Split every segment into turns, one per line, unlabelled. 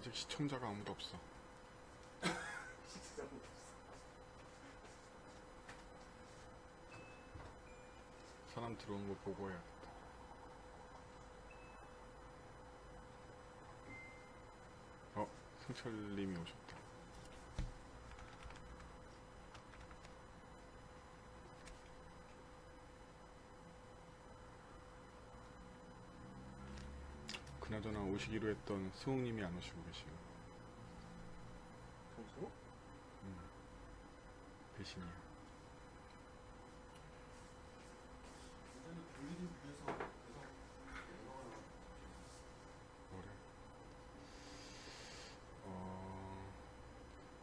아직 시청자가 아무도 없어. 사람 들어오는 거 보고 해야겠다. 승철님이 오셨다. 그나저나 오시기로 했던 수홍님이 안 오시고 계시네.
정수?
배신이야.
이제는 볼일을 위해서 계속 연락을
뭐래?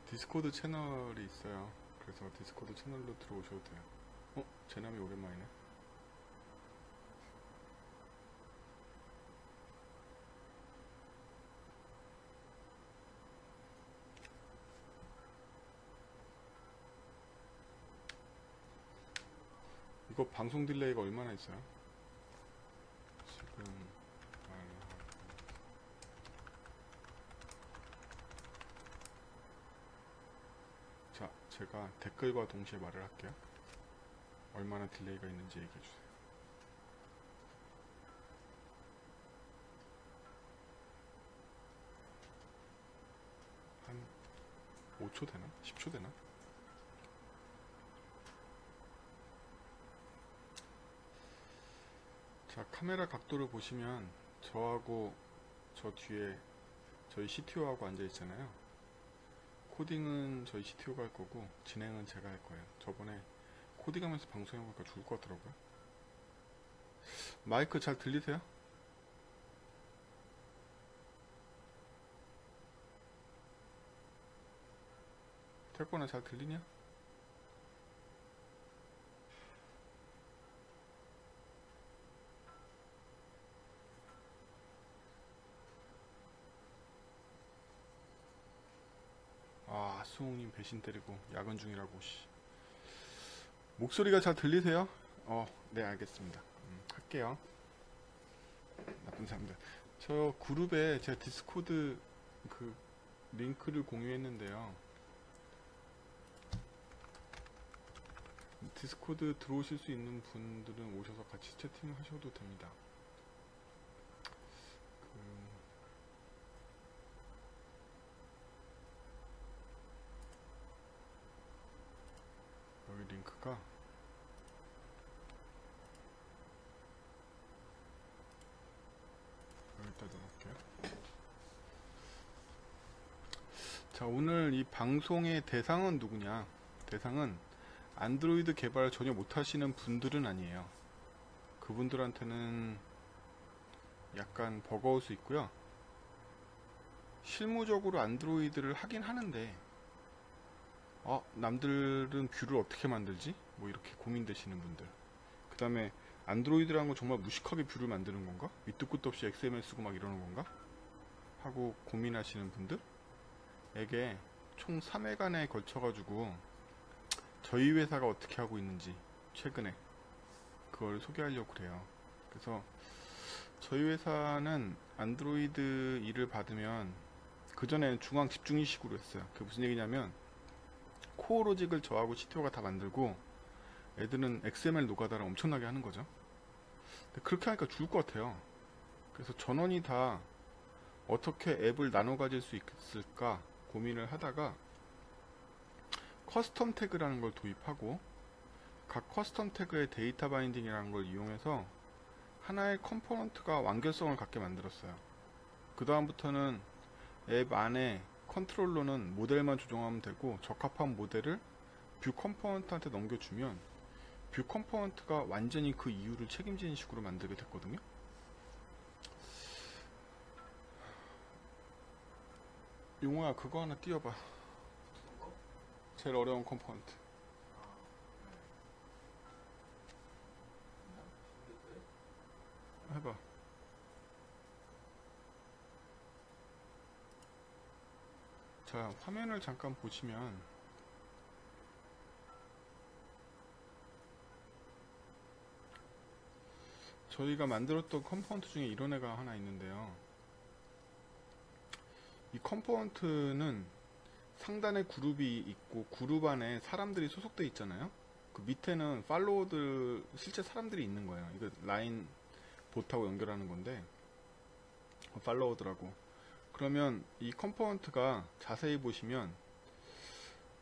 디스코드 채널이 있어요. 그래서 디스코드 채널로 들어오셔도 돼요. 제남이 오랜만이네. 이거 방송 딜레이가 얼마나 있어요? 지금 자, 제가 댓글과 동시에 말을 할게요. 얼마나 딜레이가 있는지 얘기해주세요. 한 5초 되나? 10초 되나? 자, 카메라 각도를 보시면 저하고 저 뒤에 저희 CTO하고 앉아 있잖아요. 코딩은 저희 CTO가 할 거고 진행은 제가 할 거예요. 저번에 코딩하면서 방송해보니까 죽을 것 같더라고요. 마이크 잘 들리세요? 태권아 잘 들리냐? 수홍님 배신 때리고 야근 중이라고. 목소리가 잘 들리세요? 네, 알겠습니다. 할게요. 나쁜 사람들. 저 그룹에 제가 디스코드 그 링크를 공유했는데요. 디스코드 들어오실 수 있는 분들은 오셔서 같이 채팅을 하셔도 됩니다. 여기 링크가 여기다 넣을게요. 자, 오늘 이 방송의 대상은 누구냐? 대상은 안드로이드 개발 전혀 못하시는 분들은 아니에요. 그분들한테는 약간 버거울 수 있고요. 실무적으로 안드로이드를 하긴 하는데 남들은 뷰를 어떻게 만들지? 뭐 이렇게 고민되시는 분들. 그 다음에 안드로이드라는 건 정말 무식하게 뷰를 만드는 건가? 밑도 끝도 없이 XML 쓰고 막 이러는 건가? 하고 고민하시는 분들에게 총 3회간에 걸쳐가지고 저희 회사가 어떻게 하고 있는지 최근에 그걸 소개하려고 그래요. 그래서 저희 회사는 안드로이드 일을 받으면 그전에는 중앙 집중이식으로 했어요. 그게 무슨 얘기냐면 코어 로직을 저하고 CTO가 다 만들고 애들은 XML 노가다를 엄청나게 하는 거죠. 근데 그렇게 하니까 죽을 것 같아요. 그래서 전원이 다 어떻게 앱을 나눠 가질 수 있을까 고민을 하다가 커스텀 태그라는 걸 도입하고 각 커스텀 태그의 데이터 바인딩이라는 걸 이용해서 하나의 컴포넌트가 완결성을 갖게 만들었어요. 그 다음부터는 앱 안에 컨트롤러는 모델만 조정하면 되고 적합한 모델을 뷰 컴포넌트한테 넘겨주면 뷰 컴포넌트가 완전히 그 이유를 책임지는 식으로 만들게 됐거든요. 용호야, 그거 하나 띄워봐. 제일 어려운 컴포넌트. 해봐. 자, 화면을 잠깐 보시면 저희가 만들었던 컴포넌트 중에 이런 애가 하나 있는데요. 이 컴포넌트는 상단에 그룹이 있고 그룹 안에 사람들이 소속돼 있잖아요. 그 밑에는 팔로워들 실제 사람들이 있는 거예요. 이거 라인 봇하고 연결하는 건데 팔로워들하고. 그러면 이 컴포넌트가 자세히 보시면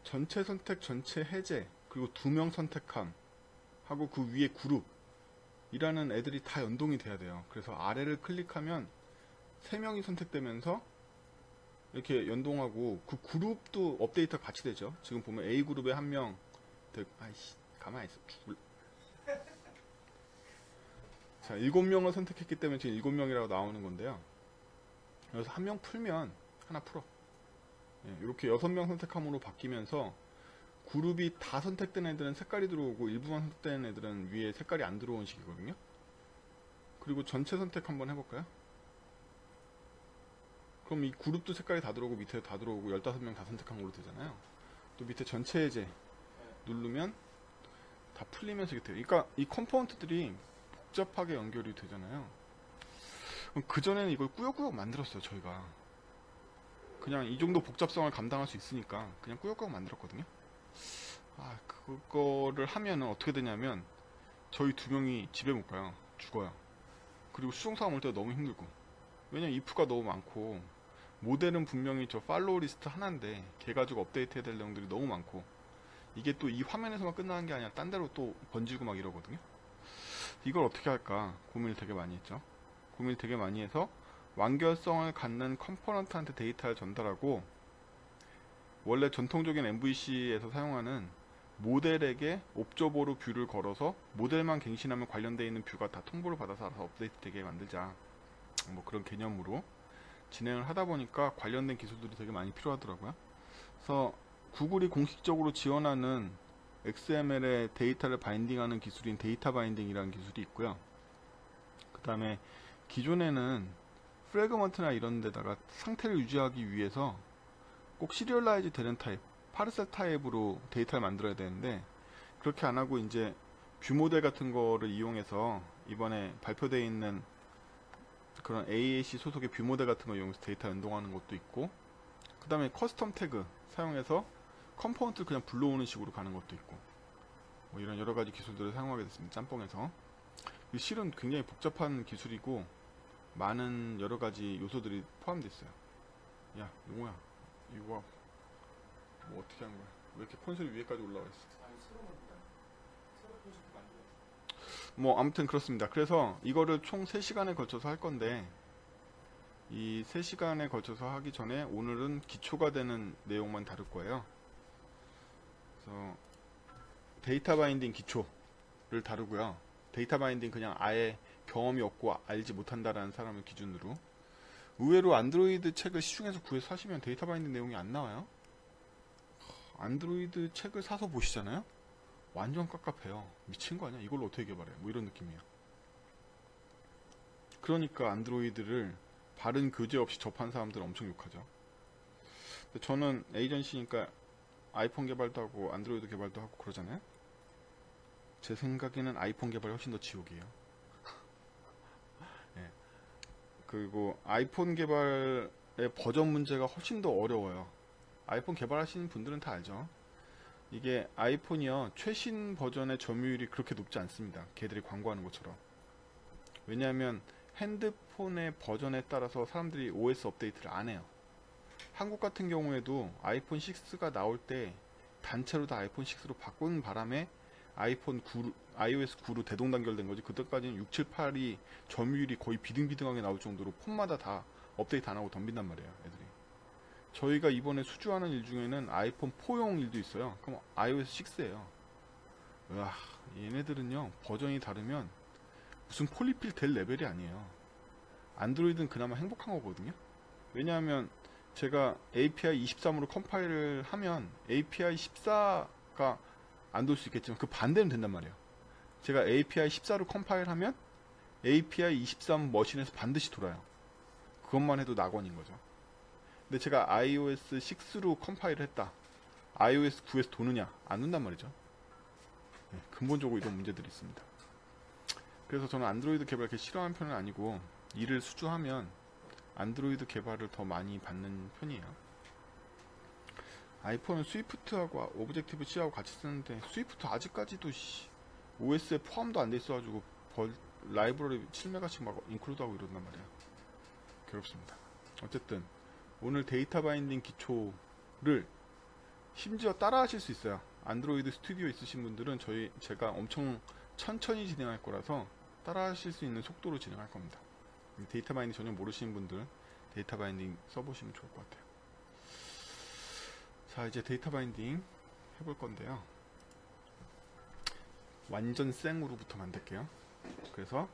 전체 선택, 전체 해제, 그리고 2명 선택함 하고 그 위에 그룹 이라는 애들이 다 연동이 돼야 돼요. 그래서 아래를 클릭하면 3명이 선택되면서 이렇게 연동하고 그 그룹도 업데이트가 같이 되죠. 지금 보면 A그룹에 1명 아이씨 가만히 있어 죽을. 자 7명을 선택했기 때문에 지금 7명이라고 나오는 건데요. 여기서 1명 풀면 하나 풀어. 이렇게 6명 선택함으로 바뀌면서 그룹이 다 선택된 애들은 색깔이 들어오고 일부만 선택된 애들은 위에 색깔이 안 들어온 식이거든요. 그리고 전체 선택 한번 해볼까요? 그럼 이 그룹도 색깔이 다 들어오고 밑에 다 들어오고 15명 다 선택한 걸로 되잖아요. 또 밑에 전체 해제 누르면 다 풀리면서 이렇게 돼요. 그러니까 이 컴포넌트들이 복잡하게 연결이 되잖아요. 그전에는 이걸 꾸역꾸역 만들었어요. 저희가 그냥 이 정도 복잡성을 감당할 수 있으니까 그냥 꾸역꾸역 만들었거든요. 그거를 하면은 어떻게 되냐면 저희 2명이 집에 못 가요. 죽어요. 그리고 수정사가 올 때가 너무 힘들고, 왜냐면 if가 너무 많고 모델은 분명히 저 팔로우 리스트 하나인데 걔 가지고 업데이트 해야 될 내용들이 너무 많고, 이게 또 이 화면에서만 끝나는 게 아니라 딴 데로 또 번지고 막 이러거든요. 이걸 어떻게 할까 고민을 되게 많이 했죠. 고민을 되게 많이 해서 완결성을 갖는 컴포넌트한테 데이터를 전달하고, 원래 전통적인 MVC에서 사용하는 모델에게 옵저버로 뷰를 걸어서 모델만 갱신하면 관련되어 있는 뷰가 다 통보를 받아서 알아서 업데이트 되게 만들자, 뭐 그런 개념으로 진행을 하다 보니까 관련된 기술들이 되게 많이 필요하더라고요. 그래서 구글이 공식적으로 지원하는 XML에 데이터를 바인딩하는 기술인 데이터 바인딩이라는 기술이 있고요. 그 다음에 기존에는 프래그먼트나 이런 데다가 상태를 유지하기 위해서 꼭 시리얼라이즈 되는 타입, 파르셀 타입으로 데이터를 만들어야 되는데, 그렇게 안 하고 이제 뷰 모델 같은 거를 이용해서 이번에 발표되어 있는 그런 AAC 소속의 뷰 모델 같은 거 이용해서 데이터 연동하는 것도 있고, 그 다음에 커스텀 태그 사용해서 컴포넌트를 그냥 불러오는 식으로 가는 것도 있고, 뭐 이런 여러 가지 기술들을 사용하게 됐습니다. 짬뽕에서. 실은 굉장히 복잡한 기술이고 많은 여러 가지 요소들이 포함되어 있어요. 야, 용호야, 이거 뭐 어떻게 하는 거야? 왜 이렇게 콘솔이 위에까지 올라와 있어?
새로 프로젝트 만들었어.
뭐 아무튼 그렇습니다. 그래서 이거를 총 3시간에 걸쳐서 할 건데, 이 3시간에 걸쳐서 하기 전에 오늘은 기초가 되는 내용만 다룰 거예요. 그래서 데이터 바인딩 기초를 다루고요. 데이터 바인딩 그냥 아예 경험이 없고 알지 못한다라는 사람을 기준으로. 의외로 안드로이드 책을 시중에서 구해서 사시면 데이터 바인딩 내용이 안 나와요. 안드로이드 책을 사서 보시잖아요. 완전 깝깝해요. 미친 거 아니야? 이걸로 어떻게 개발해? 뭐 이런 느낌이에요. 그러니까 안드로이드를 바른 교재 없이 접한 사람들은 엄청 욕하죠. 근데 저는 에이전시니까 아이폰 개발도 하고 안드로이드 개발도 하고 그러잖아요. 제 생각에는 아이폰 개발이 훨씬 더 지옥이에요. 예. 그리고 아이폰 개발의 버전 문제가 훨씬 더 어려워요. 아이폰 개발하시는 분들은 다 알죠. 이게 아이폰이요, 최신 버전의 점유율이 그렇게 높지 않습니다. 걔들이 광고하는 것처럼. 왜냐하면 핸드폰의 버전에 따라서 사람들이 OS 업데이트를 안 해요. 한국 같은 경우에도 아이폰 6가 나올 때 단체로 다 아이폰 6로 바꾼 바람에 아이폰 9, iOS 9로 대동단결된 거지. 그때까지는 6, 7, 8이 점유율이 거의 비등비등하게 나올 정도로 폰마다 다 업데이트 안 하고 덤빈단 말이에요, 애들이. 저희가 이번에 수주하는 일 중에는 아이폰 4용 일도 있어요. 그럼 iOS 6예요. 와, 얘네들은요, 버전이 다르면 무슨 폴리필 될 레벨이 아니에요. 안드로이드는 그나마 행복한 거거든요. 왜냐하면 제가 API 23으로 컴파일을 하면 API 14가 안 돌 수 있겠지만 그 반대는 된단 말이에요. 제가 API 14로 컴파일하면 API 23 머신에서 반드시 돌아요. 그것만 해도 낙원인 거죠. 근데 제가 iOS 6로 컴파일을 했다. iOS 9에서 도느냐? 안 돈단 말이죠. 네, 근본적으로 이런 문제들이 있습니다. 그래서 저는 안드로이드 개발 그렇게 싫어하는 편은 아니고, 일을 수주하면 안드로이드 개발을 더 많이 받는 편이에요. 아이폰은 스위프트하고 오브젝티브 C하고 같이 쓰는데 스위프트 아직까지도 OS에 포함도 안 돼 있어가지고 라이브러리 7메가씩 막 인클루드하고 이런단 말이야. 괴롭습니다. 어쨌든 오늘 데이터 바인딩 기초를 심지어 따라 하실 수 있어요. 안드로이드 스튜디오 있으신 분들은 제가 엄청 천천히 진행할 거라서 따라 하실 수 있는 속도로 진행할 겁니다. 데이터 바인딩 전혀 모르시는 분들 데이터 바인딩 써보시면 좋을 것 같아요. 자, 이제 데이터 바인딩 해볼 건데요. 완전 생으로부터 만들게요. 그래서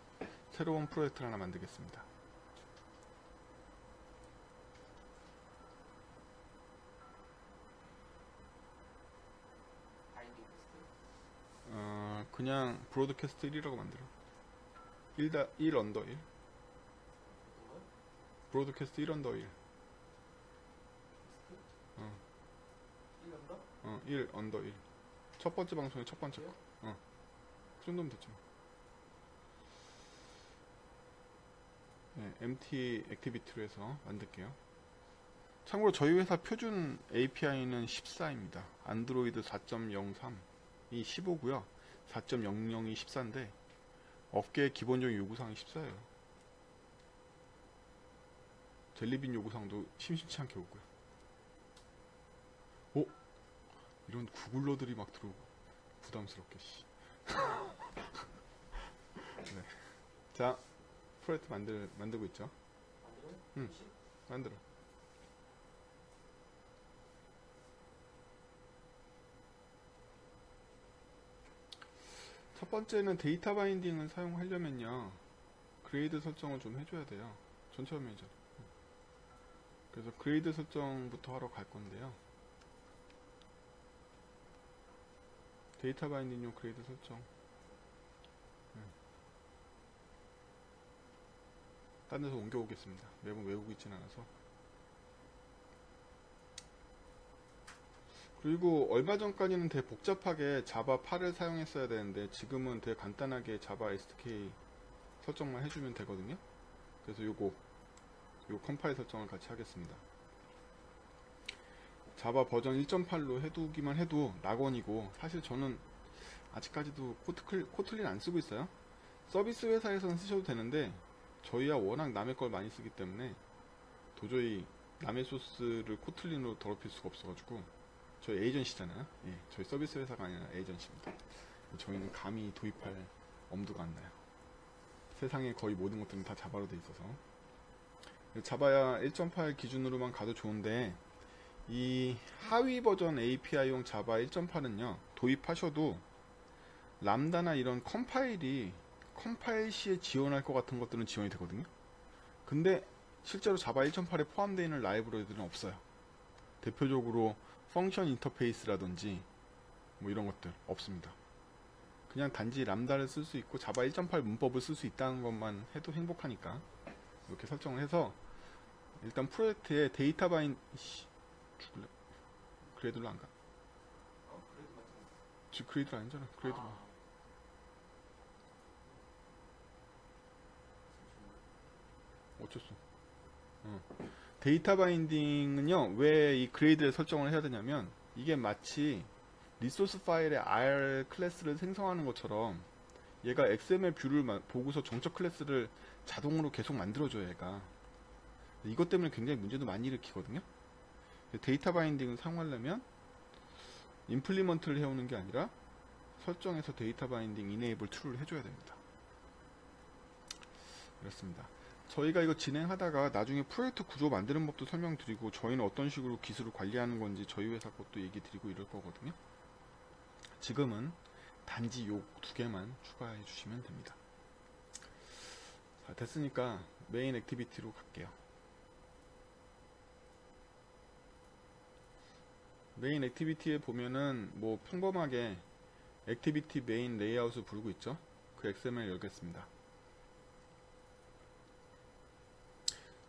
새로운 프로젝트를 하나 만들겠습니다.
바인딩 테스트.
그냥 브로드캐스트 1이라고 만들어. 1 언더 1.
어떤 거?
브로드캐스트 1 언더 1.
테스트?
어,
1년도?
1 언더 1. 첫 번째 방송의 첫 번째 거. 그 정도면 됐죠. 네, MT 액티비티로 해서 만들게요. 참고로 저희 회사 표준 API는 14입니다. 안드로이드 4.03이 15고요. 4.00이 14인데 업계의 기본적인 요구사항이 14예요. 젤리빈 요구사항도 심심치 않게 오고요. 이런 구글러들이 막 들어오고 부담스럽게 네. 자, 프로젝트 만들고 있죠.
만들어?
응. 만들어. 첫 번째는 데이터 바인딩을 사용하려면요, 그레이드 설정을 좀 해줘야 돼요. 전체 화면이잖아. 그래서 그레이드 설정부터 하러 갈 건데요. 데이터 바인딩용 그레이드 설정. 딴 데서 옮겨오겠습니다. 매번 외우고 있진 않아서. 그리고 얼마 전까지는 되게 복잡하게 자바 8을 사용했어야 되는데 지금은 되게 간단하게 자바 SDK 설정만 해주면 되거든요. 그래서 요 컴파일 설정을 같이 하겠습니다. 자바 버전 1.8로 해두기만 해도 낙원이고, 사실 저는 아직까지도 코틀린 안 쓰고 있어요. 서비스 회사에서는 쓰셔도 되는데 저희야 워낙 남의 걸 많이 쓰기 때문에 도저히 남의 소스를 코틀린으로 더럽힐 수가 없어가지고, 저희 에이전시잖아요. 예, 저희 서비스 회사가 아니라 에이전시입니다. 저희는 감히 도입할 엄두가 안 나요. 세상의 거의 모든 것들은 다 자바로 돼 있어서. 자바야 1.8 기준으로만 가도 좋은데, 이 하위 버전 API용 자바 1.8은요 도입하셔도 람다나 이런 컴파일 시에 지원할 것 같은 것들은 지원이 되거든요. 근데 실제로 자바 1.8에 포함되어 있는 라이브러리들은 없어요. 대표적으로 펑션 인터페이스라든지 뭐 이런 것들 없습니다. 그냥 단지 람다를 쓸 수 있고 자바 1.8 문법을 쓸 수 있다는 것만 해도 행복하니까 이렇게 설정을 해서, 일단 프로젝트에 데이터 죽을래? 그레이드로 안 가?
그래도 맞잖아.
지금 그레이드로 아니잖아. 그레이드로. 어쩔 수. 데이터 바인딩은요, 왜 이 그레이드를 설정을 해야 되냐면, 이게 마치 리소스 파일의 R 클래스를 생성하는 것처럼 얘가 XML 뷰를 보고서 정적 클래스를 자동으로 계속 만들어줘요, 얘가. 이것 때문에 굉장히 문제도 많이 일으키거든요. 데이터 바인딩을 사용하려면 임플리먼트를 해오는 게 아니라 설정에서 데이터 바인딩 이네이블 true를 해줘야 됩니다. 그렇습니다. 저희가 이거 진행하다가 나중에 프로젝트 구조 만드는 법도 설명드리고, 저희는 어떤 식으로 기술을 관리하는 건지 저희 회사 것도 얘기 드리고 이럴 거거든요. 지금은 단지 요 두 개만 추가해 주시면 됩니다. 자, 됐으니까 메인 액티비티로 갈게요. 메인 액티비티에 보면은 뭐 평범하게 액티비티 메인 레이아웃을 부르고 있죠. 그 XML 열겠습니다.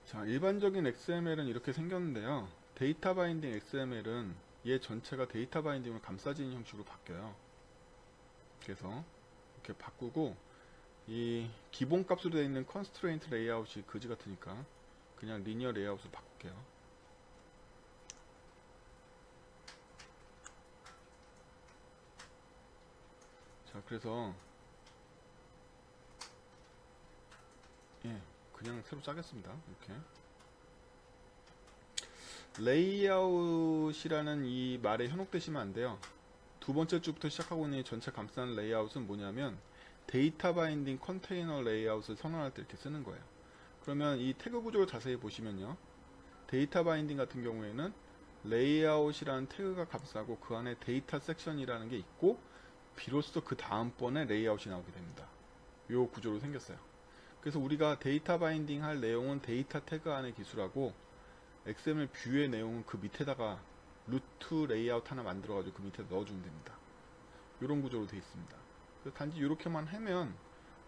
자, 일반적인 XML은 이렇게 생겼는데요. 데이터 바인딩 XML은 얘 전체가 데이터 바인딩을 감싸지는 형식으로 바뀌어요. 그래서 이렇게 바꾸고, 이 기본 값으로 되어 있는 컨스트레인트 레이아웃이 그지 같으니까 그냥 리니어 레이아웃을 바꿀게요. 자, 그래서 예, 그냥 새로 짜겠습니다. 이렇게 레이아웃이라는 이 말에 현혹되시면 안 돼요. 두 번째 주부터 시작하고 있는 이 전체 감싸는 레이아웃은 뭐냐면 데이터 바인딩 컨테이너 레이아웃을 선언할 때 이렇게 쓰는 거예요. 그러면 이 태그 구조를 자세히 보시면요, 데이터 바인딩 같은 경우에는 레이아웃이라는 태그가 감싸고 그 안에 데이터 섹션이라는 게 있고 비로소 그 다음번에 레이아웃이 나오게 됩니다. 요 구조로 생겼어요. 그래서 우리가 데이터 바인딩 할 내용은 데이터 태그 안에 기술하고 XML 뷰의 내용은 그 밑에다가 루트 레이아웃 하나 만들어가지고 그 밑에 넣어주면 됩니다. 이런 구조로 되어 있습니다. 그래서 단지 이렇게만 하면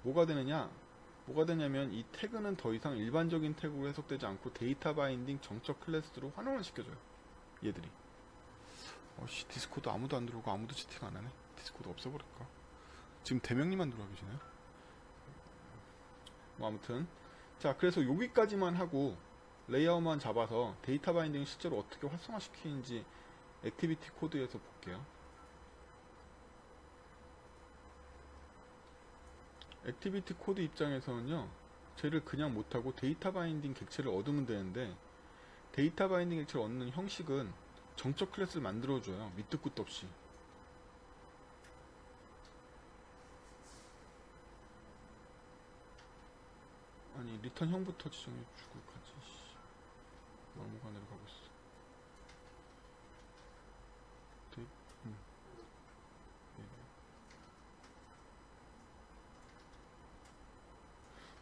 뭐가 되냐면 이 태그는 더 이상 일반적인 태그로 해석되지 않고 데이터 바인딩 정적 클래스로 환원을 시켜줘요. 얘들이. 디스코드 아무도 안 들어오고 아무도 채팅 안 하네. 디스코드 없애버릴까? 지금 대명님만 들어와 계시나요? 뭐 아무튼 자, 그래서 여기까지만 하고 레이아웃만 잡아서 데이터 바인딩 실제로 어떻게 활성화시키는지 액티비티 코드에서 볼게요. 액티비티 코드 입장에서는요, 쟤를 그냥 못하고 데이터 바인딩 객체를 얻으면 되는데, 데이터 바인딩 객체를 얻는 형식은 정적 클래스를 만들어줘요. 밑도 끝도 없이. 아니, 리턴형부터 지정해주고 가지. 막무가내로 가고 있어.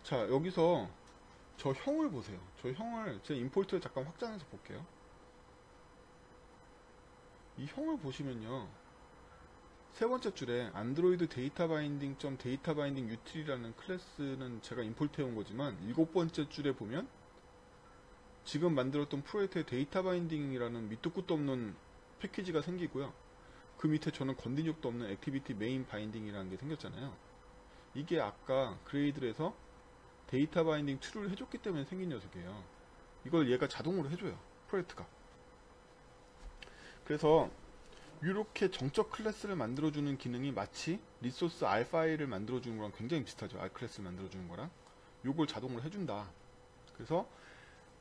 자, 여기서 저 형을 보세요. 저 형을 제 임포트를 잠깐 확장해서 볼게요. 이 형을 보시면요, 세 번째 줄에 안드로이드 데이터 바인딩 점 데이터 바인딩 유틸이라는 클래스는 제가 임포트 해온 거지만, 일곱 번째 줄에 보면 지금 만들었던 프로젝트의 데이터 바인딩이라는 밑도 끝도 없는 패키지가 생기고요. 그 밑에 저는 건든 적도 없는 액티비티 메인 바인딩이라는 게 생겼잖아요. 이게 아까 그레이드에서 데이터 바인딩 툴을 해줬기 때문에 생긴 녀석이에요. 이걸 얘가 자동으로 해줘요. 프로젝트가. 그래서 이렇게 정적 클래스를 만들어주는 기능이 마치 리소스 R 파일을 만들어주는 거랑 굉장히 비슷하죠. R 클래스를 만들어주는 거랑. 요걸 자동으로 해준다. 그래서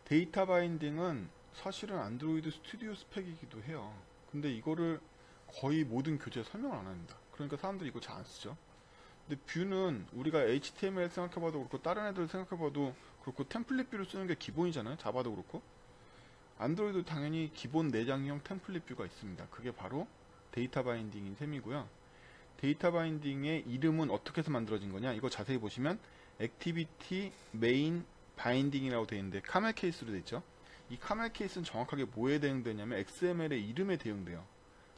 데이터 바인딩은 사실은 안드로이드 스튜디오 스펙이기도 해요. 근데 이거를 거의 모든 교재에 설명을 안 합니다. 그러니까 사람들이 이거 잘 안 쓰죠. 근데 뷰는 우리가 HTML 생각해봐도 그렇고 다른 애들 생각해봐도 그렇고 템플릿 뷰를 쓰는 게 기본이잖아요. 자바도 그렇고. 안드로이드 당연히 기본 내장형 템플릿 뷰가 있습니다. 그게 바로 데이터 바인딩인 셈이고요. 데이터 바인딩의 이름은 어떻게 해서 만들어진 거냐, 이거 자세히 보시면 액티비티 메인 바인딩이라고 되어 있는데 카멜 케이스로 되어 있죠. 이 카멜 케이스는 정확하게 뭐에 대응되냐면 XML의 이름에 대응돼요.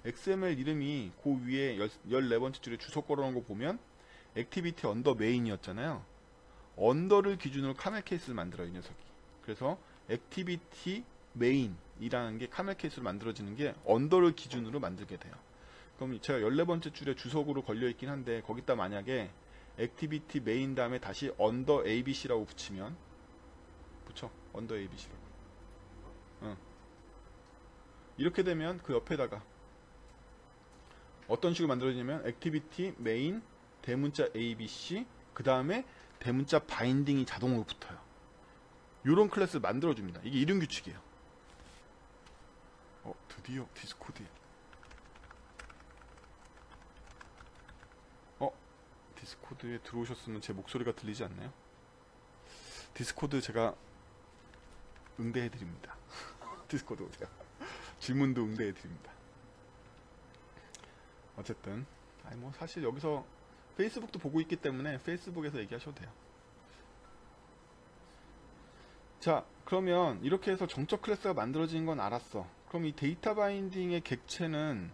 XML 이름이 그 위에 14번째 줄에 주소 걸어놓은 거 보면 액티비티 언더 메인이었잖아요. 언더를 기준으로 카멜 케이스를 만들어요, 이 녀석이. 그래서 액티비티 메인이라는 게 카멜 케이스로 만들어지는 게 언더를 기준으로 만들게 돼요. 그럼 제가 14번째 줄에 주석으로 걸려있긴 한데 거기다 만약에 액티비티 메인 다음에 다시 언더 ABC라고 붙이면, 붙여, 언더 ABC라고. 이렇게 되면 그 옆에다가 어떤 식으로 만들어지냐면 액티비티 메인 대문자 ABC 그 다음에 대문자 바인딩이 자동으로 붙어요. 요런 클래스를 만들어줍니다. 이게 이름 규칙이에요. 드디어 디스코드에 디스코드에 들어오셨으면 제 목소리가 들리지 않나요? 디스코드 제가 응대해드립니다. 디스코드 오세요. 질문도 응대해드립니다. 어쨌든 뭐 사실 여기서 페이스북도 보고 있기 때문에 페이스북에서 얘기하셔도 돼요. 자, 그러면 이렇게 해서 정적 클래스가 만들어진 건 알았어. 그럼 이 데이터 바인딩의 객체는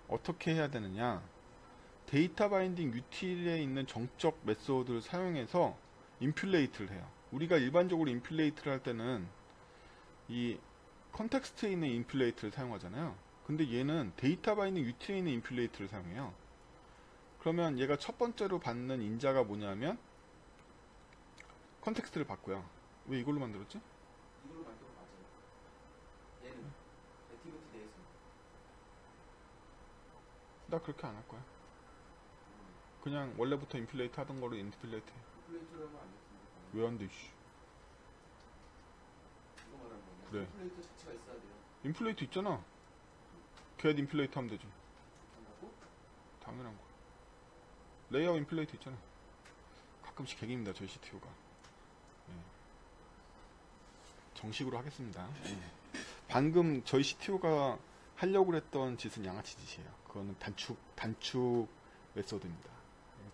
어떻게 해야 되느냐? 데이터 바인딩 유틸에 있는 정적 메소드를 사용해서 인플레이트를 해요. 우리가 일반적으로 인플레이트를 할 때는 이 컨텍스트에 있는 인플레이트를 사용하잖아요. 근데 얘는 데이터 바인딩 유틸에 있는 인플레이트를 사용해요. 그러면 얘가 첫 번째로 받는 인자가 뭐냐면 컨텍스트를 받고요. 왜 이걸로 만들었지?
이걸로 만든 거 맞아요. 얘는 액티비티 내에서.
나 그렇게 안 할 거야. 그냥 원래부터 인플레이트 하던 거로 인플레이트 해.
플레이트로 하면 안 됐습니다.
왜 안 돼, 씨.
이거 말하는 거냐?
그래.
플레이트 자체가 있어야 돼요.
인플레이트 있잖아. 걔 인플레이트 하면 되지.
한다고?
당연한 거. 레이아웃 인플레이트 있잖아. 가끔씩 객입니다, 저희 CTO가. 정식으로 하겠습니다. 방금 저희 CTO가 하려고 했던 짓은 양아치 짓이에요. 그거는 단축 메소드입니다.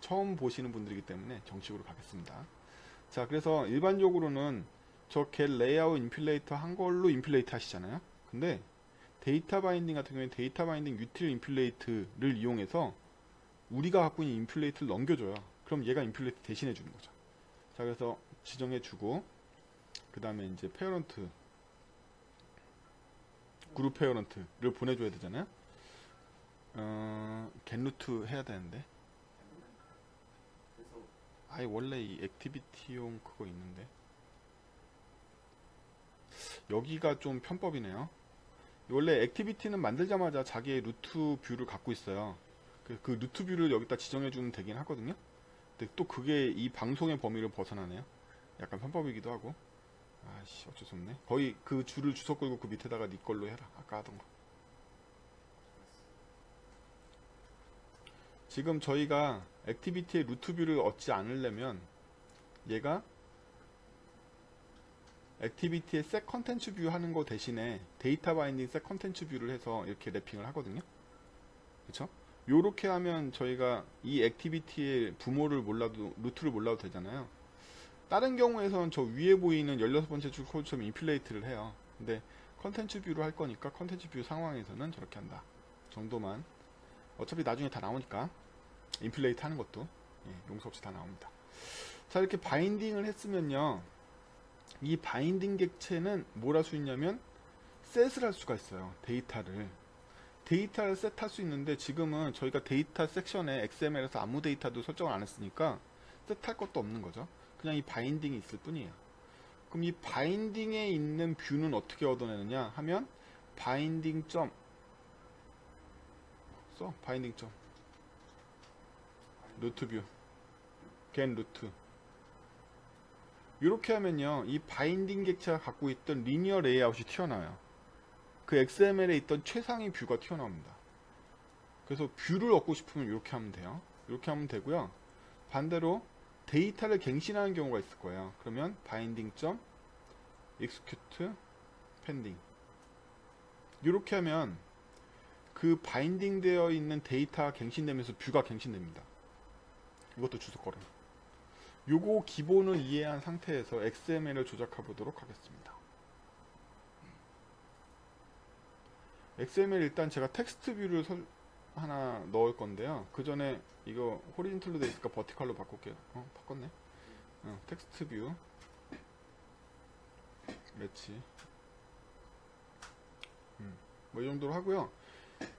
처음 보시는 분들이기 때문에 정식으로 가겠습니다. 자, 그래서 일반적으로는 저 get layout 인플레이터 한 걸로 인플레이트 하시잖아요. 근데 데이터 바인딩 같은 경우에 데이터 바인딩 유틸 인플레이트를 이용해서 우리가 갖고 있는 인플레이트를 넘겨줘요. 그럼 얘가 인플레이트 대신해 주는 거죠. 자, 그래서 지정해 주고 그 다음에 이제 페어런트 그룹 페어런트를 보내줘야 되잖아요. getRoot 해야 되는데
그래서
아예 원래 이 액티비티용 그거 있는데 여기가 좀 편법이네요. 원래 액티비티는 만들자마자 자기의 루트 뷰를 갖고 있어요. 그 루트 뷰를 여기다 지정해 주면 되긴 하거든요. 근데 또 그게 이 방송의 범위를 벗어나네요. 약간 편법이기도 하고. 아씨, 어쩔 수 없네. 거의 그 줄을 주석 걸고 그 밑에다가 네 걸로 해라. 아까 하던 거. 지금 저희가 액티비티의 루트 뷰를 얻지 않으려면 얘가 액티비티의 셋 컨텐츠 뷰 하는 거 대신에 데이터 바인딩 셋 컨텐츠 뷰를 해서 이렇게 랩핑을 하거든요. 그쵸? 요렇게 하면 저희가 이 액티비티의 부모를 몰라도 루트를 몰라도 되잖아요. 다른 경우에서는 저 위에 보이는 16번째 줄 코드처럼 인플레이트를 해요. 근데 컨텐츠 뷰로 할 거니까 컨텐츠 뷰 상황에서는 저렇게 한다 정도만. 어차피 나중에 다 나오니까 인플레이트 하는 것도 용서 없이 다 나옵니다. 자, 이렇게 바인딩을 했으면요, 이 바인딩 객체는 뭘 할 수 있냐면 셋을 할 수가 있어요. 데이터를 셋할 수 있는데 지금은 저희가 데이터 섹션에 XML에서 아무 데이터도 설정을 안 했으니까 셋할 것도 없는 거죠. 그냥 이 바인딩이 있을 뿐이에요. 그럼 이 바인딩에 있는 뷰는 어떻게 얻어내느냐 하면 바인딩 점 바인딩 점 루트 뷰 get 루트 이렇게 하면요, 이 바인딩 객체가 갖고 있던 리니어 레이아웃이 튀어나와요. 그 XML에 있던 최상위 뷰가 튀어나옵니다. 그래서 뷰를 얻고 싶으면 이렇게 하면 돼요. 이렇게 하면 되고요. 반대로 데이터를 갱신하는 경우가 있을 거예요. 그러면 바인딩 점 execute pending 이렇게 하면 그 바인딩 되어 있는 데이터가 갱신되면서 뷰가 갱신됩니다. 이것도 주소거래. 요거 기본을 이해한 상태에서 XML을 조작해 보도록 하겠습니다. XML 일단 제가 텍스트 뷰를 하나 넣을 건데요. 그 전에 이거 호리즌탈로 되어 있으니까 버티컬로 바꿀게요. 바꿨네. 텍스트 뷰 매치 뭐 이 정도로 하고요.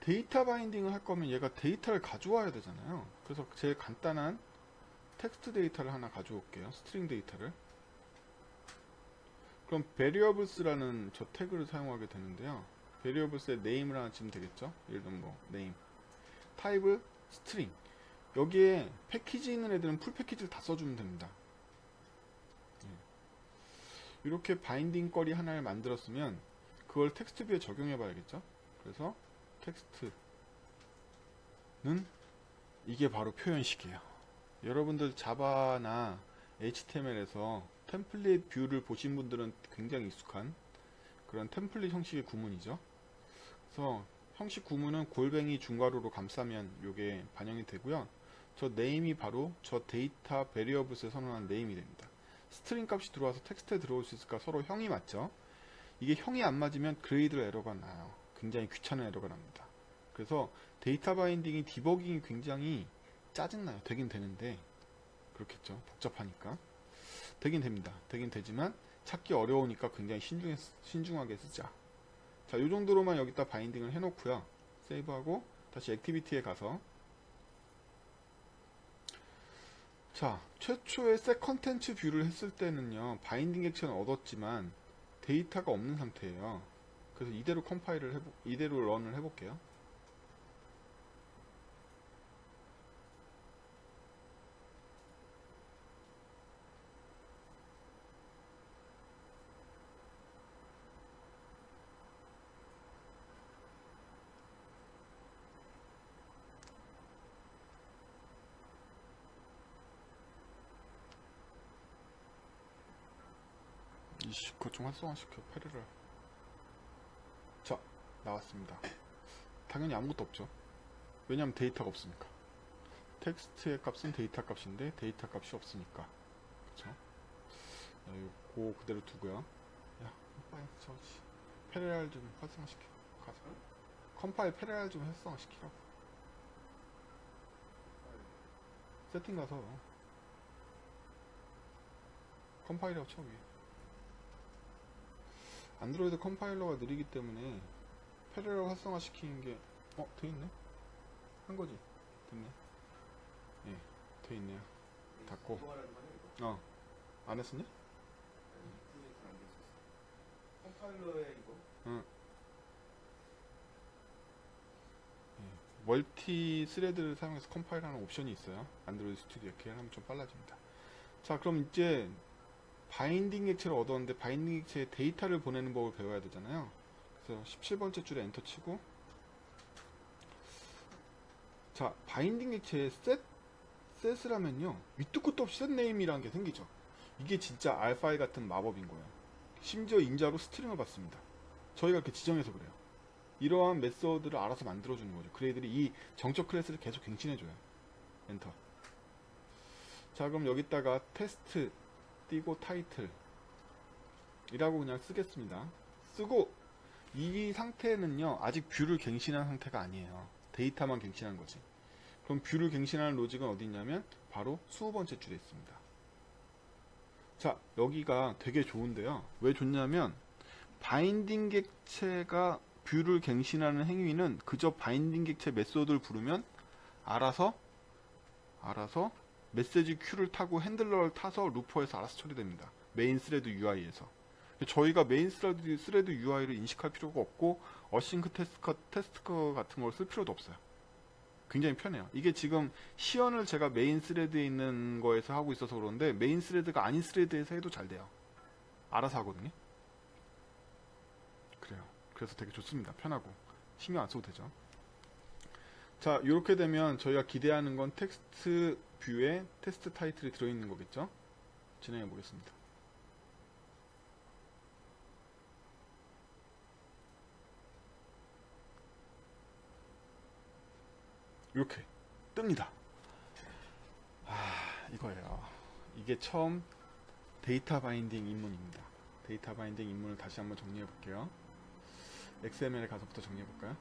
데이터 바인딩을 할 거면 얘가 데이터를 가져와야 되잖아요. 그래서 제일 간단한 텍스트 데이터를 하나 가져올게요. 스트링 데이터를. 그럼 variables라는 저 태그를 사용하게 되는데요. variables의 name를 하나 치면 되겠죠. 예를 들면 뭐 name 타입을 string. 여기에 패키지 있는 애들은 풀 패키지를 다 써주면 됩니다. 이렇게 바인딩 거리 하나를 만들었으면 그걸 텍스트 뷰에 적용해 봐야겠죠. 그래서 텍스트는 이게 바로 표현식이에요. 여러분들 자바나 HTML에서 템플릿 뷰를 보신 분들은 굉장히 익숙한 그런 템플릿 형식의 구문이죠. 그래서 형식 구문은 골뱅이 중괄호로 감싸면 이게 반영이 되고요. 저 네임이 바로 저 데이터 베리어블스에 선언한 네임이 됩니다. 스트링 값이 들어와서 텍스트에 들어올 수 있을까? 서로 형이 맞죠. 이게 형이 안 맞으면 그레이드 에러가 나요. 굉장히 귀찮은 에러가 납니다. 그래서 데이터 바인딩이 디버깅이 굉장히 짜증나요. 되긴 되는데 그렇겠죠. 복잡하니까 되긴 됩니다. 되긴 되지만 찾기 어려우니까 굉장히 신중하게 쓰자. 자, 이 정도로만 여기다 바인딩을 해놓고요. 세이브하고 다시 액티비티에 가서 자, 최초의 셋 컨텐츠 뷰를 했을 때는요, 바인딩 액션을 얻었지만 데이터가 없는 상태예요. 그래서 이대로 런을 해볼게요. 이씨, 그거 좀 활성화시켜, 패러럴. 자, 나왔습니다. 당연히 아무것도 없죠. 왜냐면 데이터가 없으니까. 텍스트의 값은 데이터 값인데 데이터 값이 없으니까. 그쵸? 요거 그대로 두고요. 야, 컴파일 저지. 패러럴 좀 활성화시켜. 가자. 컴파일 패러럴 좀 활성화시키라고. 세팅 가서 컴파일이라고 쳐 위에. 안드로이드 컴파일러가 느리기 때문에 패러럴 활성화시키는 게 돼있네? 한 거지? 됐네. 예, 돼있네요. 닫고. 안 했었냐?
컴파일러에 이거
응. 예, 멀티 스레드를 사용해서 컴파일하는 옵션이 있어요. 안드로이드 스튜디오에. 걔를 하면 좀 빨라집니다. 자, 그럼 이제 바인딩 객체를 얻었는데 바인딩 객체에 데이터를 보내는 법을 배워야 되잖아요. 그래서 17번째 줄에 엔터 치고, 자, 바인딩 객체에 셋을 하면요, 밑도 끝도 없이 셋 네임이라는 게 생기죠. 이게 진짜 알파이 같은 마법인 거예요. 심지어 임자로 스트링을 받습니다. 저희가 이렇게 지정해서 그래요. 이러한 메서드를 알아서 만들어주는 거죠. 그 애들이 이 정적 클래스를 계속 갱신해줘요. 엔터. 자, 그럼 여기다가 테스트 띄고 타이틀 이라고 그냥 쓰겠습니다. 쓰고, 이 상태는요, 아직 뷰를 갱신한 상태가 아니에요. 데이터만 갱신한 거지. 그럼 뷰를 갱신하는 로직은 어디 있냐면 바로 20번째 줄에 있습니다. 자, 여기가 되게 좋은데요. 왜 좋냐면 바인딩 객체가 뷰를 갱신하는 행위는 그저 바인딩 객체 메소드를 부르면 알아서 메시지 큐를 타고 핸들러를 타서 루퍼에서 알아서 처리됩니다. 메인 스레드 UI에서. 저희가 메인 스레드 UI를 인식할 필요가 없고 어싱크 테스트 같은 걸 쓸 필요도 없어요. 굉장히 편해요. 이게 지금 시연을 제가 메인 스레드에 있는 거에서 하고 있어서 그런데 메인 스레드가 아닌 스레드에서 해도 잘 돼요. 알아서 하거든요. 그래요. 그래서 되게 좋습니다. 편하고 신경 안 써도 되죠. 자, 이렇게 되면 저희가 기대하는 건 텍스트 뷰에 테스트 타이틀이 들어있는 거겠죠. 진행해 보겠습니다. 이렇게 뜹니다. 이거예요. 이게 처음 데이터 바인딩 입문입니다. 데이터 바인딩 입문을 다시 한번 정리해 볼게요. XML 가서부터 정리해 볼까요?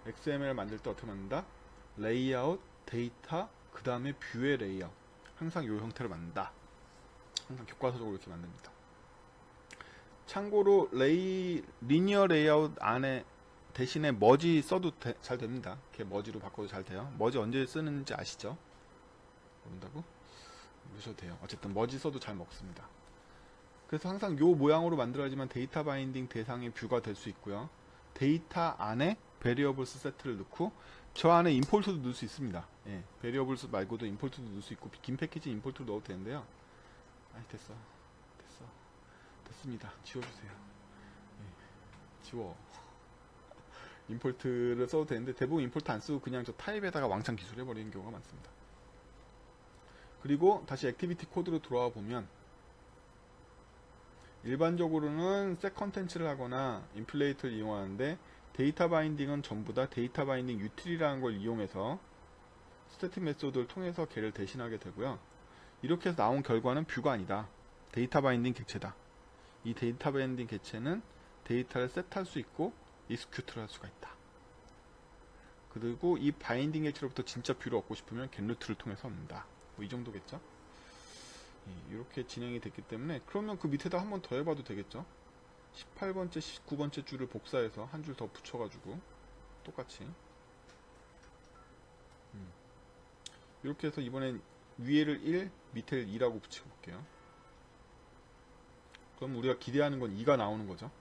XML 만들 때 어떻게 만든다? 레이아웃, 데이터, 그 다음에 뷰의 레이아웃. 항상 이 형태를 만든다. 항상 교과서적으로 이렇게 만듭니다. 참고로 리니어 레이아웃 안에 대신에 머지 써도 잘 됩니다. 이렇게 머지로 바꿔도 잘 돼요. 머지 언제 쓰는지 아시죠? 모른다고? 모르셔도 돼요. 어쨌든 머지 써도 잘 먹습니다. 그래서 항상 요 모양으로 만들어야지만 데이터 바인딩 대상의 뷰가 될 수 있고요. 데이터 안에 베리어블스 세트를 넣고 저 안에 임포트도 넣을 수 있습니다. 예, 베리어블스 말고도 임포트도 넣을 수 있고 긴 패키지 임포트 넣어도 되는데요. 됐습니다. 지워주세요. 예, 지워. 임포트를 써도 되는데 대부분 임포트 안 쓰고 그냥 저 타입에다가 왕창 기술해버리는 경우가 많습니다. 그리고 다시 액티비티 코드로 들어와 보면 일반적으로는 셋 컨텐츠를 하거나 인플레이트를 이용하는데 데이터 바인딩은 전부 다 데이터 바인딩 유틸이라는 걸 이용해서 스태틱 메소드를 통해서 걔를 대신하게 되고요. 이렇게 해서 나온 결과는 뷰가 아니다. 데이터 바인딩 객체다. 이 데이터 바인딩 객체는 데이터를 셋할 수 있고 익스큐트를 할 수가 있다. 그리고 이 바인딩 객체로부터 진짜 뷰를 얻고 싶으면 겟루트를 통해서 얻는다. 뭐 이 정도겠죠? 이렇게 진행이 됐기 때문에 그러면 그 밑에다 한 번 더 해봐도 되겠죠? 18번째, 19번째 줄을 복사해서 한 줄 더 붙여가지고 똑같이 이렇게 해서 이번엔 위에를 1, 밑에를 2라고 붙이고 볼게요. 그럼 우리가 기대하는 건 2가 나오는 거죠.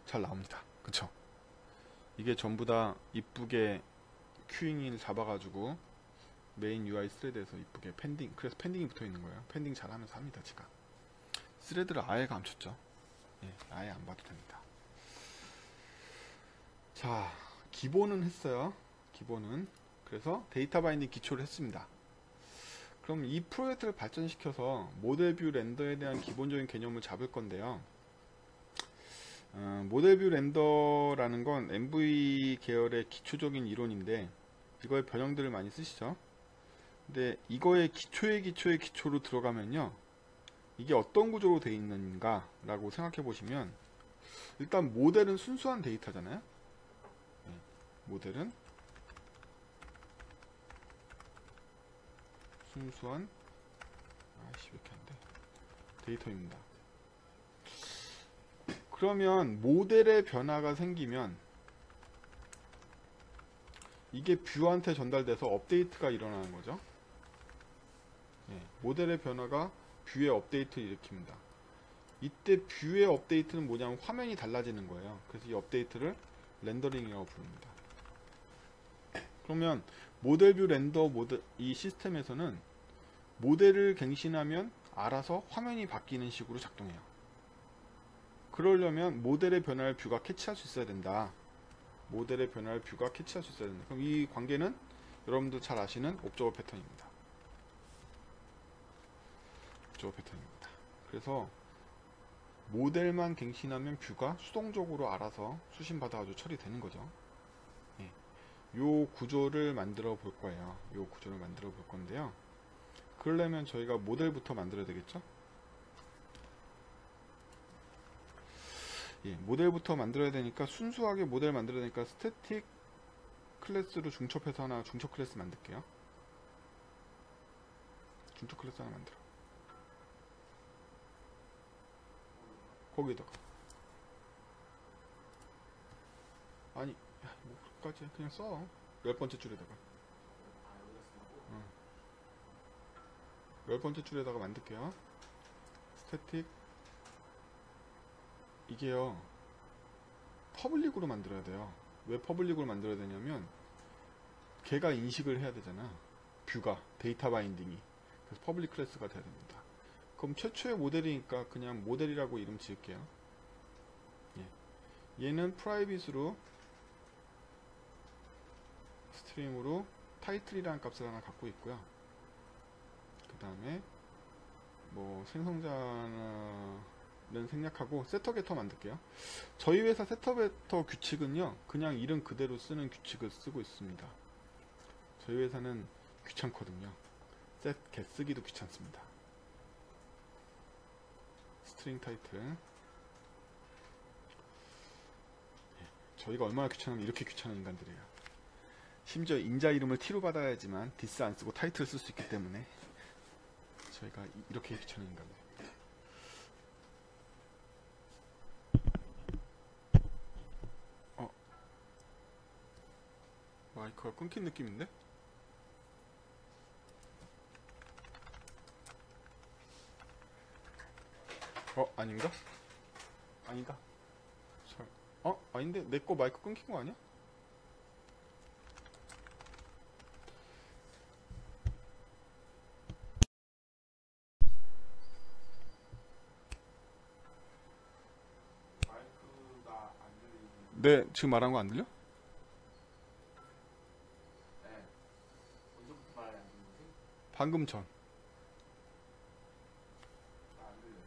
잘 나옵니다. 그쵸? 이게 전부 다 이쁘게 큐잉을 잡아가지고 메인 UI 스레드에서 이쁘게 펜딩, 그래서 펜딩이 붙어 있는 거예요. 펜딩 잘하면서 합니다, 제가. 스레드를 아예 감췄죠. 예, 아예 안 봐도 됩니다. 자, 기본은 했어요. 기본은. 그래서 데이터 바인딩 기초를 했습니다. 그럼 이 프로젝트를 발전시켜서 모델 뷰 렌더에 대한 기본적인 개념을 잡을 건데요. 모델 뷰 렌더라는 건 MV 계열의 기초적인 이론인데 이거의 변형들을 많이 쓰시죠. 근데 이거의 기초로 들어가면요, 이게 어떤 구조로 되어 있는가 라고 생각해 보시면, 일단 모델은 순수한 데이터잖아요. 네, 모델은 순수한 왜 이렇게 안 돼? 데이터입니다. 그러면 모델의 변화가 생기면 이게 뷰한테 전달돼서 업데이트가 일어나는 거죠. 예, 모델의 변화가 뷰의 업데이트를 일으킵니다. 이때 뷰의 업데이트는 뭐냐면 화면이 달라지는 거예요. 그래서 이 업데이트를 렌더링이라고 부릅니다. 그러면 모델 뷰 렌더 이 시스템에서는 모델을 갱신하면 알아서 화면이 바뀌는 식으로 작동해요. 그러려면 모델의 변화를 뷰가 캐치할 수 있어야 된다. 모델의 변화를 뷰가 캐치할 수 있어야 된다. 그럼 이 관계는 여러분들 잘 아시는 옵저버 패턴입니다. 옵저버 패턴입니다. 그래서 모델만 갱신하면 뷰가 수동적으로 알아서 수신 받아가지고 처리되는 거죠. 예. 요 구조를 만들어 볼 거예요. 요 구조를 만들어 볼 건데요. 그러려면 저희가 모델부터 만들어야 되겠죠? 예, 모델부터 만들어야 되니까, 순수하게 모델 만들어야 되니까 스태틱 클래스로 중첩해서 하나 중첩 클래스 만들게요. 중첩 클래스 하나 만들어. 거기다가 아니, 야, 뭐까지 그냥 써. 10번째 줄에다가 10번째 줄에다가 만들게요. 스태틱, 이게요, 퍼블릭으로 만들어야 돼요. 왜 퍼블릭으로 만들어야 되냐면 걔가 인식을 해야 되잖아. 뷰가, 데이터 바인딩이. 그래서 퍼블릭 클래스가 돼야 됩니다. 그럼 최초의 모델이니까 그냥 모델이라고 이름 지을게요. 예. 얘는 프라이빗으로 스트링으로 타이틀이라는 값을 하나 갖고 있고요. 그 다음에 뭐 생성자는 생략하고 세터 게터 만들게요. 저희 회사 세터 게터 규칙은요, 그냥 이름 그대로 쓰는 규칙을 쓰고 있습니다. 저희 회사는 귀찮거든요. 셋 get 쓰기도 귀찮습니다. 스트링 타이틀. 저희가 얼마나 귀찮으면 이렇게 귀찮은 인간들이에요. 심지어 인자 이름을 t로 받아야지만 디스 안 쓰고 타이틀 쓸 수 있기 때문에 저희가 이렇게 귀찮은 인간들. 마이크가 끊긴 느낌인데? 아닌가? 아니다. 아닌데? 내 거 마이크 끊긴 거 아니야? 마이크가 안 들리는. 네, 지금 말한 거 안 들려?
네. 언제부터 말이 안 되는 거지?
방금 전.
안 들려요.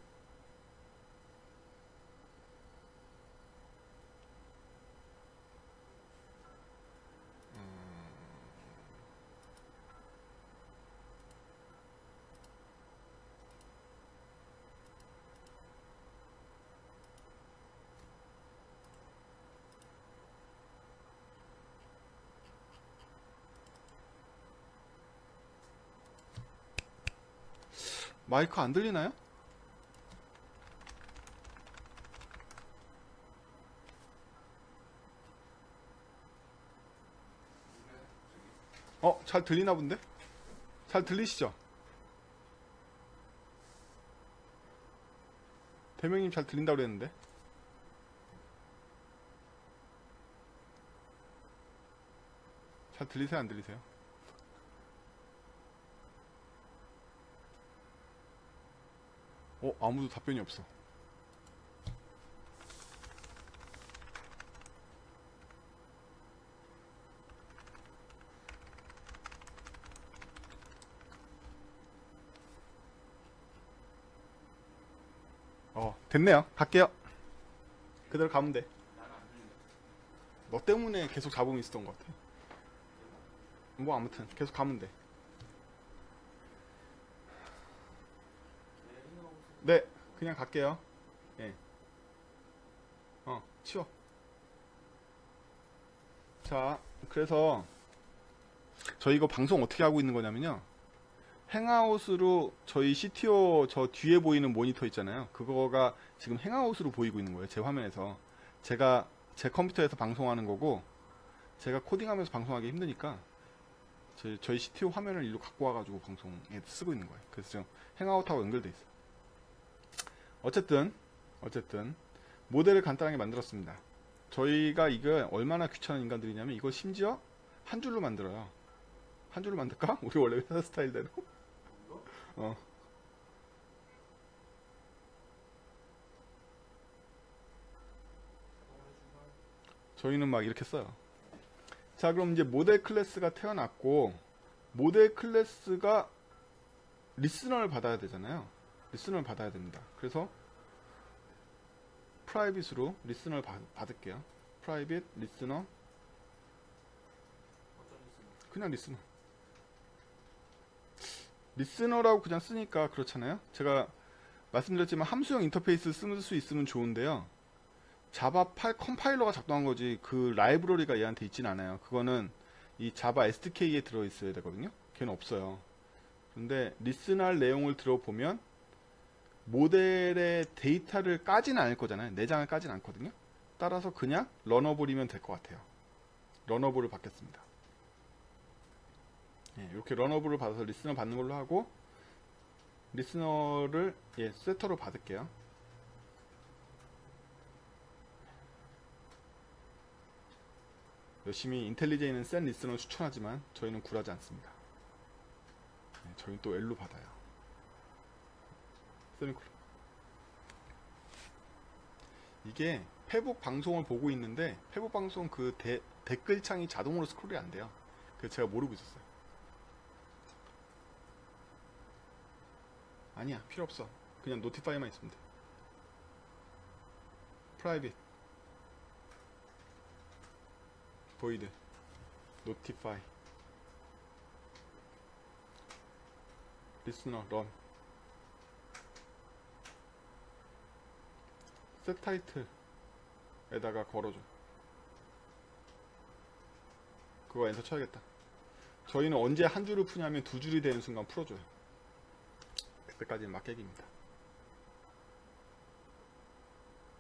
마이크 안 들리나요? 잘 들리나 본데? 잘 들리시죠? 대명님 잘 들린다고 그랬는데. 잘 들리세요? 안 들리세요? 아무도 답변이 없어. 됐네요. 갈게요. 그대로 가면 돼.
나는 안 들린다.
너 때문에 계속 잡음이 있었던 것 같아. 뭐 아무튼 계속 가면 돼. 네, 그냥 갈게요. 예. 치워. 자, 그래서 저희 이거 방송 어떻게 하고 있는 거냐면요. 행아웃으로 저희 CTO 저 뒤에 보이는 모니터 있잖아요. 그거가 지금 행아웃으로 보이고 있는 거예요. 제 화면에서. 제가 제 컴퓨터에서 방송하는 거고, 제가 코딩하면서 방송하기 힘드니까 저희 CTO 화면을 일로 갖고 와가지고 방송에 쓰고 있는 거예요. 그래서 지금 행아웃하고 연결돼 있어요. 어쨌든 모델을 간단하게 만들었습니다. 저희가 이거 얼마나 귀찮은 인간들이냐면 이걸 심지어 한 줄로 만들어요. 한 줄로 만들까? 우리 원래 회사 스타일대로. 저희는 막 이렇게 써요. 자, 그럼 이제 모델 클래스가 태어났고, 모델 클래스가 리스너를 받아야 되잖아요. 리스너를 받아야 됩니다. 그래서 프라이빗으로 리스너를 받을게요. 프라이빗 리스너. 그냥 리스너. 리스너라고 그냥 쓰니까 그렇잖아요. 제가 말씀드렸지만 함수형 인터페이스 쓸 수 있으면 좋은데요. 자바 컴파일러가 작동한 거지 그 라이브러리가 얘한테 있진 않아요. 그거는 이 자바 SDK에 들어있어야 되거든요. 걔는 없어요. 근데 리스너할 내용을 들어보면 모델의 데이터를 까지는 않을 거잖아요. 내장을 까지는 않거든요. 따라서 그냥 러너블이면 될 것 같아요. 러너블을 받겠습니다. 이렇게 러너블을 받아서 리스너 받는 걸로 하고, 리스너를 세터로 받을게요. 열심히 인텔리제이는 센 리스너 추천하지만 저희는 굴하지 않습니다. 저희는 또 L로 받아요. 세미콜론. 이게 페북 방송을 보고 있는데 페북 방송 그 댓글창이 자동으로 스크롤이 안 돼요. 그래서 제가 모르고 있었어요. 아니야, 필요 없어. 그냥 노티파이만 있으면 돼. 프라이빗 보이드 노티파이 리스너 런 셋 타이틀에다가 걸어줘. 그거 엔터 쳐야겠다. 저희는 언제 한 줄을 푸냐면 두 줄이 되는 순간 풀어줘요. 그때까지는 막깨기입니다.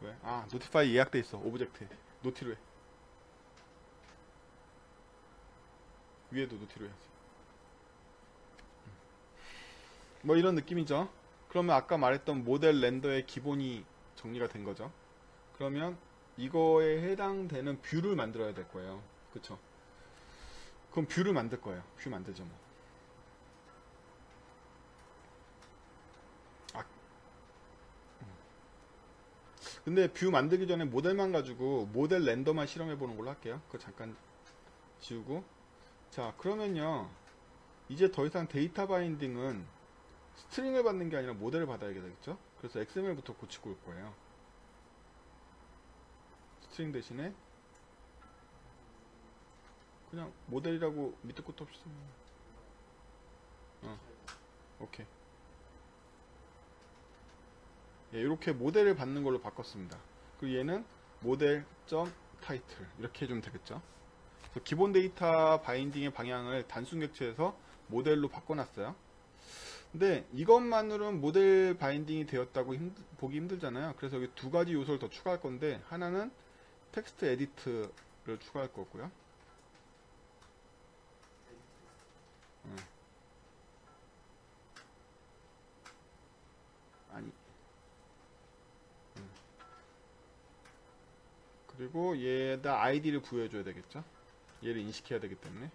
왜? 노티파이 예약돼 있어. 오브젝트에 노티로 해. 위에도 노티로 해야지. 뭐 이런 느낌이죠. 그러면 아까 말했던 모델 렌더의 기본이 정리가 된 거죠. 그러면 이거에 해당되는 뷰를 만들어야 될 거예요. 그쵸? 그럼 뷰를 만들 거예요. 뷰 만들죠 뭐. 근데 뷰 만들기 전에 모델만 가지고 모델 렌더만 실험해 보는 걸로 할게요. 그거 잠깐 지우고. 자, 그러면요, 이제 더 이상 데이터 바인딩은 스트링을 받는 게 아니라 모델을 받아야 되겠죠. 그래서 XML부터 고치고 올 거예요. 스트링 대신에 그냥 모델이라고 밑도 끝도 없이 쓰면 오케이. 이렇게 모델을 받는 걸로 바꿨습니다. 그리고 얘는 모델.타이틀 이렇게 해주면 되겠죠. 그래서 기본 데이터 바인딩의 방향을 단순 객체에서 모델로 바꿔놨어요. 근데 이것만으로는 모델 바인딩이 되었다고 보기 힘들잖아요. 그래서 여기 두 가지 요소를 더 추가할 건데, 하나는 텍스트 에디트를 추가할 거고요. 아니. 그리고 얘에다 아이디를 부여해줘야 되겠죠? 얘를 인식해야 되기 때문에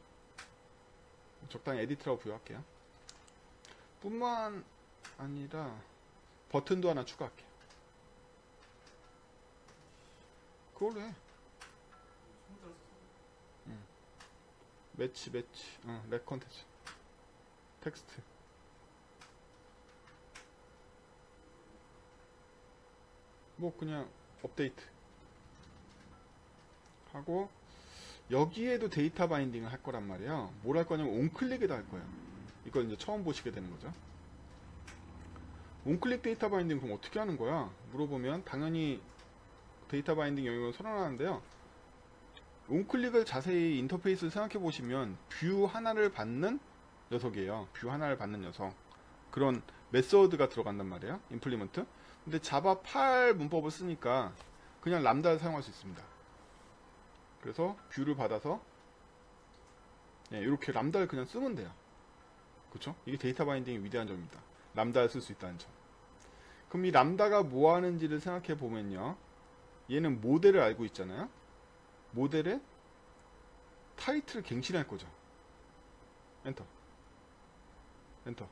적당히 에디트라고 부여할게요. 뿐만 아니라 버튼도 하나 추가할게요. 그걸로 해.
손자를 써서.
매치 렉 컨텐츠 텍스트 뭐 그냥 업데이트 하고 여기에도 데이터 바인딩을 할 거란 말이에요. 뭘 할 거냐면 온클릭에다 할 거예요. 이걸 이제 처음 보시게 되는 거죠. 온클릭 데이터 바인딩 그럼 어떻게 하는 거야? 물어보면 당연히 데이터 바인딩 영역을 선언하는데요. 온클릭을 자세히 인터페이스를 생각해 보시면 뷰 하나를 받는 녀석이에요. 뷰 하나를 받는 녀석. 그런 메서드가 들어간단 말이에요. 임플리먼트. 근데 자바 8 문법을 쓰니까 그냥 람다를 사용할 수 있습니다. 그래서 뷰를 받아서 이렇게 람다를 그냥 쓰면 돼요. 그쵸? 이게 데이터 바인딩의 위대한 점입니다. 람다를 쓸 수 있다는 점. 그럼 이 람다가 뭐 하는지를 생각해 보면요. 얘는 모델을 알고 있잖아요. 모델의 타이틀을 갱신할 거죠. 엔터. 엔터.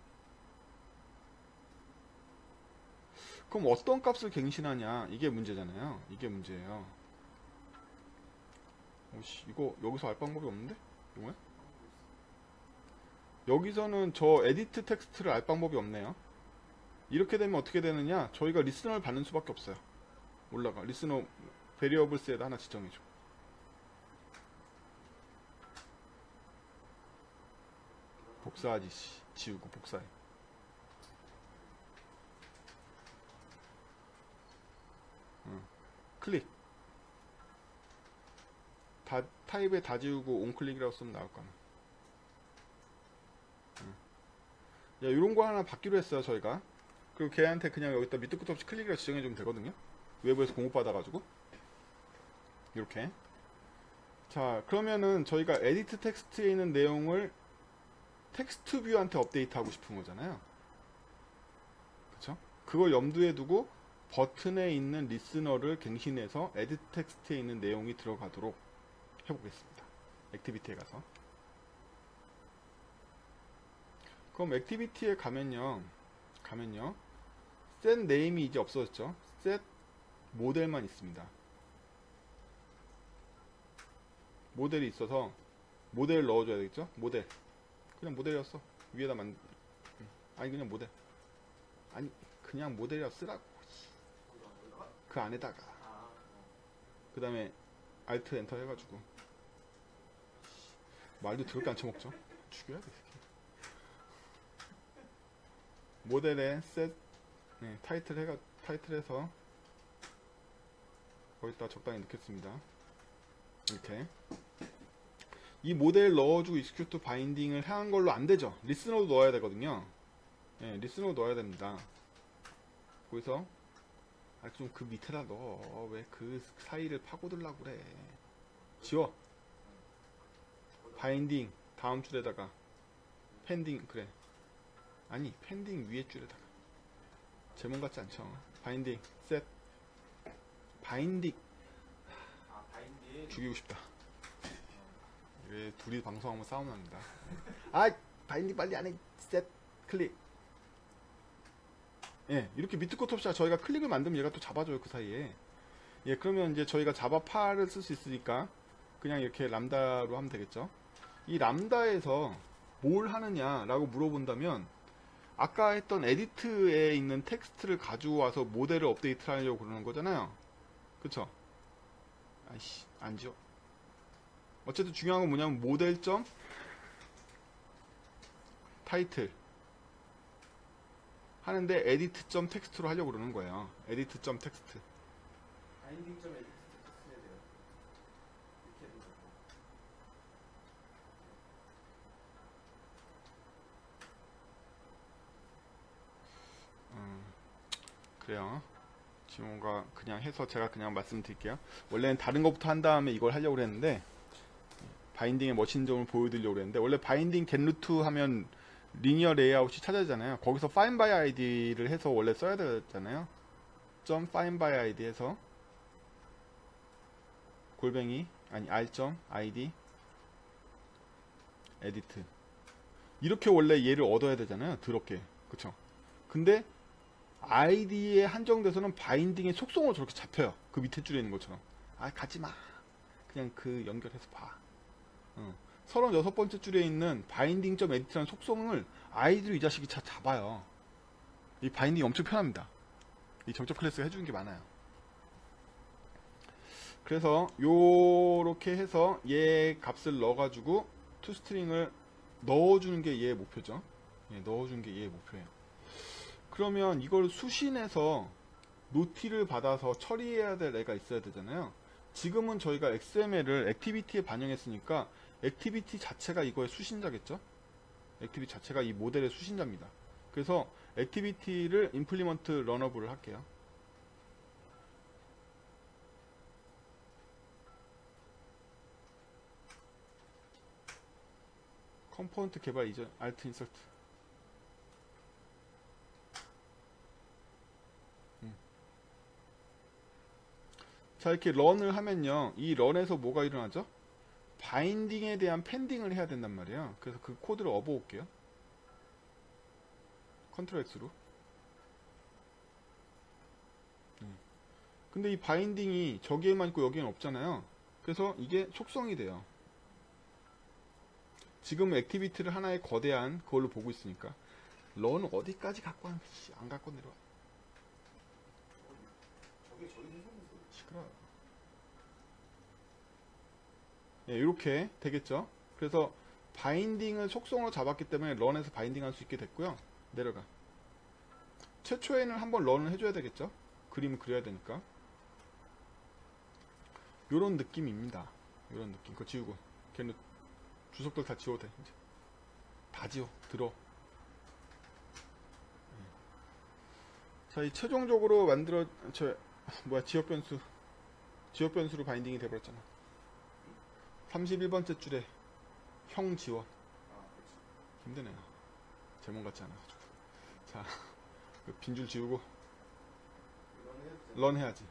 그럼 어떤 값을 갱신하냐? 이게 문제잖아요. 이게 문제예요. 오씨, 이거 여기서 알 방법이 없는데? 이거야? 여기서는 저 에디트 텍스트를 알 방법이 없네요. 이렇게 되면 어떻게 되느냐? 저희가 리스너를 받는 수밖에 없어요. 올라가. 리스너 베리어블스에다 하나 지정해줘. 복사하지, 씨. 지우고 복사해. 클릭. 타입에 다 지우고 온클릭이라고 쓰면 나올 거야. 야, 요런 거 하나 받기로 했어요, 저희가. 그리고 걔한테 그냥 여기다 밑도 끝도 없이 클릭이라고 지정해주면 되거든요. 외부에서 공급받아가지고. 이렇게. 자, 그러면은 저희가 에디트 텍스트에 있는 내용을 텍스트 뷰한테 업데이트하고 싶은 거잖아요. 그쵸? 그걸 염두에 두고 버튼에 있는 리스너를 갱신해서 에디트 텍스트에 있는 내용이 들어가도록 해보겠습니다. 액티비티에 가서. 그럼 액티비티에 가면요. set name이 이제 없어졌죠. set 모델만 있습니다. 모델이 있어서 모델을 넣어줘야 되겠죠. 모델. 그냥 모델이었어. 위에다 아니 그냥 모델. 아니 그냥 모델이라 쓰라고. 그 안에다가. 그 다음에 알트 엔터 해가지고. 말도 더럽게 안 쳐먹죠. 죽여야 돼. 모델에 set 타이틀해서 거기다 적당히 넣겠습니다. 이렇게. 이 모델 넣어주고 execute 바인딩을 한 걸로 안 되죠. 리스너도 넣어야 되거든요. 리스너 넣어야 됩니다. 거기서 좀 그 밑에다 넣어. 왜 그 사이를 파고들라고 그래. 지워. 바인딩 다음 줄에다가 펜딩 그래. 아니 펜딩 위에 줄에다가 제목 같지 않죠. 바인딩 셋 바인딩 죽이고 싶다. 왜 둘이 방송하면 싸움 납니다. 아 바인딩 빨리 안해. 셋 클릭. 이렇게 밑도 끝 없이 저희가 클릭을 만들면 얘가 또 잡아줘요. 그 사이에. 그러면 이제 저희가 자바 8을 쓸 수 있으니까 그냥 이렇게 람다로 하면 되겠죠. 이 람다에서 뭘 하느냐라고 물어본다면 아까 했던 에디트에 있는 텍스트를 가져와서 모델을 업데이트를 하려고 그러는 거잖아요. 그쵸? 아이씨 안 지워. 어쨌든 중요한 건 뭐냐면 모델.타이틀 하는데 edit.text로 하려고 그러는 거예요. edit.text.
바인딩.edit 텍스트 해야 돼요. 이렇게 해도 되고.
그래요. 지mon가 그냥 해서 제가 그냥 말씀드릴게요. 원래는 다른 것부터 한 다음에 이걸 하려고 그랬는데 바인딩의 멋진 점을 보여드리려고 했는데, 원래 바인딩 getRoot 하면 리니어 레이아웃이 찾아지잖아요. 거기서 find by id를 해서 원래 써야 되잖아요. 점 find by id 해서 골뱅이 아니 r.id edit 이렇게 원래 얘를 얻어야 되잖아요. 더럽게. 그쵸? 근데 id에 한정돼서는 바인딩의 속성으로 저렇게 잡혀요. 그 밑에 줄에 있는 것처럼. 아, 가지마. 그냥 그 연결해서 봐. 36번째 줄에 있는 바인딩.edit라는 속성을 id로 이 자식이 다 잡아요. 이 바인딩이 엄청 편합니다. 이 정적 클래스가 해주는 게 많아요. 그래서 요렇게 해서 얘 값을 넣어가지고 toString을 넣어주는 게 얘의 목표죠. 예, 넣어주는 게 얘의 목표예요. 그러면 이걸 수신해서 노티를 받아서 처리해야 될 애가 있어야 되잖아요. 지금은 저희가 XML을 액티비티에 반영했으니까 액티비티 자체가 이거의 수신자겠죠. 액티비티 자체가 이 모델의 수신자입니다. 그래서 액티비티를 임플리먼트 러너블을 할게요. 컴포넌트 개발 이전 alt insert. 자, 이렇게 런을 하면요, 이 런에서 뭐가 일어나죠? 바인딩에 대한 펜딩을 해야 된단 말이에요. 그래서 그 코드를 업어올게요. 컨트롤 X로. 근데 이 바인딩이 저기에만 있고 여기에는 없잖아요. 그래서 이게 속성이 돼요. 지금 액티비티를 하나의 거대한 그걸로 보고 있으니까 런 어디까지 갖고 왔는데 안 갖고 내려와.
저게 저희 해석에서
시끄러워. 예, 이렇게 되겠죠. 그래서 바인딩을 속성으로 잡았기 때문에 런에서 바인딩 할 수 있게 됐고요. 내려가. 최초에는 한번 런을 해줘야 되겠죠. 그림을 그려야 되니까. 요런 느낌입니다. 요런 느낌. 그거 지우고. 걔는 주석들 다 지워도 돼. 이제. 다 지워. 들어. 자, 이 최종적으로 만들어, 지역 변수로 바인딩이 돼버렸잖아. 31번째 줄에 형 지워.
아, 그렇지.
힘드네요. 제목 같지 않아가지고. 자, 그 빈줄 지우고 런 해야지.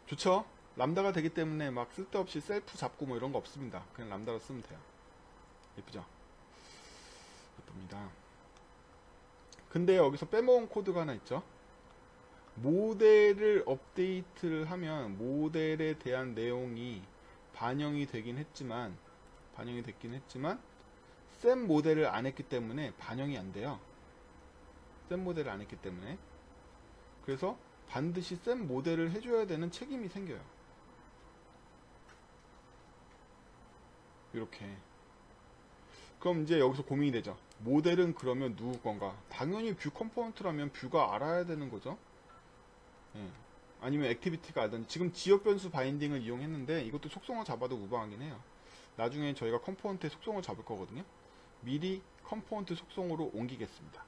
좋죠? 람다가 되기 때문에 막 쓸데없이 셀프 잡고 뭐 이런 거 없습니다. 그냥 람다로 쓰면 돼요. 예쁘죠? 예쁩니다. 근데 여기서 빼먹은 코드가 하나 있죠. 모델을 업데이트를 하면 모델에 대한 내용이 반영이 됐긴 했지만 셈 모델을 안 했기 때문에 반영이 안 돼요. 셈 모델을 안 했기 때문에. 그래서 반드시 셈 모델을 해줘야 되는 책임이 생겨요. 이렇게. 그럼 이제 여기서 고민이 되죠. 모델은 그러면 누구 건가? 당연히 뷰 컴포넌트라면 뷰가 알아야 되는 거죠. 예. 아니면 액티비티가 알든지. 지금 지역 변수 바인딩을 이용했는데 이것도 속성을 잡아도 무방하긴 해요. 나중에 저희가 컴포넌트의 속성을 잡을 거거든요. 미리 컴포넌트 속성으로 옮기겠습니다.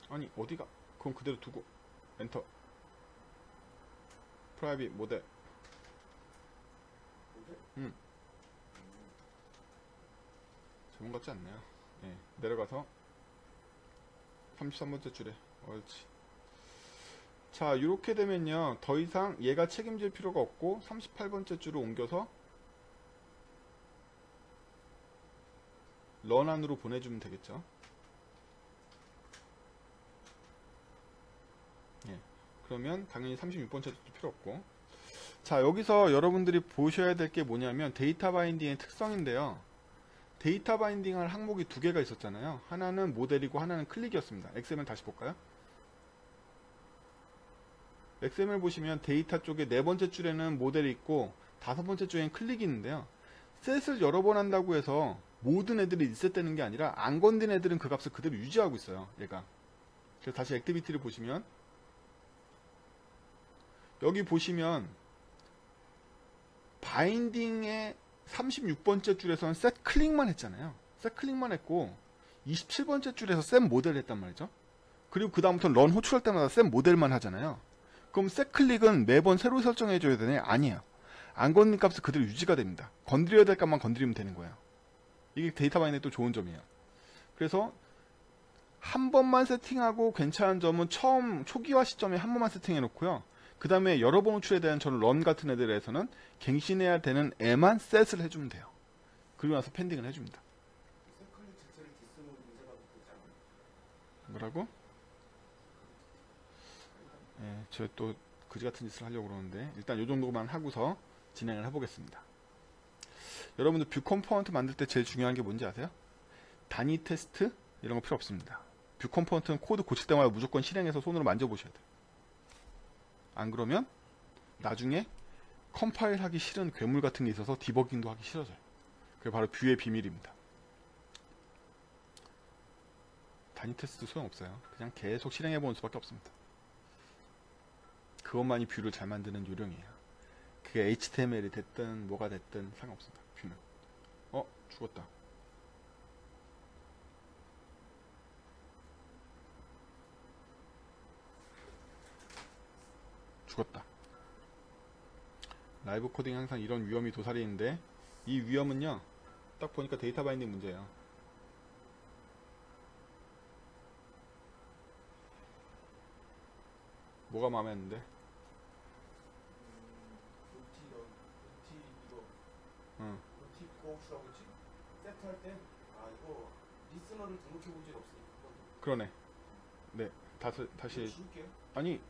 아니 어디가? 그럼 그대로 두고 엔터. 프라이빗 모델.
모델?
전문 같지 않네요. 예, 내려가서 33번째 줄에 옳지. 자, 이렇게 되면요 더 이상 얘가 책임질 필요가 없고 38번째 줄을 옮겨서 런 안으로 보내주면 되겠죠. 예, 그러면 당연히 36번째 줄도 필요 없고. 자, 여기서 여러분들이 보셔야 될 게 뭐냐면 데이터 바인딩의 특성인데요. 데이터 바인딩 할 항목이 두 개가 있었잖아요. 하나는 모델이고 하나는 클릭이었습니다. XML 다시 볼까요? XML 보시면 데이터 쪽에 네 번째 줄에는 모델이 있고 다섯 번째 줄에는 클릭이 있는데요. 셋을 여러 번 한다고 해서 모든 애들이 리셋되는 게 아니라 안 건든 애들은 그 값을 그대로 유지하고 있어요. 얘가. 그래서 다시 액티비티를 보시면 여기 보시면 바인딩의 36번째 줄에서는 셋 클릭만 했잖아요. 셋 클릭만 했고 27번째 줄에서 셋 모델 했단 말이죠. 그리고 그 다음부터는 런 호출할 때마다 셋 모델만 하잖아요. 그럼 setClick은 매번 새로 설정해줘야 되네? 아니에요. 안 건드린 값은 그대로 유지가 됩니다. 건드려야 될 값만 건드리면 되는 거예요. 이게 데이터 바이너의 또 좋은 점이에요. 그래서 한 번만 세팅하고 괜찮은 점은 처음 초기화 시점에 한 번만 세팅해 놓고요. 그 다음에 여러 번 호출에 대한 저는 런 같은 애들에서는 갱신해야 되는 애만 셋을 해주면 돼요. 그리고 나서 펜딩을 해줍니다.
세클릭 자체를 디스로 문제가 되지 않아요?
뭐라고? 예, 저 또 그지 같은 짓을 하려고 그러는데 일단 이 정도만 하고서 진행을 해보겠습니다. 여러분들 뷰 컴포넌트 만들 때 제일 중요한 게 뭔지 아세요? 단위 테스트 이런 거 필요 없습니다. 뷰 컴포넌트는 코드 고칠 때마다 무조건 실행해서 손으로 만져보셔야 돼요. 안 그러면 나중에 컴파일 하기 싫은 괴물 같은 게 있어서 디버깅도 하기 싫어져요. 그게 바로 뷰의 비밀입니다. 단위 테스트 소용없어요. 그냥 계속 실행해보는 수밖에 없습니다. 그것만이 뷰를 잘 만드는 요령이에요. 그게 HTML이 됐든 뭐가 됐든 상관없습니다. 뷰는. 죽었다. 죽었다. 라이브 코딩 항상 이런 위험이 도사리 있는데 이 위험은요 딱 보니까 데이터 바인딩 문제예요. 뭐가 마음에 안 드는데?
루티 이거
응.
루티 고우라고 했지? 세트할 때 이거 리스너를 등록해본 적 없으니까
그러네. 네. 다시
지울게요.
아니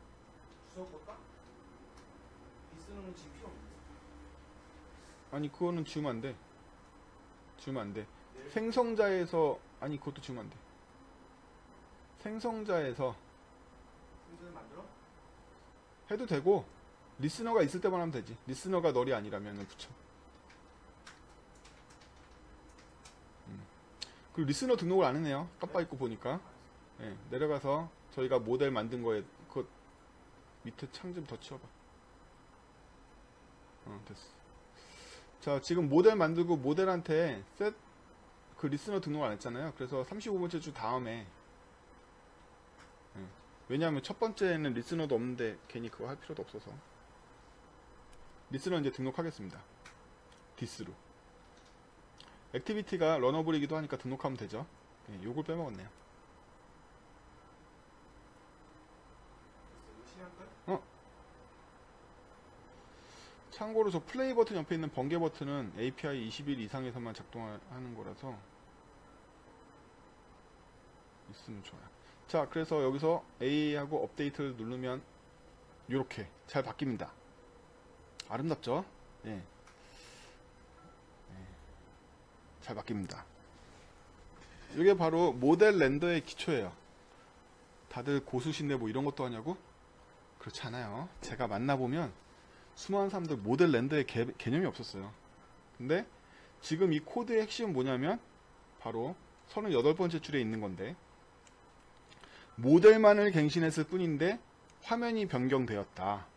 주워볼까? 리스너는 지금 필요 없는데.
아니 그거는 지우면 안 돼. 지우면 안 돼.
네.
생성자에서 아니 그것도 지우면 안 돼. 생성자에서
생선을 만들어?
해도 되고 리스너가 있을 때만 하면 되지. 리스너가 널이 아니라면 붙여. 그리고 리스너 등록을 안 했네요. 깜빡 잊고 보니까. 네, 내려가서 저희가 모델 만든 거에 그 밑에 창 좀 더 치워봐. 됐어. 자, 지금 모델 만들고 모델한테 셋 그 리스너 등록 안 했잖아요. 그래서 35번째 주 다음에 왜냐하면 첫 번째는 리스너도 없는데 괜히 그거 할 필요도 없어서 리스너 이제 등록하겠습니다. 디스로. 액티비티가 러너블이기도 하니까 등록하면 되죠. 요걸 빼먹었네요.
이거 실행할까요?
참고로 저 플레이 버튼 옆에 있는 번개 버튼은 API 20일 이상에서만 작동하는 거라서 있으면 좋아요. 자, 그래서 여기서 A하고 업데이트를 누르면 이렇게 잘 바뀝니다. 아름답죠? 예. 잘 바뀝니다. 이게 바로 모델 렌더의 기초예요. 다들 고수신데 뭐 이런 것도 하냐고? 그렇지 않아요. 제가 만나보면 수많은 사람들 모델 렌더의 개념이 없었어요. 근데 지금 이 코드의 핵심은 뭐냐면 바로 38번째 줄에 있는 건데 모델만을 갱신했을 뿐인데 화면이 변경되었다.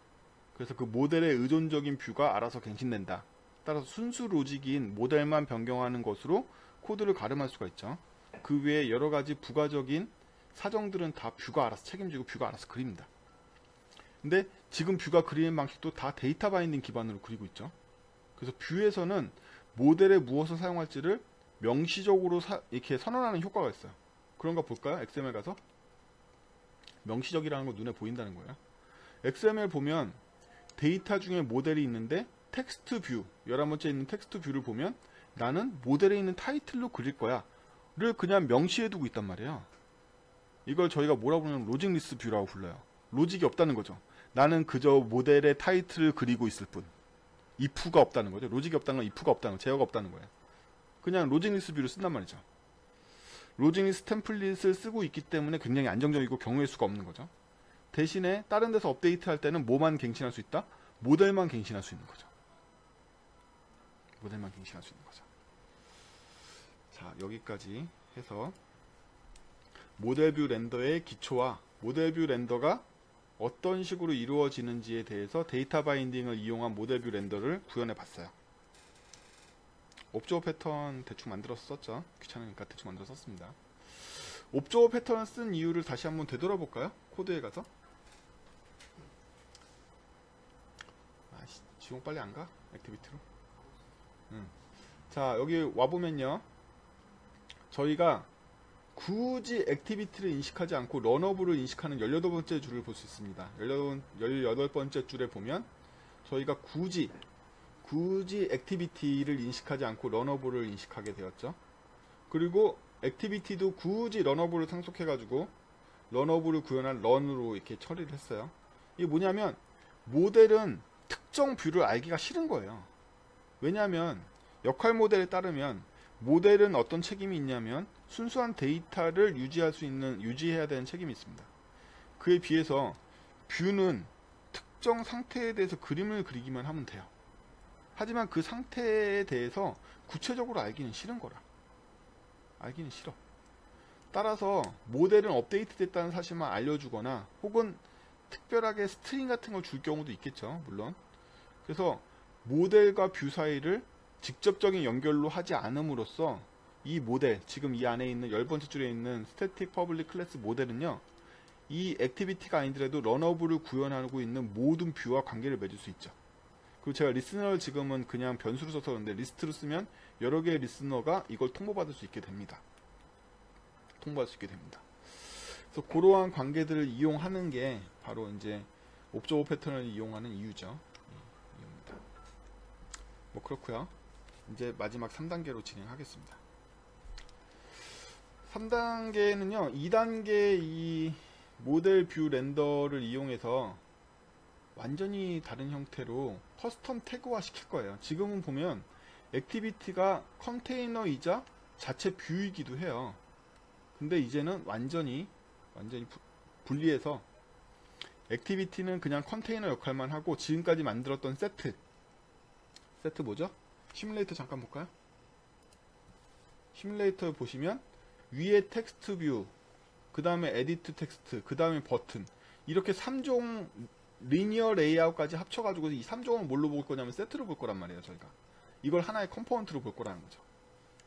그래서 그 모델의 의존적인 뷰가 알아서 갱신된다. 따라서 순수 로직인 모델만 변경하는 것으로 코드를 가름할 수가 있죠. 그 외에 여러가지 부가적인 사정들은 다 뷰가 알아서 책임지고 뷰가 알아서 그립니다. 근데 지금 뷰가 그리는 방식도 다 데이터 바인딩 기반으로 그리고 있죠. 그래서 뷰에서는 모델에 무엇을 사용할지를 명시적으로 이렇게 선언하는 효과가 있어요. 그런 거 볼까요? XML 가서 명시적이라는 거 눈에 보인다는 거예요. XML 보면 데이터 중에 모델이 있는데 텍스트 뷰, 11번째 있는 텍스트 뷰를 보면 나는 모델에 있는 타이틀로 그릴 거야 를 그냥 명시해 두고 있단 말이에요. 이걸 저희가 뭐라고 부르냐면 로직 리스트 뷰라고 불러요. 로직이 없다는 거죠. 나는 그저 모델의 타이틀을 그리고 있을 뿐. if가 없다는 거죠. 로직이 없다는 건 if가 없다는 거, 제어가 없다는 거예요. 그냥 로직 리스트 뷰를 쓴단 말이죠. 로직 리스트 템플릿을 쓰고 있기 때문에 굉장히 안정적이고 경우의 수가 없는 거죠. 대신에 다른 데서 업데이트 할 때는 뭐만 갱신할 수 있다? 모델만 갱신할 수 있는 거죠. 모델만 갱신할 수 있는 거죠. 자, 여기까지 해서 모델뷰 렌더의 기초와 모델뷰 렌더가 어떤 식으로 이루어지는지에 대해서 데이터 바인딩을 이용한 모델뷰 렌더를 구현해 봤어요. 옵저버 패턴 대충 만들어서 썼죠. 귀찮으니까 대충 만들어서 썼습니다. 옵저버 패턴을 쓴 이유를 다시 한번 되돌아볼까요? 코드에 가서 지금 빨리 안 가? 액티비티로? 응. 자, 여기 와보면요. 저희가 굳이 액티비티를 인식하지 않고 런어블을 인식하는 18번째 줄을 볼 수 있습니다. 18번째 줄에 보면 저희가 굳이 액티비티를 인식하지 않고 런어블을 인식하게 되었죠. 그리고 액티비티도 굳이 런어블을 상속해가지고 런어블을 구현한 런으로 이렇게 처리를 했어요. 이게 뭐냐면 모델은 특정 뷰를 알기가 싫은 거예요. 왜냐하면 역할 모델에 따르면 모델은 어떤 책임이 있냐면 순수한 데이터를 유지해야 되는 책임이 있습니다. 그에 비해서 뷰는 특정 상태에 대해서 그림을 그리기만 하면 돼요. 하지만 그 상태에 대해서 구체적으로 알기는 싫은 거라. 알기는 싫어. 따라서 모델은 업데이트 됐다는 사실만 알려주거나 혹은 특별하게 스트링 같은 걸 줄 경우도 있겠죠. 물론. 그래서 모델과 뷰 사이를 직접적인 연결로 하지 않음으로써 이 모델, 지금 이 안에 있는 10번째 줄에 있는 스태틱 퍼블릭 클래스 모델은요, 이 액티비티가 아니더라도 런어블을 구현하고 있는 모든 뷰와 관계를 맺을 수 있죠. 그리고 제가 리스너를 지금은 그냥 변수로 써서 그런데 리스트로 쓰면 여러 개의 리스너가 이걸 통보받을 수 있게 됩니다. 통보할 수 있게 됩니다. 그래서 그러한 관계들을 이용하는 게 바로 이제 옵저버 패턴을 이용하는 이유죠. 이유입니다. 뭐 그렇고요. 이제 마지막 3단계로 진행하겠습니다. 3단계는요, 2단계 이 모델 뷰 렌더를 이용해서 완전히 다른 형태로 커스텀 태그화 시킬 거예요. 지금은 보면 액티비티가 컨테이너이자 자체 뷰이기도 해요. 근데 이제는 완전히 분리해서 액티비티는 그냥 컨테이너 역할만 하고 지금까지 만들었던 세트 뭐죠? 시뮬레이터 잠깐 볼까요? 시뮬레이터 보시면 위에 텍스트 뷰, 그 다음에 에디트 텍스트, 그 다음에 버튼, 이렇게 3종 리니어 레이아웃까지 합쳐가지고 이 3종을 뭘로 볼 거냐면 세트로 볼 거란 말이에요. 저희가 이걸 하나의 컴포넌트로 볼 거라는 거죠.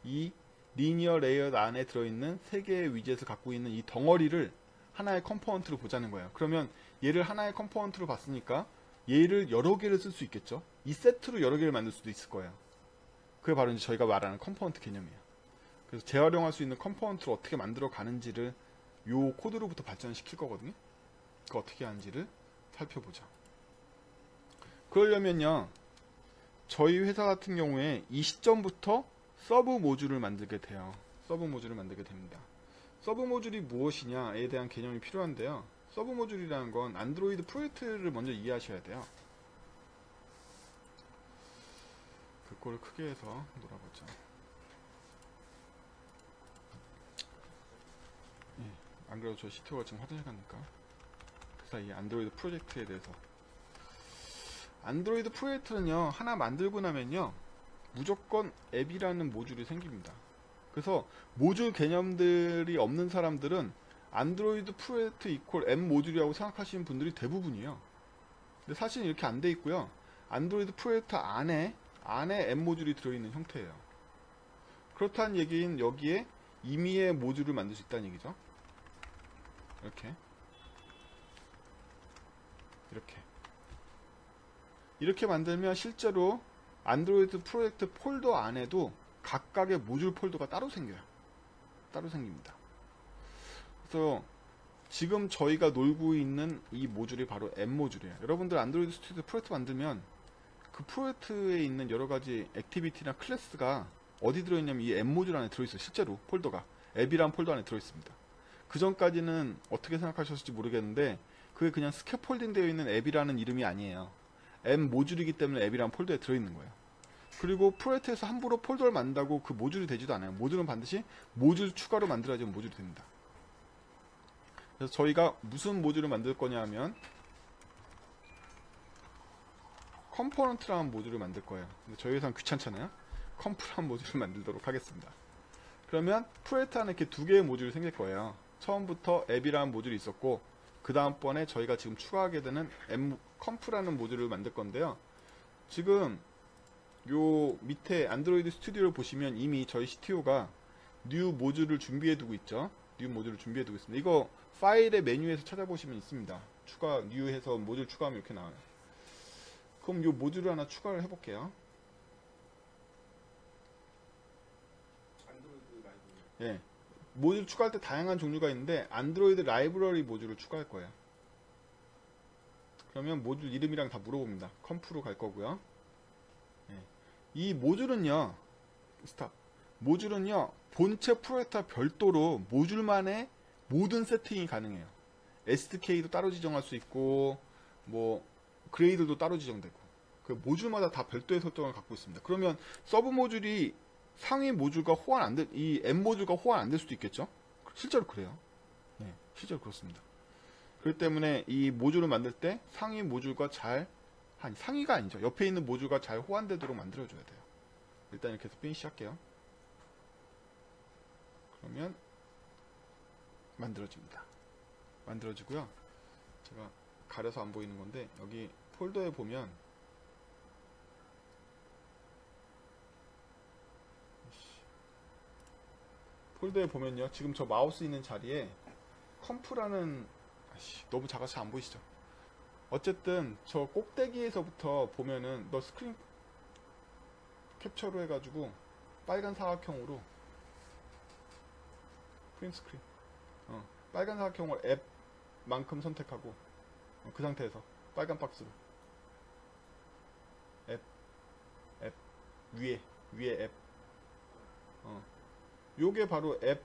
이 리니어 레이아웃 안에 들어있는 3개의 위젯을 갖고 있는 이 덩어리를 하나의 컴포넌트로 보자는 거예요. 그러면 얘를 하나의 컴포넌트로 봤으니까 얘를 여러 개를 쓸 수 있겠죠. 이 세트로 여러 개를 만들 수도 있을 거예요. 그게 바로 이제 저희가 말하는 컴포넌트 개념이에요. 그래서 재활용할 수 있는 컴포넌트를 어떻게 만들어 가는지를 요 코드로부터 발전시킬 거거든요. 그 어떻게 하는지를 살펴보자. 그러려면요, 저희 회사 같은 경우에 이 시점부터 서브 모듈을 만들게 돼요. 서브 모듈을 만들게 됩니다. 서브 모듈이 무엇이냐에 대한 개념이 필요한데요. 서브 모듈이라는 건 안드로이드 프로젝트를 먼저 이해하셔야 돼요. 그거를 크게 해서 놀아보자. 예, 안 그래도 저 CTO가 지금 화장실 가니까 그 사이에 안드로이드 프로젝트에 대해서. 안드로이드 프로젝트는요, 하나 만들고 나면요, 무조건 앱이라는 모듈이 생깁니다. 그래서 모듈 개념들이 없는 사람들은 안드로이드 프로젝트 이퀄 앱 모듈이라고 생각하시는 분들이 대부분이에요. 근데 사실 이렇게 안 돼 있고요. 안드로이드 프로젝트 안에 앱 모듈이 들어있는 형태예요. 그렇다는 얘기는 여기에 임의의 모듈을 만들 수 있다는 얘기죠. 이렇게 만들면 실제로 안드로이드 프로젝트 폴더 안에도 각각의 모듈 폴더가 따로 생겨요. 따로 생깁니다. 그래서 지금 저희가 놀고 있는 이 모듈이 바로 앱 모듈이에요. 여러분들 안드로이드 스튜디오 프로젝트 만들면 그 프로젝트에 있는 여러가지 액티비티나 클래스가 어디 들어있냐면 이 앱 모듈 안에 들어있어요. 실제로 폴더가 앱이란 폴더 안에 들어있습니다. 그 전까지는 어떻게 생각하셨을지 모르겠는데 그게 그냥 스캐폴딩 되어 있는 앱이라는 이름이 아니에요. 앱 모듈이기 때문에 앱이란 폴더에 들어있는 거예요. 그리고 프로젝트에서 함부로 폴더를 만든다고 그 모듈이 되지도 않아요. 모듈은 반드시 모듈 추가로 만들어야지 모듈이 됩니다. 그래서 저희가 무슨 모듈을 만들 거냐 하면 컴포넌트라는 모듈을 만들 거예요. 근데 저희 회사는 귀찮잖아요. 컴프라는 모듈을 만들도록 하겠습니다. 그러면 프로젝트 안에 이렇게 두 개의 모듈이 생길 거예요. 처음부터 앱이라는 모듈이 있었고 그 다음번에 저희가 지금 추가하게 되는 컴프라는 모듈을 만들 건데요. 지금 요 밑에 안드로이드 스튜디오를 보시면 이미 저희 CTO가 뉴 모듈을 준비해 두고 있죠. 뉴 모듈을 준비해 두고 있습니다. 이거 파일의 메뉴에서 찾아보시면 있습니다. 뉴해서 모듈 추가하면 이렇게 나와요. 그럼 요 모듈을 하나 추가를 해볼게요.
안드로이드 라이브러리.
예. 모듈 추가할 때 다양한 종류가 있는데 안드로이드 라이브러리 모듈을 추가할 거예요. 그러면 모듈 이름이랑 다 물어봅니다. 컴프로 갈 거고요. 예. 이 모듈은요. 스탑. 모듈은요. 본체 프로젝트와 별도로 모듈만의 모든 세팅이 가능해요. SDK도 따로 지정할 수 있고 뭐 그레이드도 따로 지정되고 그 모듈마다 다 별도의 설정을 갖고 있습니다. 그러면 서브 모듈이 상위 모듈과 호환 안 될, 이 M 모듈과 호환 안 될 수도 있겠죠? 실제로 그래요. 네, 실제로 그렇습니다. 그렇기 때문에 이 모듈을 만들 때 상위 모듈과 상위가 아니죠. 옆에 있는 모듈과 잘 호환되도록 만들어줘야 돼요. 일단 이렇게 해서 피니시 할게요. 그러면 만들어집니다. 만들어지고요. 제가 가려서 안 보이는 건데 여기 폴더에 보면 폴더에 보면요. 지금 저 마우스 있는 자리에 컴프라는 너무 작아서 안 보이시죠? 어쨌든 저 꼭대기에서부터 보면은 너 스크린 캡처로 해가지고 빨간 사각형으로 프린트 스크린 빨간 사각형으로 앱만큼 선택하고 그 상태에서 빨간 박스로 앱 위에 앱 요게 바로 앱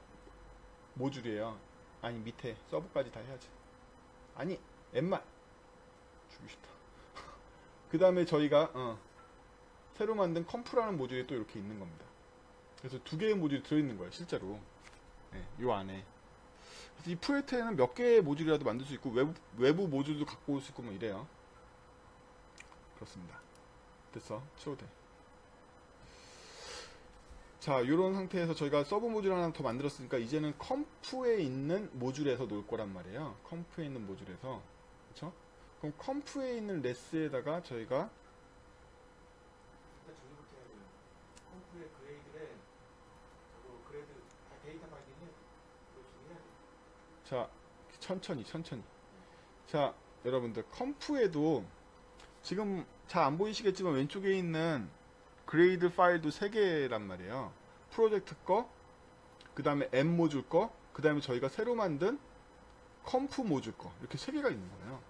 모듈이에요. 아니 밑에 서브까지 다 해야지. 아니 앱만 주고 싶다. 그 다음에 저희가 새로 만든 컴프라는 모듈이 또 이렇게 있는 겁니다. 그래서 두 개의 모듈이 들어있는 거예요 실제로. 네, 요 안에. 그래서 이 프로젝트에는 몇 개의 모듈이라도 만들 수 있고 외부 모듈도 갖고 올 수 있고 뭐 이래요. 그렇습니다. 됐어. 치워도 돼. 자, 요런 상태에서 저희가 서브 모듈 하나 더 만들었으니까 이제는 컴프에 있는 모듈에서 놓을 거란 말이에요. 컴프에 있는 모듈에서. 그쵸? 그럼 컴프에 있는 레스에다가 저희가
일단 저기부터 해야 돼요. 컴프의 그레이드에 그레이드 데이터 바이딩 해야 돼. 그거 좀 해야 돼.
자, 천천히. 자, 여러분들 컴프에도 지금 잘 안 보이시겠지만 왼쪽에 있는 그레이드 파일도 3개란 말이에요. 프로젝트 거, 그 다음에 M 모듈 거, 그 다음에 저희가 새로 만든 컴프 모듈 거 이렇게 3개가 있는 거예요.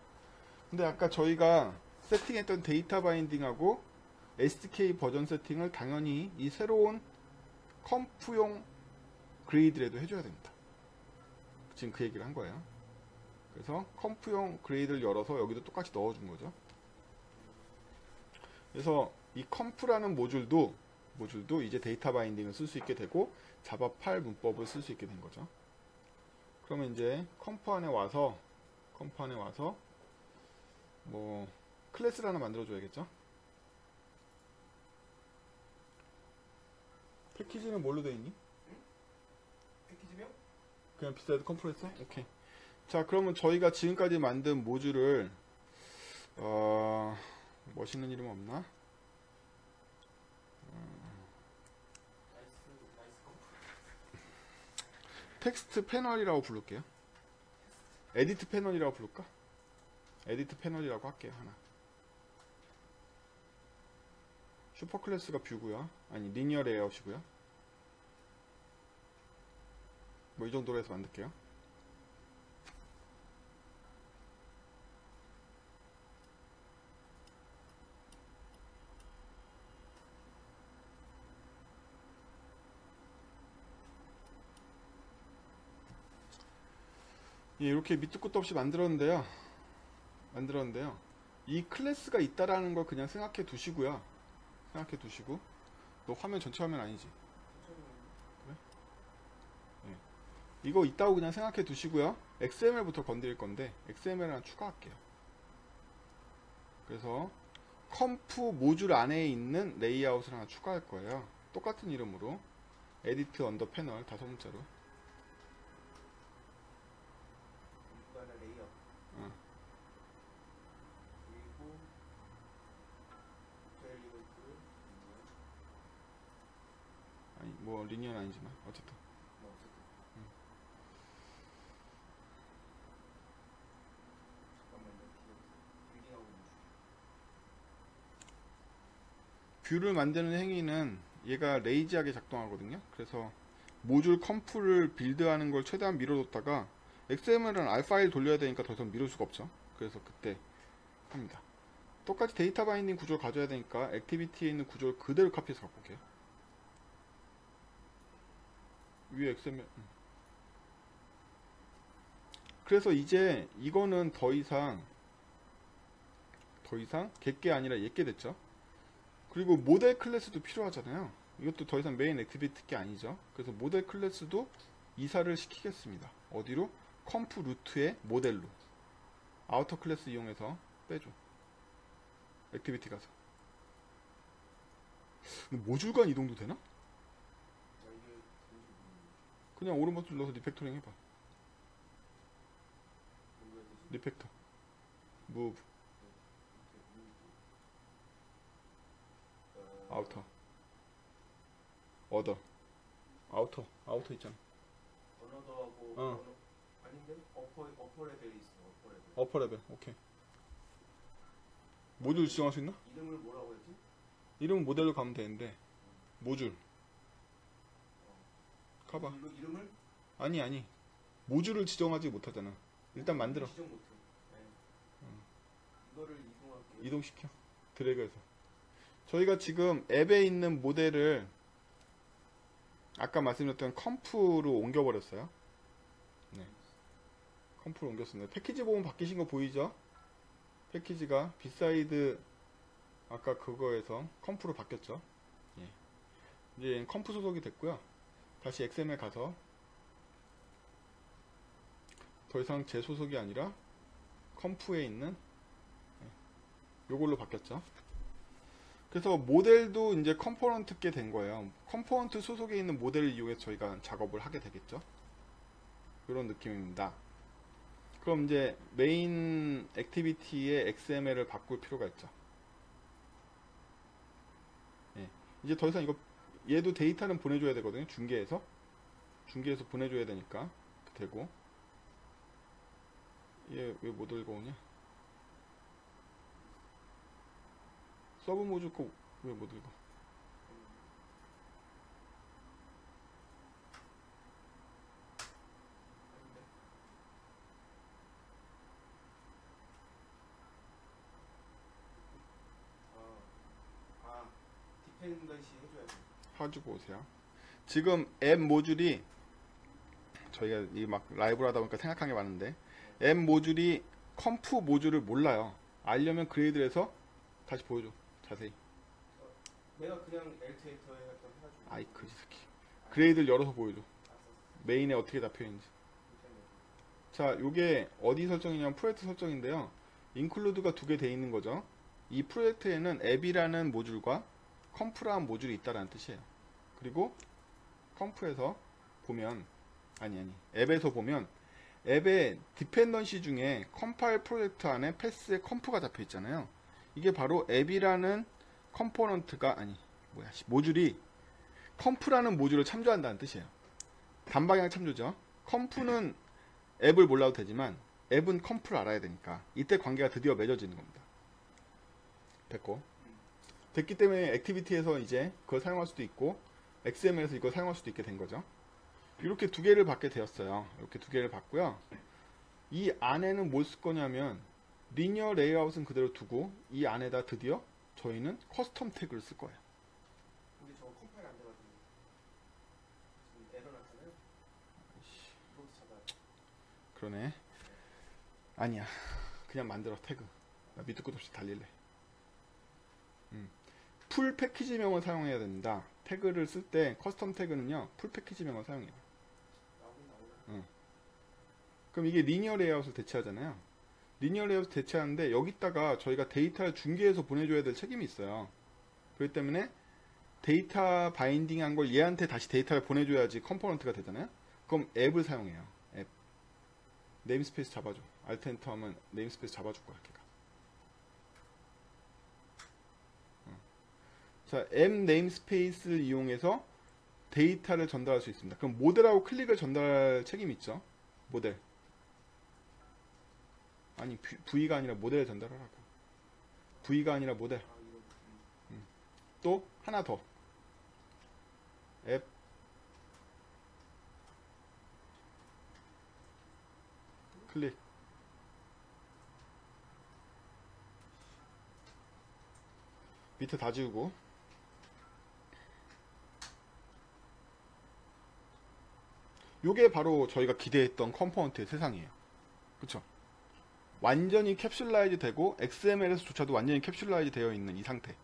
근데 아까 저희가 세팅했던 데이터 바인딩하고 SDK 버전 세팅을 당연히 이 새로운 컴프용 그레이드에도 해줘야 됩니다. 지금 그 얘기를 한 거예요. 그래서 컴프용 그레이드를 열어서 여기도 똑같이 넣어준 거죠. 그래서 이 컴프라는 모듈도 이제 데이터 바인딩을 쓸 수 있게 되고 자바 8 문법을 쓸 수 있게 된 거죠. 그러면 이제 컴프 안에 와서 뭐 클래스를 하나 만들어 줘야겠죠. 패키지는 뭘로 되어 있니?
패키지명?
그냥 비싸도 컴프레서? 오케이. 자, 그러면 저희가 지금까지 만든 모듈을 멋있는 이름 없나?
나이스 컴프.
텍스트 패널이라고 부를게요. 에디트 패널이라고 부를까? 에디트 패널이라고 할게요. 하나. 슈퍼 클래스가 뷰고요. 아니 리니어 레이아웃이고요. 뭐 이 정도로 해서 만들게요. 예, 이렇게 밑도 끝도 없이 만들었는데요. 이 클래스가 있다라는 걸 그냥 생각해 두시고요. 생각해 두시고. 너 화면 전체 화면 아니지? 그래? 예. 이거 있다고 그냥 생각해 두시고요. XML부터 건드릴 건데 XML 하나 추가할게요. 그래서 컴프 모듈 안에 있는 레이아웃을 하나 추가할 거예요. 똑같은 이름으로 에디트 언더 패널 5문자로.
이거는 레이어. 그리고 벨리웨이트.
아니 뭐 리니어는 아니지만 어쨌든
뭐 어쨌든. 잠깐만요. 빌딩하고 있는 중.
뷰를 만드는 행위는 얘가 레이지하게 작동하거든요. 그래서 모듈 컴프를 빌드하는 걸 최대한 미뤄뒀다가 XML은 R 파일 돌려야 되니까 더 이상 미룰 수가 없죠. 그래서 그때 합니다. 똑같이 데이터 바인딩 구조를 가져야 되니까 액티비티에 있는 구조를 그대로 카피해서 갖고 올게요. 위에 XML. 그래서 이제 이거는 더 이상 객게 아니라 옛게 됐죠. 그리고 모델 클래스도 필요하잖아요. 이것도 더 이상 메인 액티비티 게 아니죠. 그래서 모델 클래스도 이사를 시키겠습니다. 어디로? 컴프 루트의 모델로. 아우터 클래스 이용해서 빼줘. 액티비티 가서. 모듈 간 이동도 되나? 그냥 오른 버튼 눌러서 리팩토링 해봐. 리팩터. 무브. 아우터. 어더. 아우터 있잖아.
어너더하고 아닌데? 어퍼에 되어 있어.
어퍼 레벨. 오케이. 모듈 지정할 수 있나?
이름을 뭐라고 했지?
이름은 모델로 가면 되는데 모듈. 가봐.
이름을?
아니. 모듈을 지정하지 못하잖아. 일단 만들어.
지정 못해. 네. 이거를 이동할게요.
이동시켜. 드래그해서. 저희가 지금 앱에 있는 모델을 아까 말씀드렸던 컴프로 옮겨버렸어요. 네. 컴프로 옮겼습니다. 패키지 보면 바뀌신 거 보이죠? 패키지가 비사이드 아까 그거에서 컴프로 바뀌었죠. 예. 이제 컴프 소속이 됐고요. 다시 XML 가서 더 이상 제 소속이 아니라 컴프에 있는 요걸로 바뀌었죠. 그래서 모델도 이제 컴포넌트게 된 거예요. 컴포넌트 소속에 있는 모델을 이용해서 저희가 작업을 하게 되겠죠. 이런 느낌입니다. 그럼 이제 메인 액티비티의 XML을 바꿀 필요가 있죠. 예. 이제 더 이상 이거 얘도 데이터는 보내줘야 되거든요. 중계에서 보내줘야 되니까 되고 얘 왜 못 읽어오냐? 서브 모듈 거 왜 못 읽어?
디펜던시 해줘야 돼.
해주고 오세요. 지금 앱 모듈이 저희가 이 막 라이브로 하다 보니까 생각한 게 많은데 앱 모듈이 컴프 모듈을 몰라요. 알려면 그레이드를 해서 다시 보여줘. 자세히.
내가 그냥 엘트에이터에 해가지고.
아이 그지 새끼. 그레이드를 열어서 보여줘. 메인에 어떻게 잡혀있는지. 자, 요게 어디 설정이냐면 프로젝트 설정인데요. 인클루드가 두 개 돼 있는 거죠. 이 프로젝트에는 앱이라는 모듈과 컴프라는 모듈이 있다는 뜻이에요. 그리고 컴프에서 보면 앱에서 보면 앱의 디펜던시 중에 컴파일 프로젝트 안에 패스에 컴프가 잡혀 있잖아요. 이게 바로 앱이라는 컴포넌트가 모듈이 컴프라는 모듈을 참조한다는 뜻이에요. 단방향 참조죠. 컴프는 앱을 몰라도 되지만 앱은 컴프를 알아야 되니까 이때 관계가 드디어 맺어지는 겁니다. 됐기 때문에 액티비티에서 이제 그걸 사용할 수도 있고 XML에서 이걸 사용할 수도 있게 된 거죠. 이렇게 두 개를 받게 되었어요. 이렇게 두 개를 받고요. 이 안에는 뭘 쓸 거냐면 리니어 레이아웃은 그대로 두고 이 안에다 드디어 저희는 커스텀 태그를 쓸 거예요.
근데 저거 컴파일 안 돼가지고 지금 에러 났잖아요. 이것도 잡아야 돼.
그러네. 아니야. 그냥 만들어 태그. 나 밑도 끝 없이 달릴래. 풀 패키지명을 사용해야 됩니다. 태그를 쓸 때 커스텀 태그는요. 풀 패키지명을 사용해요.
나오긴.
그럼 이게 리니어 레이아웃을 대체하잖아요. 리니어 레이아웃을 대체하는데 여기다가 저희가 데이터를 중계해서 보내줘야 될 책임이 있어요. 그렇기 때문에 데이터 바인딩한 걸 얘한테 다시 데이터를 보내줘야지 컴포넌트가 되잖아요. 그럼 앱을 사용해요. 앱. 네임스페이스 잡아줘. 알트 엔터 하면 네임스페이스 잡아줄 거야. 걔가. 자, 앱 네임스페이스를 이용해서 데이터를 전달할 수 있습니다. 그럼 모델하고 클릭을 전달할 책임이 있죠. 모델. 아니 V가 아니라 모델을 전달하라고. V가 아니라 모델. 또 하나 더. 앱 클릭. 밑에 다 지우고. 요게 바로 저희가 기대했던 컴포넌트의 세상이에요. 그쵸? 완전히 캡슐라이즈 되고 XML에서조차도 완전히 캡슐라이즈 되어 있는 이 상태.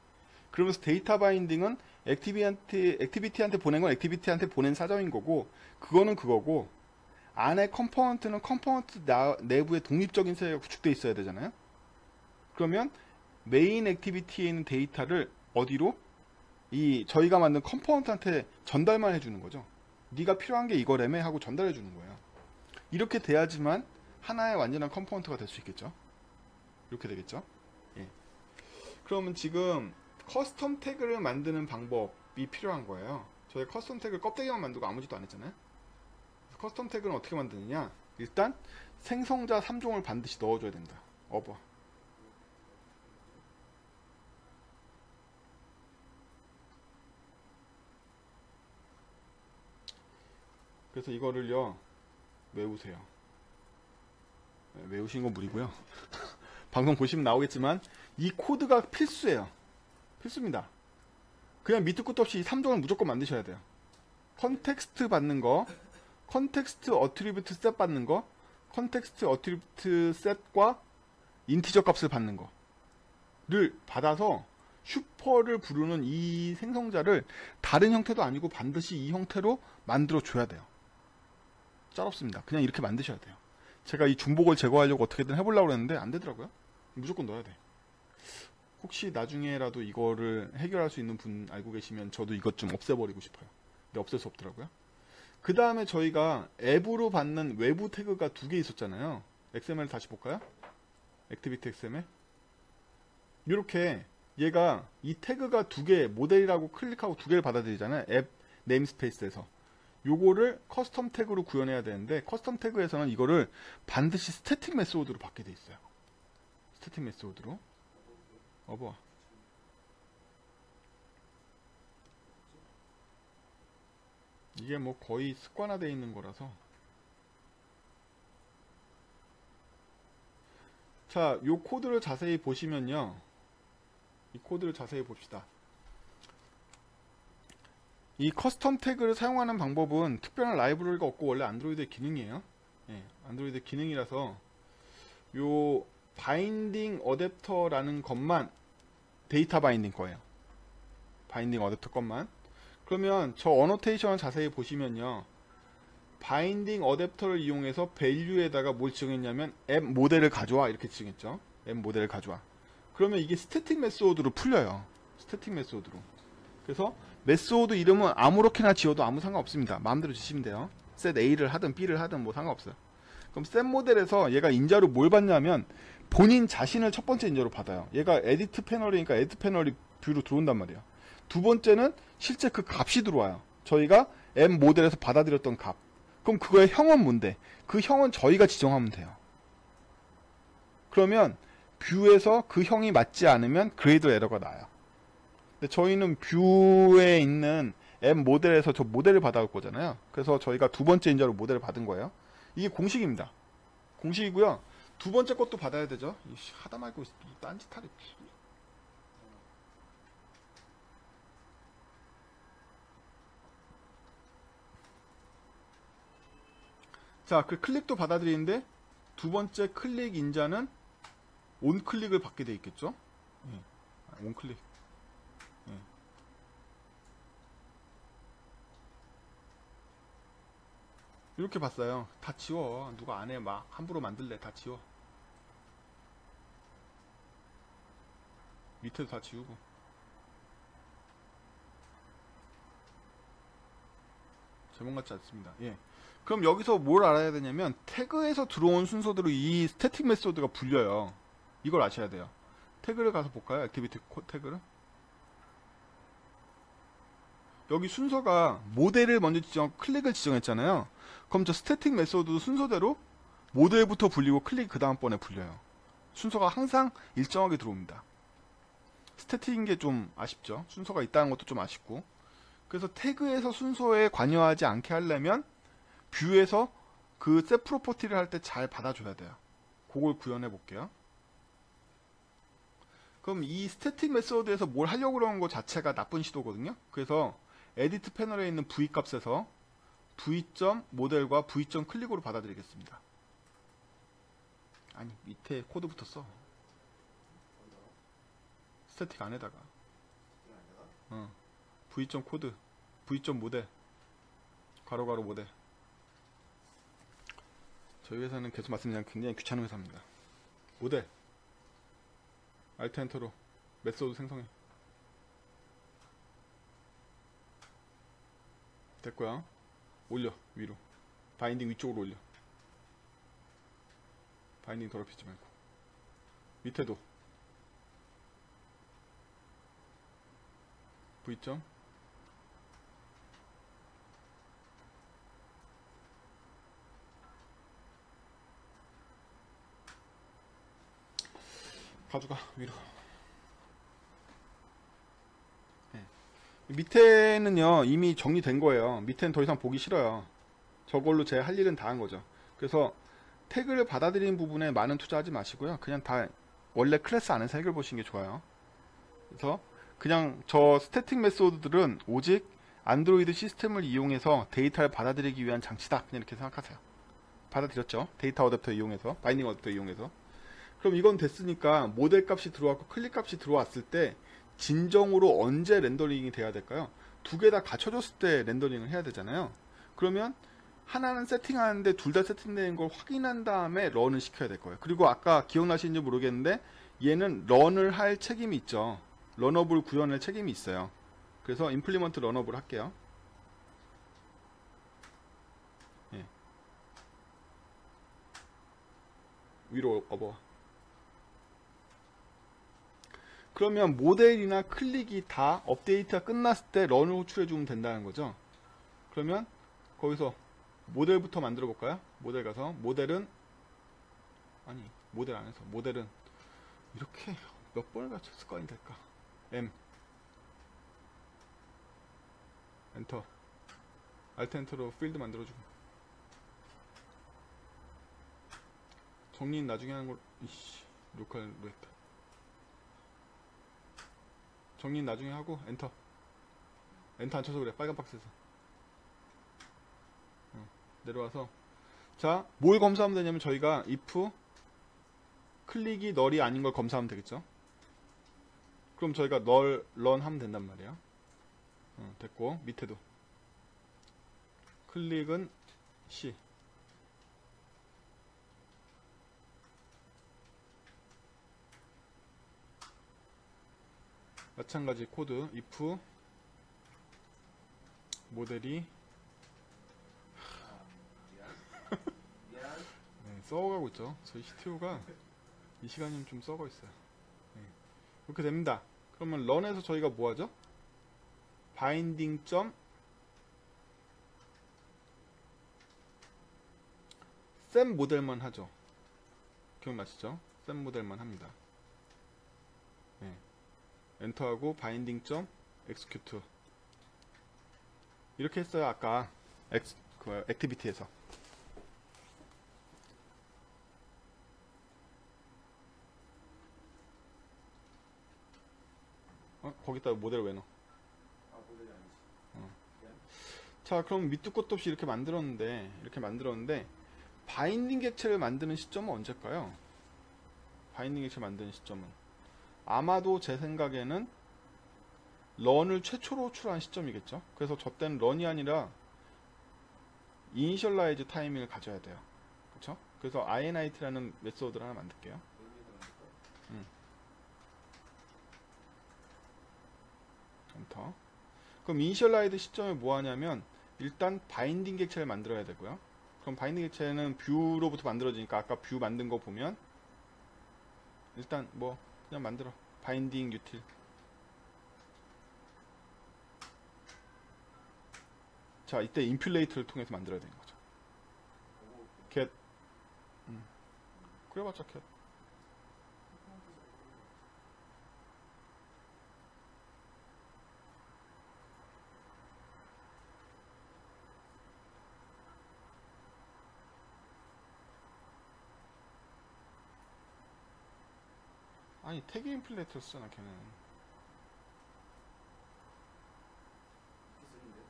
그러면서 데이터 바인딩은 액티비티한테 보낸 건 액티비티한테 보낸 사정인 거고, 그거는 그거고, 안에 컴포넌트는 컴포넌트 내부에 독립적인 세계가 구축되어 있어야 되잖아요. 그러면 메인 액티비티에 있는 데이터를 어디로? 저희가 만든 컴포넌트한테 전달만 해주는 거죠. 네가 필요한 게 이거라며 하고 전달해 주는 거예요. 이렇게 돼야지만 하나의 완전한 컴포넌트가 될 수 있겠죠. 이렇게 되겠죠. 예. 그러면 지금 커스텀 태그를 만드는 방법이 필요한 거예요. 저희 커스텀 태그 껍데기만 만들고 아무 짓도 안 했잖아요. 커스텀 태그는 어떻게 만드느냐? 일단 생성자 3종을 반드시 넣어줘야 된다. 어버. 그래서 이거를요 외우세요. 외우신 건 무리고요. 방송 보시면 나오겠지만 이 코드가 필수예요. 필수입니다. 그냥 밑도 끝도 없이 이 3종을 무조건 만드셔야 돼요. 컨텍스트 받는 거, 컨텍스트 어트리뷰트 셋 받는 거, 컨텍스트 어트리뷰트 셋과 인티저 값을 받는 거를 받아서 슈퍼를 부르는 이 생성자를 다른 형태도 아니고 반드시 이 형태로 만들어 줘야 돼요. 짤없습니다. 그냥 이렇게 만드셔야 돼요. 제가 이 중복을 제거하려고 어떻게든 해보려고 했는데 안 되더라고요. 무조건 넣어야 돼. 혹시 나중에라도 이거를 해결할 수 있는 분 알고 계시면 저도 이것 좀 없애버리고 싶어요. 근데 없앨 수 없더라고요. 그 다음에 저희가 앱으로 받는 외부 태그가 2개 있었잖아요. XML 다시 볼까요? 액티비티 XML. 이렇게 얘가 이 태그가 2개, 모델이라고 클릭하고 2개를 받아들이잖아요. 앱 네임스페이스에서. 요거를 커스텀 태그로 구현해야 되는데, 커스텀 태그에서는 이거를 반드시 스태틱 메소드로 받게 돼 있어요. 스태틱 메소드로. 어버. 이게 뭐 거의 습관화되어 있는 거라서. 자, 요 코드를 자세히 보시면요. 이 코드를 자세히 봅시다. 이 커스텀 태그를 사용하는 방법은 특별한 라이브러리가 없고 원래 안드로이드의 기능이에요. 예, 안드로이드 기능이라서 요 바인딩 어댑터라는 것만 데이터 바인딩 거예요. 바인딩 어댑터 것만. 그러면 저 어노테이션을 자세히 보시면요. 바인딩 어댑터를 이용해서 밸류에다가 뭘 지정했냐면 앱 모델을 가져와 이렇게 지정했죠. 앱 모델을 가져와. 그러면 이게 스태틱 메소드로 풀려요. 스태틱 메소드로. 그래서 메소드 이름은 아무렇게나 지어도 아무 상관없습니다. 마음대로 지시면 돼요. set A를 하든 B를 하든 뭐 상관없어요. 그럼 set 모델에서 얘가 인자로 뭘 받냐면 본인 자신을 첫 번째 인자로 받아요. 얘가 에디트 패널이니까 에디트 패널이 뷰로 들어온단 말이에요. 두 번째는 실제 그 값이 들어와요. 저희가 앱 모델에서 받아들였던 값. 그럼 그거의 형은 뭔데? 그 형은 저희가 지정하면 돼요. 그러면 뷰에서 그 형이 맞지 않으면 그레이드 에러가 나요. 근데 저희는 뷰에 있는 앱 모델에서 저 모델을 받아올 거잖아요. 그래서 저희가 두 번째 인자로 모델을 받은 거예요. 이게 공식입니다. 공식이고요. 두 번째 것도 받아야 되죠. 하다 말고 딴짓하래. 자, 그 클릭도 받아들이는데 두 번째 클릭 인자는 온 클릭을 받게 돼 있겠죠. 예. 온 클릭. 예. 이렇게 봤어요. 다 지워. 누가 안 해. 막 함부로 만들래. 다 지워. 밑에도 다 지우고. 제목 같지 않습니다. 예. 그럼 여기서 뭘 알아야 되냐면 태그에서 들어온 순서대로 이 스태틱 메소드가 불려요. 이걸 아셔야 돼요. 태그를 가서 볼까요? 액티비티 태그를. 여기 순서가 모델을 먼저 클릭을 지정했잖아요. 그럼 저 스태틱 메소드도 순서대로 모델부터 불리고 클릭 그 다음번에 불려요. 순서가 항상 일정하게 들어옵니다. 스태틱인 게 좀 아쉽죠. 순서가 있다는 것도 좀 아쉽고. 그래서 태그에서 순서에 관여하지 않게 하려면 뷰에서 그 셋 프로퍼티를 할 때 잘 받아줘야 돼요. 그걸 구현해 볼게요. 그럼 이 스태틱 메소드에서 뭘 하려고 그러는 것 자체가 나쁜 시도거든요. 그래서 에디트 패널에 있는 v 값에서 v.모델과 v.클릭으로 받아들이겠습니다. 아니, 밑에 코드부터 써. 스태틱 안에다가 v.코드, v.모델, 괄호 모델. 저희 회사는 계속 말씀드리면 굉장히 귀찮은 회사입니다. 모델 알트 엔터로 메소드 생성해. 됐고요. 올려 위로. 바인딩 위쪽으로 올려. 바인딩 더럽히지 말고. 밑에도 v. 가져가 위로. 네. 밑에는요 이미 정리된 거예요. 밑에는 더 이상 보기 싫어요. 저걸로 제 할 일은 다 한 거죠. 그래서 태그를 받아들이는 부분에 많은 투자하지 마시고요. 그냥 다 원래 클래스 안에서 해결 보시는 게 좋아요. 그래서 그냥 저 스태틱 메소드들은 오직 안드로이드 시스템을 이용해서 데이터를 받아들이기 위한 장치다. 그냥 이렇게 생각하세요. 받아들였죠. 데이터 어댑터 이용해서, 바인딩 어댑터 이용해서. 그럼 이건 됐으니까 모델 값이 들어왔고 클릭 값이 들어왔을 때 진정으로 언제 렌더링이 돼야 될까요? 두 개 다 갖춰졌을 때 렌더링을 해야 되잖아요. 그러면 하나는 세팅하는데 둘 다 세팅되는 걸 확인한 다음에 런을 시켜야 될 거예요. 그리고 아까 기억나시는지 모르겠는데 얘는 런을 할 책임이 있죠. 런업을 구현할 책임이 있어요. 그래서 임플리먼트 런업을 할게요. 예. 위로 업어와. 그러면 모델이나 클릭이 다 업데이트가 끝났을 때 런을 호출해 주면 된다는 거죠. 그러면 거기서 모델부터 만들어 볼까요? 모델 가서 모델은 아니 모델 안에서 모델은 이렇게 몇 번을 같이 습관이 될까? M 엔터 알트 엔터로 필드 만들어주고 정리는 나중에 하는 걸 이씨 로컬로 했다. 정리는 나중에 하고 엔터 안 쳐서 그래. 빨간 박스에서 내려와서 자 뭘 검사하면 되냐면 저희가 if 클릭이 널이 아닌 걸 검사하면 되겠죠. 그럼 저희가 널 런 하면 된단 말이야. 됐고 밑에도 클릭은 C 마찬가지 코드 if 모델이 네, 썩어가고 있죠. 저희 CTO가 이 시간이면 좀 썩어 있어요. 네, 이렇게 됩니다. 그러면 런에서 저희가 뭐 하죠? 바인딩 점 셈 모델만 하죠. 기억나시죠? 셈 모델만 합니다. 네. 엔터하고 바인딩 점 execute 이렇게 했어요. 아까 액티비티에서. 거기다 모델 왜 넣어?
모델이 아니지.
자, 그럼 밑도 끝도 없이 이렇게 만들었는데 바인딩 객체를 만드는 시점은 언제일까요? 바인딩 객체 만드는 시점은 아마도 제 생각에는 런을 최초로 호출한 시점이겠죠. 그래서 저 때는 런이 아니라 이니셜라이즈 타이밍을 가져야 돼요. 그렇죠? 그래서 init라는 메소드를 하나 만들게요. 엔터. 그럼 이니셜라이즈 시점에 뭐 하냐면 일단 바인딩 객체를 만들어야 되고요. 그럼 바인딩 객체는 뷰로부터 만들어지니까 아까 뷰 만든 거 보면 일단 뭐 그냥 만들어. 바인딩 유틸. 자, 이때 인플레이트를 통해서 만들어야 되는 거죠. get. 그래봤자 get. 아니 태그 인플레이터 쓰잖아 걔는.
이렇게 쓰는데.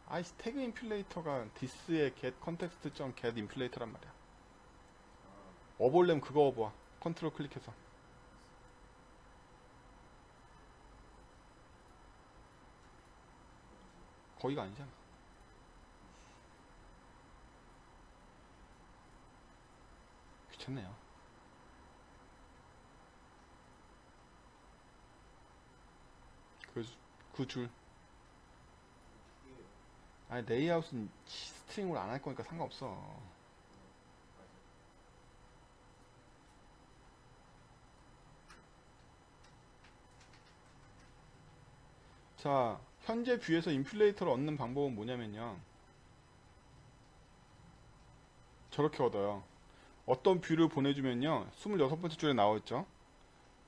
아이씨 태그 인플레이터가 디스의 get context.get 인플레이터란 말이야. 업올렘 그거 업어. 컨트롤 클릭해서. 거기가 아니잖아. 귀찮네요. 그 줄.
이게
아니 레이아웃은 스트링으로 안 할 거니까 상관없어.
맞아.
자, 현재 뷰에서 인플레이터를 얻는 방법은 뭐냐면요. 저렇게 얻어요. 어떤 뷰를 보내주면요. 26번째 줄에 나와있죠.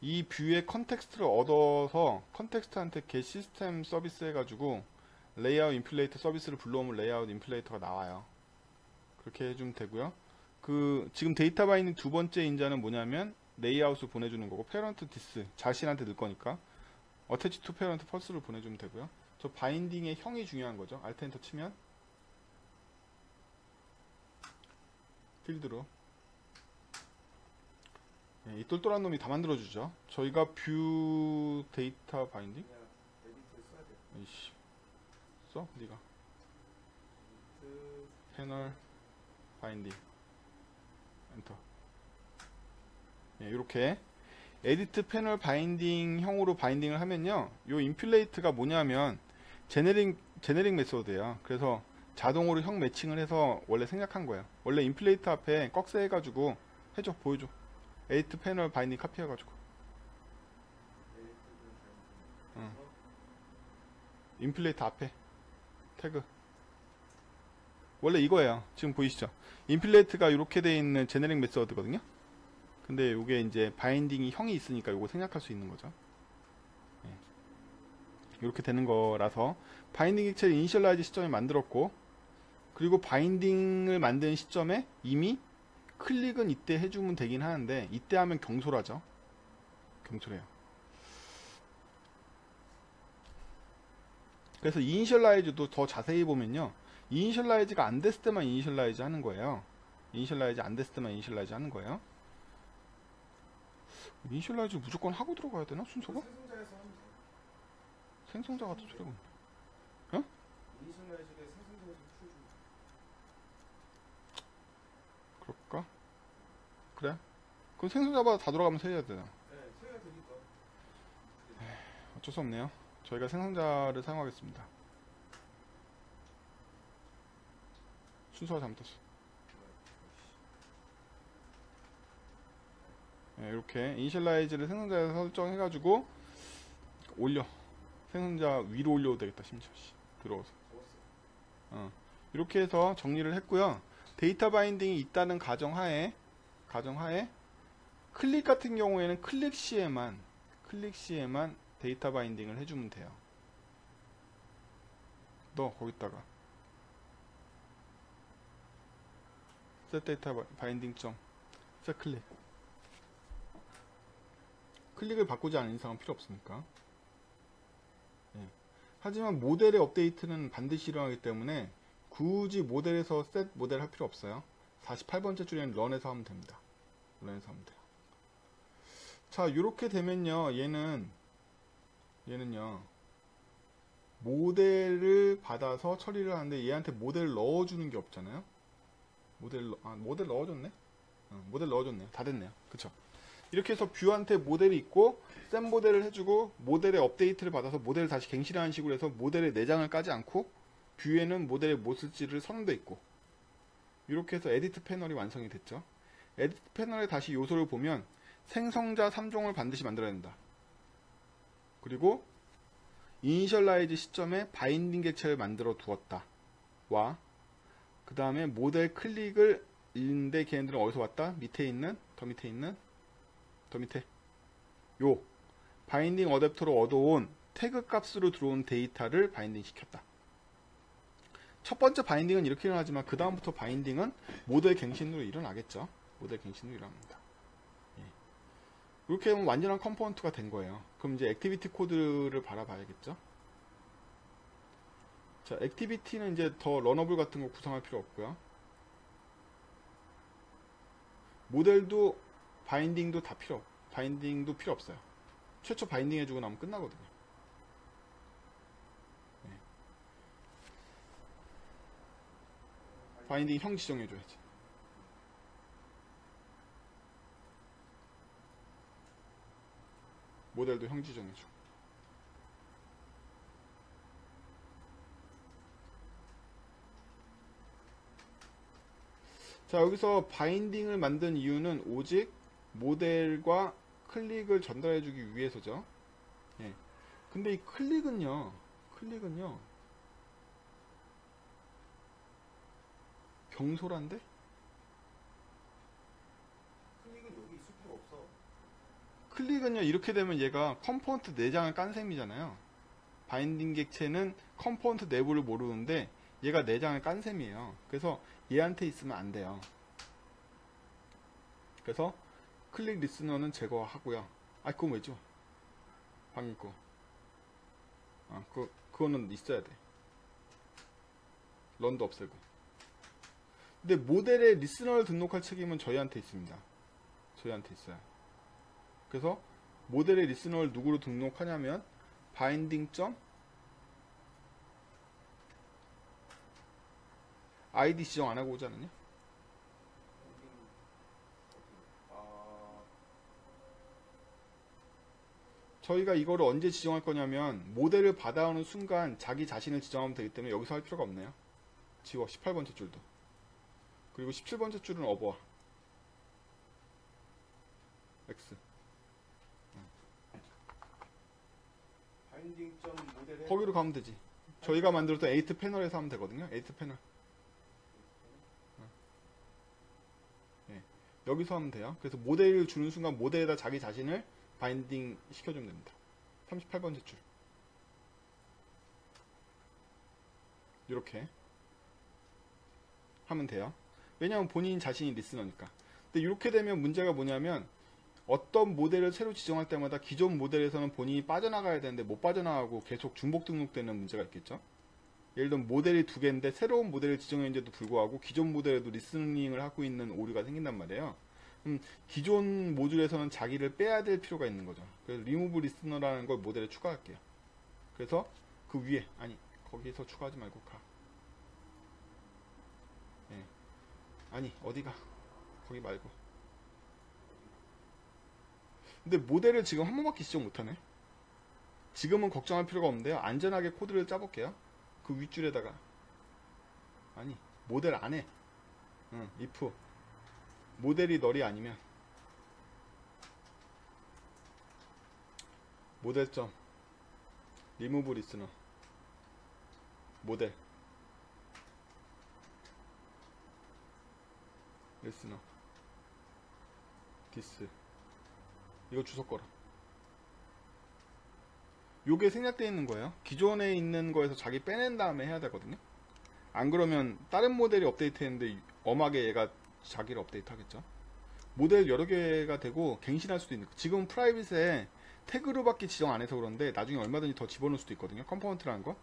이 뷰의 컨텍스트를 얻어서 컨텍스트한테 get 시스템 서비스 해가지고 레이아웃 인플레이터 서비스를 불러오면 레이아웃 인플레이터가 나와요. 그렇게 해주면 되고요. 지금 데이터 바이닝 두 번째 인자는 뭐냐면 레이아웃을 보내주는 거고 페런트 디스 자신한테 넣을 거니까 어태치 투 페런트 펄스를 보내주면 되고요. 저 바인딩의 형이 중요한 거죠. 알트 엔터 치면 필드로 이 똘똘한 놈이 다 만들어주죠. 저희가 뷰 데이터 바인딩?
그냥 에디트 써야 돼.
이씨 써? 니가
에디트
패널 바인딩 엔터. 이렇게 에디트 패널 바인딩 형으로 바인딩을 하면요. 요 인플레이트가 뭐냐면 제네릭 메소드예요. 그래서 자동으로 형 매칭을 해서 원래 생략한 거예요. 원래 인플레이트 앞에 꺽쇠 해가지고 해줘 보여줘. 에디트 패널 바인딩 카피 해가지고
에디트를
응.
해서
인플레이트 앞에 태그 원래 이거예요. 지금 보이시죠? 인플레이트가 이렇게 돼 있는 제네릭 메소드거든요. 근데 요게 이제 바인딩이 형이 있으니까 요거 생략할 수 있는 거죠. 이렇게 되는 거라서 바인딩 객체를 이니셜라이즈 시점에 만들었고, 그리고 바인딩을 만드는 시점에 이미 클릭은 이때 해주면 되긴 하는데 이때 하면 경솔하죠. 경솔해요. 그래서 이니셜라이즈도 더 자세히 보면요, 이니셜라이즈가 안 됐을 때만 이니셜라이즈 하는 거예요. 이니셜라이즈 안 됐을 때만 이니셜라이즈 하는 거예요. 이니셜라이즈 무조건 하고 들어가야 되나 순서가?
생성자에서 하면 돼.
생성자 같은 소리가
이니셜라이즈를 생성자에서 풀어주면 돼.
그럴까? 그래? 그럼 생성자마다 다 돌아가면서 해야 되나?
네, 써야 되니까.
어쩔 수 없네요. 저희가 생성자를 사용하겠습니다. 순서가 잘못됐어. 이렇게 이니셜라이즈를 생성자에서 설정해가지고 올려. 생성자 위로 올려도 되겠다. 심지어 들어와서. 이렇게 해서 정리를 했고요. 데이터 바인딩이 있다는 가정하에 클릭 같은 경우에는 클릭 시에만 데이터 바인딩을 해주면 돼요. 너 거기다가 set 데이터 바인딩 점 set 클릭. 클릭을 바꾸지 않은 이상은 필요 없으니까. 하지만 모델의 업데이트는 반드시 일어나기 때문에 굳이 모델에서 set 모델 할 필요 없어요. 48번째 줄에는 런에서 하면 됩니다. 런에서 하면 돼요. 자, 이렇게 되면요, 얘는요 모델을 받아서 처리를 하는데 얘한테 모델을 넣어주는 게 없잖아요. 모델 넣어줬네. 모델 넣어줬네요. 다 됐네요. 그쵸? 이렇게 해서 뷰한테 모델이 있고 셋 모델을 해주고 모델의 업데이트를 받아서 모델을 다시 갱신하는 식으로 해서 모델의 내장을 까지 않고 뷰에는 모델의 뭐 쓸지를 선언돼 있고, 이렇게 해서 에디트 패널이 완성이 됐죠. 에디트 패널에 다시 요소를 보면 생성자 3종을 반드시 만들어야 된다. 그리고 이니셜라이즈 시점에 바인딩 객체를 만들어 두었다. 와, 그 다음에 모델 클릭을 읽는데 걔네들은 어디서 왔다? 밑에 있는 더 밑에 요 바인딩 어댑터로 얻어온 태그 값으로 들어온 데이터를 바인딩 시켰다. 첫 번째 바인딩은 이렇게 일어나지만 그 다음부터 바인딩은 모델 갱신으로 일어나겠죠. 모델 갱신으로 일어납니다. 이렇게 하면 완전한 컴포넌트가 된 거예요. 그럼 이제 액티비티 코드를 바라봐야겠죠. 자, 액티비티는 이제 더 러너블 같은 거 구성할 필요 없고요. 모델도 바인딩도 바인딩도 필요 없어요. 최초 바인딩 해주고 나면 끝나거든요. 네. 바인딩 형 지정해줘야지. 모델도 형 지정해줘. 자, 여기서 바인딩을 만든 이유는 오직 모델과 클릭을 전달해주기 위해서죠. 예. 근데 이 클릭은요, 경솔한데?
클릭은 여기 있을 필요 없어.
클릭은요, 이렇게 되면 얘가 컴포넌트 내장을 깐 셈이잖아요. 바인딩 객체는 컴포넌트 내부를 모르는데 얘가 내장을 깐 셈이에요. 그래서 얘한테 있으면 안 돼요. 그래서 클릭 리스너는 제거하고요. 아, 그건 왜죠? 방금 거. 아, 그거는 있어야 돼. 런도 없애고. 근데 모델에 리스너를 등록할 책임은 저희한테 있습니다. 저희한테 있어요. 그래서 모델의 리스너를 누구로 등록하냐면 바인딩 점 아이디 지정 안 하고 오지 않았냐? 저희가 이거를 언제 지정할 거냐면 모델을 받아오는 순간 자기 자신을 지정하면 되기 때문에 여기서 할 필요가 없네요. 지워. 18번째 줄도. 그리고 17번째 줄은 어버와 X.
바인딩 점 모델에
거기로 가면 되지. 저희가 만들었던 에이트 패널에서 하면 되거든요. 에이트 패널. 예. 여기서 하면 돼요. 그래서 모델을 주는 순간 모델에다 자기 자신을 바인딩 시켜주면 됩니다. 38번째 줄. 이렇게 하면 돼요. 왜냐하면 본인 자신이 리스너니까. 근데 이렇게 되면 문제가 뭐냐면 어떤 모델을 새로 지정할 때마다 기존 모델에서는 본인이 빠져나가야 되는데 못 빠져나가고 계속 중복 등록되는 문제가 있겠죠. 예를 들면 모델이 두 개인데 새로운 모델을 지정했는데도 불구하고 기존 모델에도 리스닝을 하고 있는 오류가 생긴단 말이에요. 기존 모듈에서는 자기를 빼야 될 필요가 있는 거죠. 그래서 remove listener라는 걸 모델에 추가할게요. 그래서 그 위에, 아니 거기서 추가하지 말고 가. 예. 아니 어디가, 거기 말고. 근데 모델을 지금 한 번밖에 지정 못하네. 지금은 걱정할 필요가 없는데요. 안전하게 코드를 짜볼게요. 그 윗줄에다가, 아니 모델 안에 if 모델이 널이 아니면 모델점 remove listener 모델 listener this 이거 주소 꺼라. 요게 생략되어 있는 거예요. 기존에 있는 거에서 자기 빼낸 다음에 해야 되거든요. 안 그러면 다른 모델이 업데이트 했는데 엄하게 얘가 자기를 업데이트 하겠죠. 모델 여러 개가 되고 갱신할 수도 있는, 지금 프라이빗에 태그로밖에 지정 안 해서 그런데 나중에 얼마든지 더 집어넣을 수도 있거든요. 컴포넌트라는 거.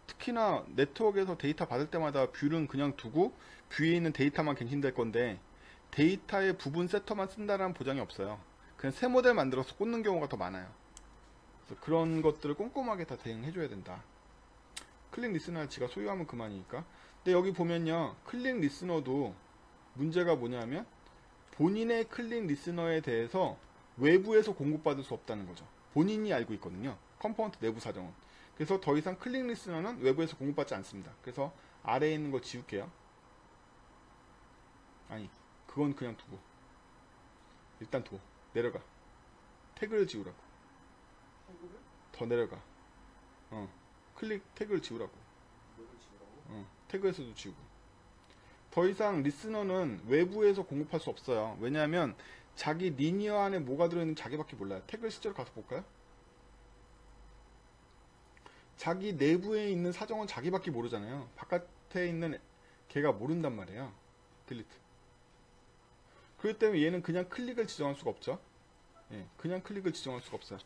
특히나 네트워크에서 데이터 받을 때마다 뷰는 그냥 두고 뷰에 있는 데이터만 갱신될 건데 데이터의 부분 세터만 쓴다는 보장이 없어요. 그냥 새 모델 만들어서 꽂는 경우가 더 많아요. 그래서 그런 것들을 꼼꼼하게 다 대응해줘야 된다. 클릭 리스너를 지가 소유하면 그만이니까. 근데 여기 보면요, 클릭 리스너도 문제가 뭐냐면 본인의 클릭 리스너에 대해서 외부에서 공급받을 수 없다는 거죠. 본인이 알고 있거든요. 컴포넌트 내부 사정은. 그래서 더 이상 클릭 리스너는 외부에서 공급받지 않습니다. 그래서 아래에 있는 거 지울게요. 아니, 그건 그냥 두고 일단 둬. 내려가. 태그를 지우라고.
태그를?
더 내려가. 클릭 태그를 지우라고.
뭐를 지우라고?
태그에서도 지우고. 더 이상 리스너는 외부에서 공급할 수 없어요. 왜냐하면 자기 리니어 안에 뭐가 들어있는지 자기밖에 몰라요. 태그를 실제로 가서 볼까요? 자기 내부에 있는 사정은 자기밖에 모르잖아요. 바깥에 있는 걔가 모른단 말이에요. 딜리트. 그렇기 때문에 얘는 그냥 클릭을 지정할 수가 없죠. 예, 그냥 클릭을 지정할 수가 없어요.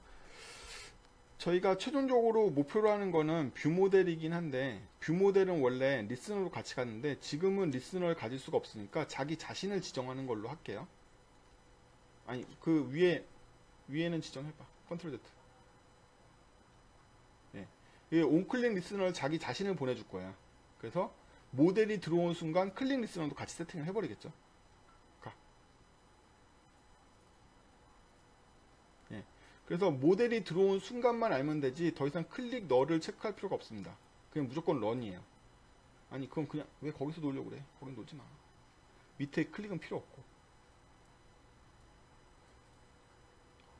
저희가 최종적으로 목표로 하는 거는 뷰 모델이긴 한데, 뷰 모델은 원래 리스너로 같이 갔는데 지금은 리스너를 가질 수가 없으니까 자기 자신을 지정하는 걸로 할게요. 아니, 그 위에는 지정해봐. 컨트롤 Z. 예. 이 온클릭 리스너를 자기 자신을 보내줄 거야. 그래서 모델이 들어온 순간 클릭 리스너도 같이 세팅을 해버리겠죠. 가. 예. 그래서 모델이 들어온 순간만 알면 되지 더 이상 클릭 너를 체크할 필요가 없습니다. 그냥 무조건 런이에요. 아니 그럼 그냥 왜 거기서 놓으려고 그래? 거긴 놓지 마. 밑에 클릭은 필요 없고.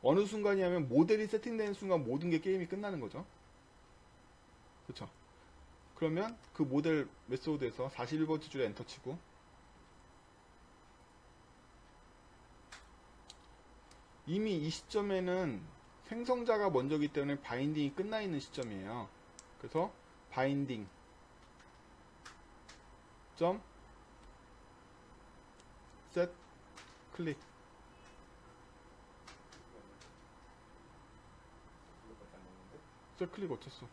어느 순간이냐면 모델이 세팅되는 순간 모든 게 게임이 끝나는 거죠. 그쵸? 그러면 그 모델 메소드에서 41번째 줄에 엔터 치고 이미 이 시점에는 생성자가 먼저기 때문에 바인딩이 끝나 있는 시점이에요. 그래서 바인딩 점 set 클릭 set 클릭 어땠어?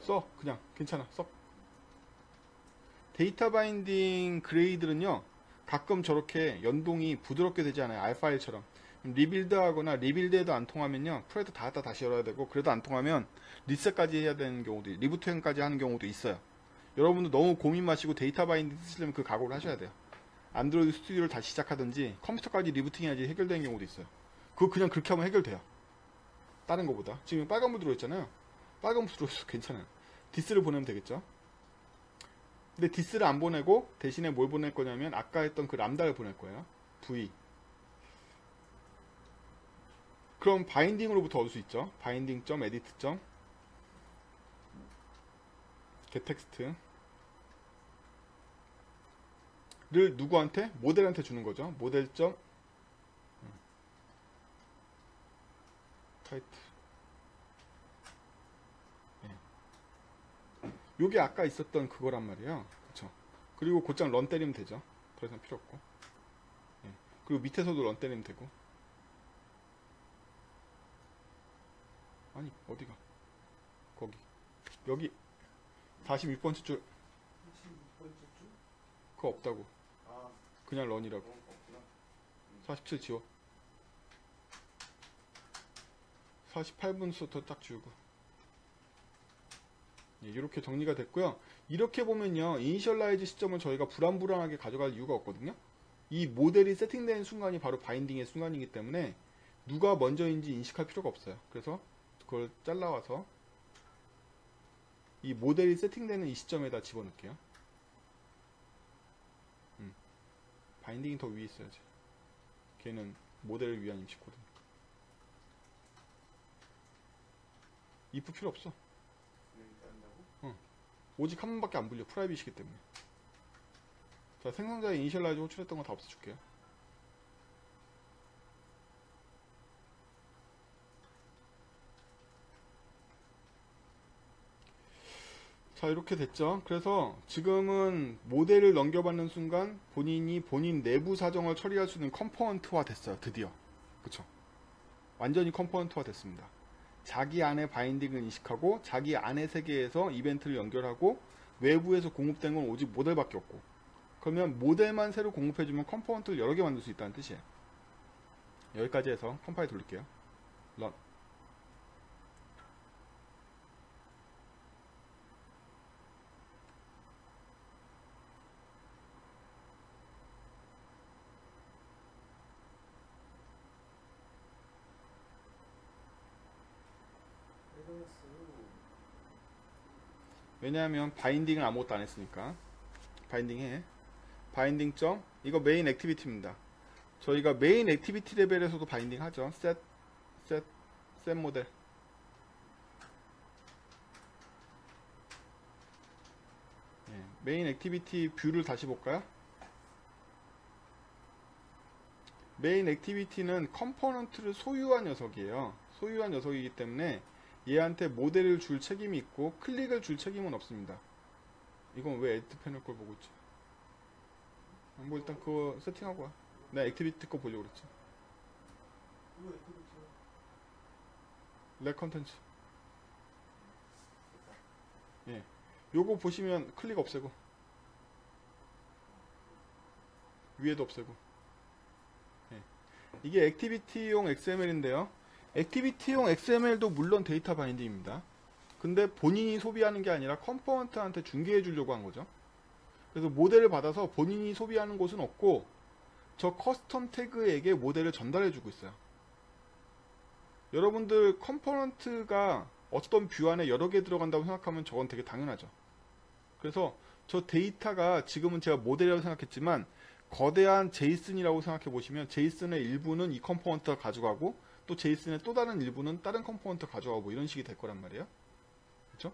써 그냥 괜찮아 써. 데이터 바인딩 그레이들은요 가끔 저렇게 연동이 부드럽게 되지 않아요. 알파일처럼 리빌드 하거나 리빌드에도 안 통하면요 프레드 다 갖다 다시 열어야 되고, 그래도 안 통하면 리셋까지 해야 되는 경우도 리부트행까지 하는 경우도 있어요. 여러분도 너무 고민 마시고 데이터 바인딩 쓰시려면 그 각오를 하셔야 돼요. 안드로이드 스튜디오를 다시 시작하든지 컴퓨터까지 리부팅 해야지 해결되는 경우도 있어요. 그거 그냥 그렇게 하면 해결돼요. 다른 거보다. 지금 빨간불 들어있잖아요. 빨간불 들어있어 괜찮아요. 디스를 보내면 되겠죠. 근데 디스를 안 보내고 대신에 뭘 보낼 거냐면 아까 했던 그 람다를 보낼 거예요. V. 그럼 바인딩으로부터 얻을 수 있죠. 바인딩.edit. getText 를 누구한테? 모델한테 주는 거죠. 모델. 타이틀. 요게 아까 있었던 그거란 말이에요. 그쵸? 그리고 곧장 런 때리면 되죠. 더 이상 필요 없고. 예. 그리고 밑에서도 런 때리면 되고. 아니 어디가? 거기. 여기 46번째 줄.
26번째 줄?
그거 없다고.
아,
그냥 런이라고.
없구나.
47 지워. 48분부터 딱 지우고. 예, 이렇게 정리가 됐고요. 이렇게 보면요, 이니셜라이즈 시점을 저희가 불안불안하게 가져갈 이유가 없거든요. 이 모델이 세팅되는 순간이 바로 바인딩의 순간이기 때문에 누가 먼저인지 인식할 필요가 없어요. 그래서 그걸 잘라와서 이 모델이 세팅되는 이 시점에다 집어넣을게요. 바인딩이 더 위에 있어야지. 걔는 모델을 위한 임시코드. if 필요 없어. 오직 한 번밖에 안 불려. 프라이빗이기 때문에. 자, 생성자에 이니셜라이즈 호출했던 거 다 없애줄게요. 자, 이렇게 됐죠. 그래서 지금은 모델을 넘겨받는 순간 본인이 본인 내부 사정을 처리할 수 있는 컴포넌트화 됐어요. 드디어. 그쵸? 완전히 컴포넌트화 됐습니다. 자기 안에 바인딩을 인식하고 자기 안의 세계에서 이벤트를 연결하고 외부에서 공급된 건 오직 모델밖에 없고, 그러면 모델만 새로 공급해주면 컴포넌트를 여러 개 만들 수 있다는 뜻이에요. 여기까지 해서 컴파일 돌릴게요. 런. 왜냐하면 바인딩을 아무것도 안 했으니까. 바인딩 해. 바인딩 점 이거 메인 액티비티입니다. 저희가 메인 액티비티 레벨에서도 바인딩 하죠. set 모델. 예, 메인 액티비티 뷰를 다시 볼까요? 메인 액티비티는 컴포넌트를 소유한 녀석이에요. 소유한 녀석이기 때문에 얘한테 모델을 줄 책임이 있고 클릭을 줄 책임은 없습니다. 이건 왜 에디트 패널 걸 보고 있지? 뭐 일단 그거 세팅하고 와. 내가 액티비티 거 보려고 그랬지.
이거 액티비티요?
렉 컨텐츠. 예. 요거 보시면 클릭 없애고 위에도 없애고. 예. 이게 액티비티용 XML인데요. 액티비티용 XML도 물론 데이터 바인딩입니다. 근데 본인이 소비하는 게 아니라 컴포넌트한테 중개해 주려고 한 거죠. 그래서 모델을 받아서 본인이 소비하는 곳은 없고 저 커스텀 태그에게 모델을 전달해 주고 있어요. 여러분들 컴포넌트가 어떤 뷰 안에 여러 개 들어간다고 생각하면 저건 되게 당연하죠. 그래서 저 데이터가 지금은 제가 모델이라고 생각했지만 거대한 제이슨이라고 생각해 보시면 제이슨의 일부는 이 컴포넌트가 가져가고 또 제이슨의 또 다른 일부는 다른 컴포넌트가 가져가고 이런 식이 될 거란 말이에요. 그렇죠?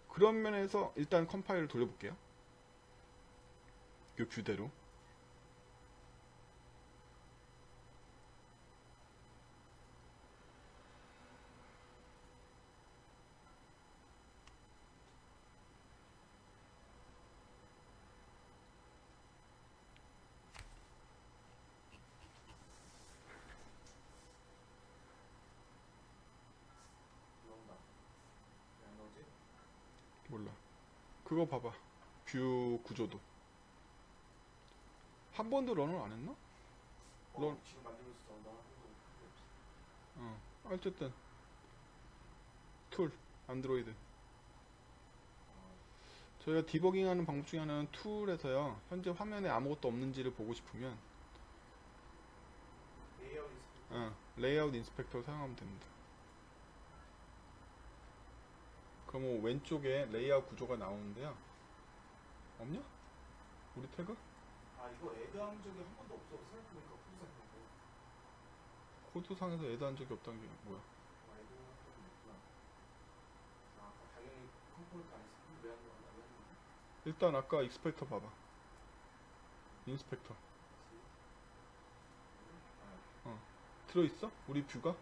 그런 면에서 일단 컴파일을 돌려볼게요. 이 뷰대로.
나온다. 왜안 나오지?
몰라. 그거 봐봐. 뷰 구조도. 한 번도 런을 안 했나? 런.
지금 만들면서 나온다.
어쨌든 툴 안드로이드. 저희가 디버깅하는 방법 중에 하나는 툴에서요. 현재 화면에 아무것도 없는지를 보고 싶으면
레이아웃 인스펙터.
레이아웃 인스펙터를 사용하면 됩니다. 그러면 왼쪽에 레이아웃 구조가 나오는데요. 없냐? 우리 태그?
아 이거 애드한 적이 한 번도 없어. 생각해보니까 코드상인데.
코드상에서 애드한 적이 없다는 게 뭐야?
애드한 적이 없구나. 아 아까 당연히 컴포넌트 안 했어. 근데 왜안 나온다고 했는데.
일단 아까 익스펙터 봐봐. 인스펙터 들어있어? 우리 뷰가?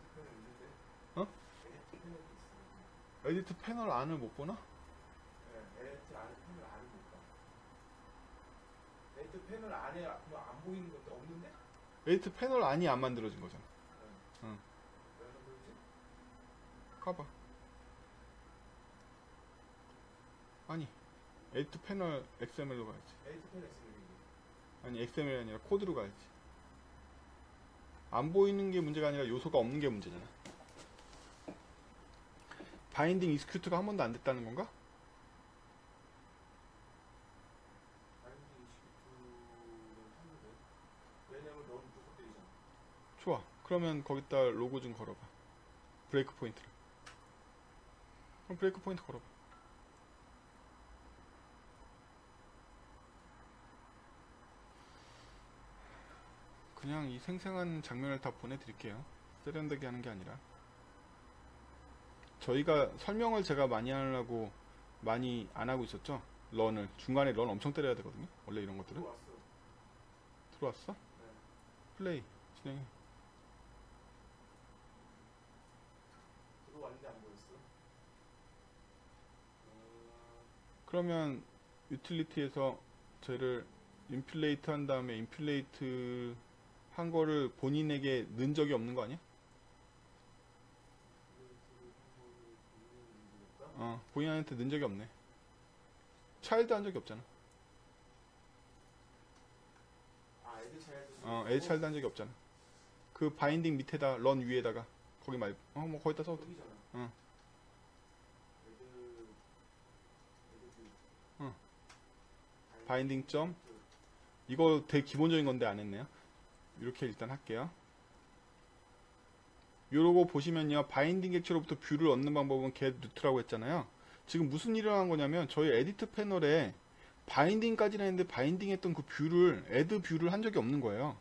에디트 패널 있는데.
어?
에디트 패널이 있어.
에디트 패널 안을 못 보나?
네, 에디트 안에 패널 안을 못 봐. 에디트 패널 안에 그냥 안 보이는 건데 없는데?
에디트 패널 안이 안 만들어진 거잖아.
네.
응.
왜 안 보이지?
가봐. 아니, 에디트 패널 XML로 가야지.
에디트 패널 있으면 이게.
아니, XML이 아니라 코드로 가야지. 안 보이는 게 문제가 아니라 요소가 없는 게 문제잖아. 바인딩 익스큐트가 한 번도 안 됐다는 건가?
바인딩 익스큐트는 했는데. 왜냐면 넌 무조건 때리잖아.
좋아. 그러면 거기다 로고 좀 걸어봐. 브레이크 포인트를. 그럼 브레이크 포인트 걸어봐. 그냥 이 생생한 장면을 다 보내드릴게요. 세련되게 하는 게 아니라. 저희가 설명을 제가 많이 하려고 많이 안 하고 있었죠. 런을. 중간에 런 엄청 때려야 되거든요. 원래 이런 것들은.
들어왔어.
들어왔어?
네.
플레이. 진행해.
들어왔는데 안 보였어.
그러면 유틸리티에서 쟤를 인플레이트 한 다음에 인플레이트 한 거를 본인에게 넣은 적이 없는 거 아니야? 본인한테 넣은 적이 없네. 차일드 한 적이 없잖아.
아, 에드 차일드.
에드 차일드 한 적이 없잖아. 그 바인딩 밑에다 런 위에다가 거기 말고 뭐 거기다 써도 돼.
여기잖아.
어.
에드
바인딩 점 이거 되게 기본적인 건데 안 했네요. 이렇게 일단 할게요. 요러고 보시면요. 바인딩 객체로부터 뷰를 얻는 방법은 get 루트라고 했잖아요. 지금 무슨 일을 한 거냐면 저희 에디트 패널에 바인딩까지는 했는데 바인딩 했던 그 뷰를 애드 뷰를 한 적이 없는 거예요.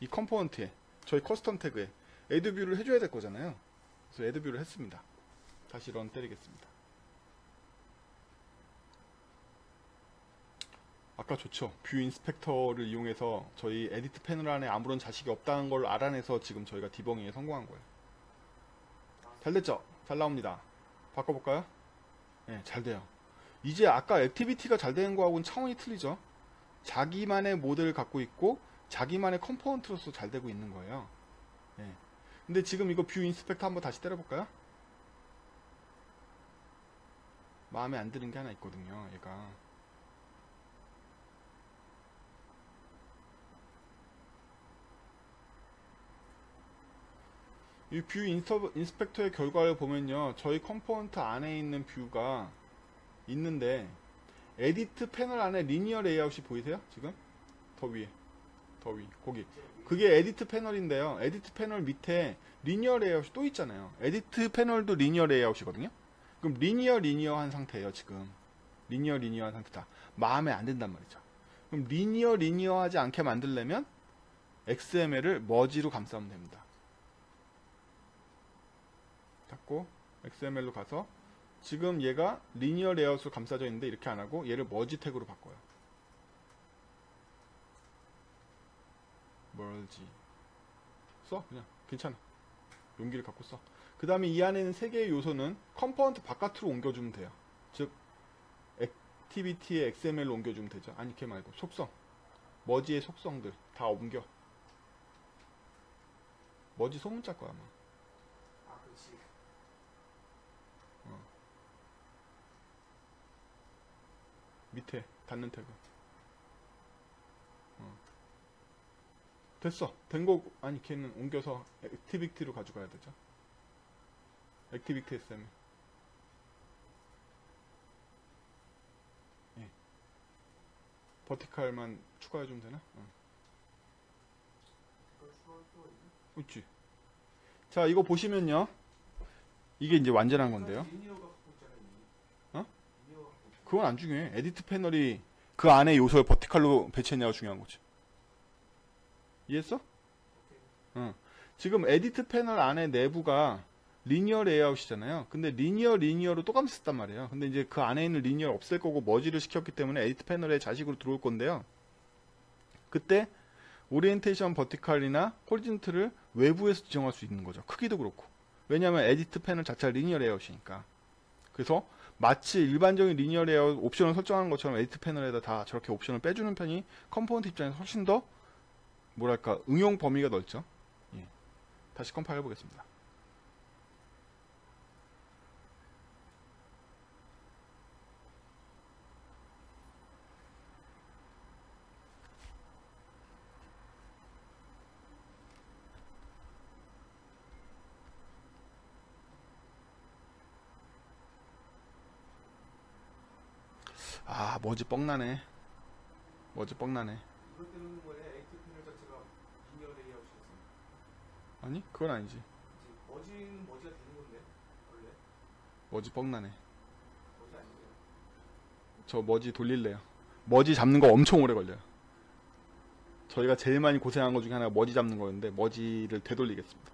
이 컴포넌트에 저희 커스텀 태그에 애드 뷰를 해줘야 될 거잖아요. 그래서 애드 뷰를 했습니다. 다시 런 때리겠습니다. 아까 좋죠. 뷰 인스펙터를 이용해서 저희 에디트 패널 안에 아무런 자식이 없다는 걸 알아내서 지금 저희가 디버깅에 성공한 거예요. 잘 됐죠? 잘 나옵니다. 바꿔볼까요? 네, 잘 돼요. 이제 아까 액티비티가 잘 되는 거하고는 차원이 틀리죠. 자기만의 모델을 갖고 있고 자기만의 컴포넌트로서 잘 되고 있는 거예요. 네. 근데 지금 이거 뷰 인스펙터 한번 다시 때려볼까요? 마음에 안 드는 게 하나 있거든요. 얘가 이 뷰 인스펙터의 결과를 보면요, 저희 컴포넌트 안에 있는 뷰가 있는데 에디트 패널 안에 리니어 레이아웃이 보이세요? 지금? 더 위에, 더 위, 거기. 그게 에디트 패널인데요. 에디트 패널 밑에 리니어 레이아웃이 또 있잖아요. 에디트 패널도 리니어 레이아웃이거든요. 그럼 리니어한 상태예요. 지금 리니어한 상태다. 마음에 안 든단 말이죠. 그럼 리니어하지 않게 만들려면 XML을 머지로 감싸면 됩니다. 잡고 XML로 가서 지금 얘가 리니어 레이아웃으로 감싸져 있는데 이렇게 안 하고 얘를 머지 태그로 바꿔요. 머지 써 그냥 괜찮아. 용기를 갖고 써. 그 다음에 이 안에 있는 세 개의 요소는 컴포넌트 바깥으로 옮겨주면 돼요. 즉 액티비티의 XML로 옮겨주면 되죠. 아니 걔 말고 속성, 머지의 속성들 다 옮겨. 머지 소문자 거야 아마.
아, 그렇지.
밑에 닫는 태그. 됐어. 된 거 아니 걔는 옮겨서 액티비티로 가져가야 되죠. 액티비티 XML. 예. 버티칼만 추가해주면 되나?
그걸 수월 또 있나?
있지. 자, 이거 보시면요. 이게 이제 완전한 건데요.
리니어가 갖고 있잖아, 이미.
어?
리니어가 갖고 있잖아.
그건 안 중요해. 에디트 패널이 그 안에 요소를 버티칼로 배치했냐가 중요한 거지. 이해했어?
오케이.
응. 지금 에디트 패널 안에 내부가 리니어 레이아웃이잖아요. 근데 리니어로 또 감쌌단 말이에요. 근데 이제 그 안에 있는 리니어를 없앨 거고 머지를 시켰기 때문에 에디트 패널의 자식으로 들어올 건데요. 그때 오리엔테이션 버티칼이나 호리즌트를 외부에서 지정할 수 있는 거죠. 크기도 그렇고. 왜냐하면 에디트 패널 자체가 리니어 레이아웃이니까. 그래서 마치 일반적인 리니어 레이아웃 옵션을 설정하는 것처럼 에디트 패널에다 다 저렇게 옵션을 빼주는 편이 컴포넌트 입장에서 훨씬 더 뭐랄까 응용 범위가 넓죠. 예. 다시 컴파일 해보겠습니다. 아, 머지 뻥나네. 머지 뻥나네.
이것 때문에 뭐냐, 액티브 패널 자체가 리니어 레이아웃이었어.
아니, 그건 아니지.
이제 머지는 머지가 되는 건데, 원래.
머지 뻥나네.
머지 아니에요.
저 머지 돌릴래요. 머지 잡는 거 엄청 오래 걸려요. 저희가 제일 많이 고생한 것 중에 하나가 머지 잡는 거였는데 머지를 되돌리겠습니다.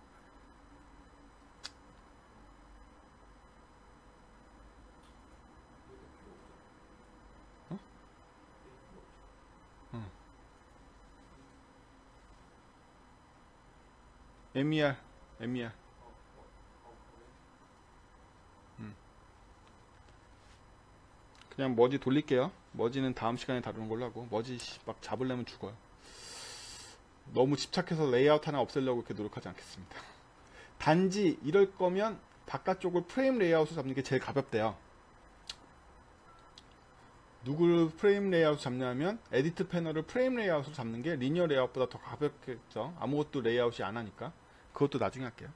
이것도 필요 없죠.
어?
이게 필요 없죠.
MER.
그래.
그냥 머지 돌릴게요. 머지는 다음 시간에 다루는 걸로 하고 머지 막 잡으려면 죽어요. 너무 집착해서 레이아웃 하나 없애려고 이렇게 노력하지 않겠습니다. 단지 이럴 거면 바깥쪽을 프레임 레이아웃으로 잡는 게 제일 가볍대요. 누구를 프레임 레이아웃 잡냐면 에디트 패널을 프레임 레이아웃으로 잡는 게 리니어 레이아웃보다 더 가볍겠죠. 아무것도 레이아웃이 안 하니까. 그것도 나중에 할게요.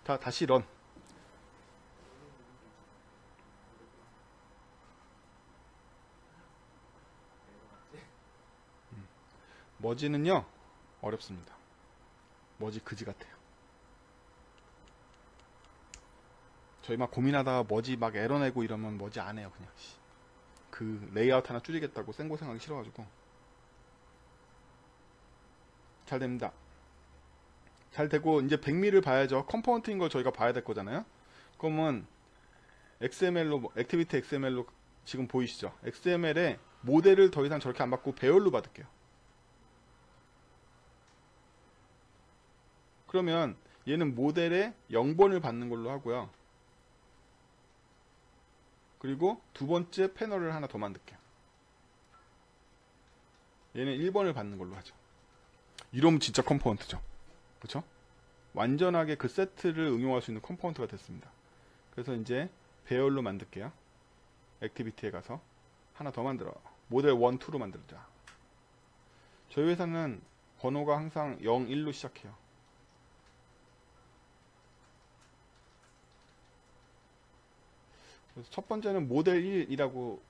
다시 런. 머지는요 어렵습니다. 머지 그지 같아요. 저희 막 고민하다가 머지 막 에러 내고 이러면 머지 안 해요. 그냥 그 레이아웃 하나 줄이겠다고 생고생하기 싫어가지고. 잘 됩니다. 잘 되고 이제 백미를 봐야죠. 컴포넌트인 걸 저희가 봐야 될 거잖아요. 그러면 XML로 액티비티 XML로 지금 보이시죠? XML에 모델을 더 이상 저렇게 안 받고 배열로 받을게요. 그러면 얘는 모델에 0번을 받는 걸로 하고요. 그리고 두 번째 패널을 하나 더 만들게요. 얘는 1번을 받는 걸로 하죠. 이러면 진짜 컴포넌트죠. 그렇죠? 완전하게 그 세트를 응용할 수 있는 컴포넌트가 됐습니다. 그래서 이제 배열로 만들게요. 액티비티에 가서 하나 더 만들어. 모델 1, 2로 만들자. 저희 회사는 번호가 항상 0, 1로 시작해요. 그래서 첫 번째는 모델 1이라고,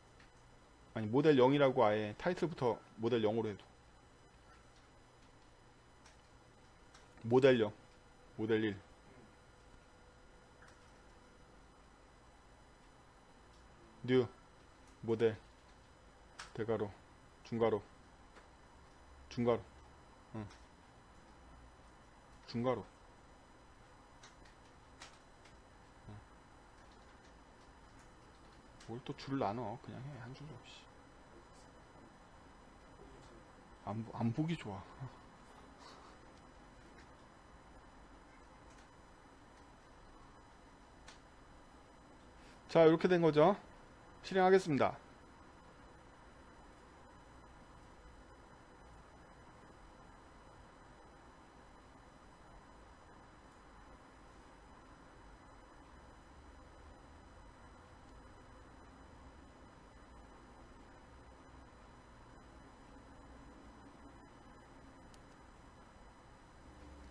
아니 모델 0이라고 아예 타이틀부터 모델 0으로 해도. 모델 0, 모델 1. 뉴, 모델, 대가로, 중가로, 중가로, 중가로. 뭘 또 줄을 나눠. 그냥 해. 한 줄도 없이. 안 보기 좋아. 자, 이렇게 된 거죠. 실행하겠습니다.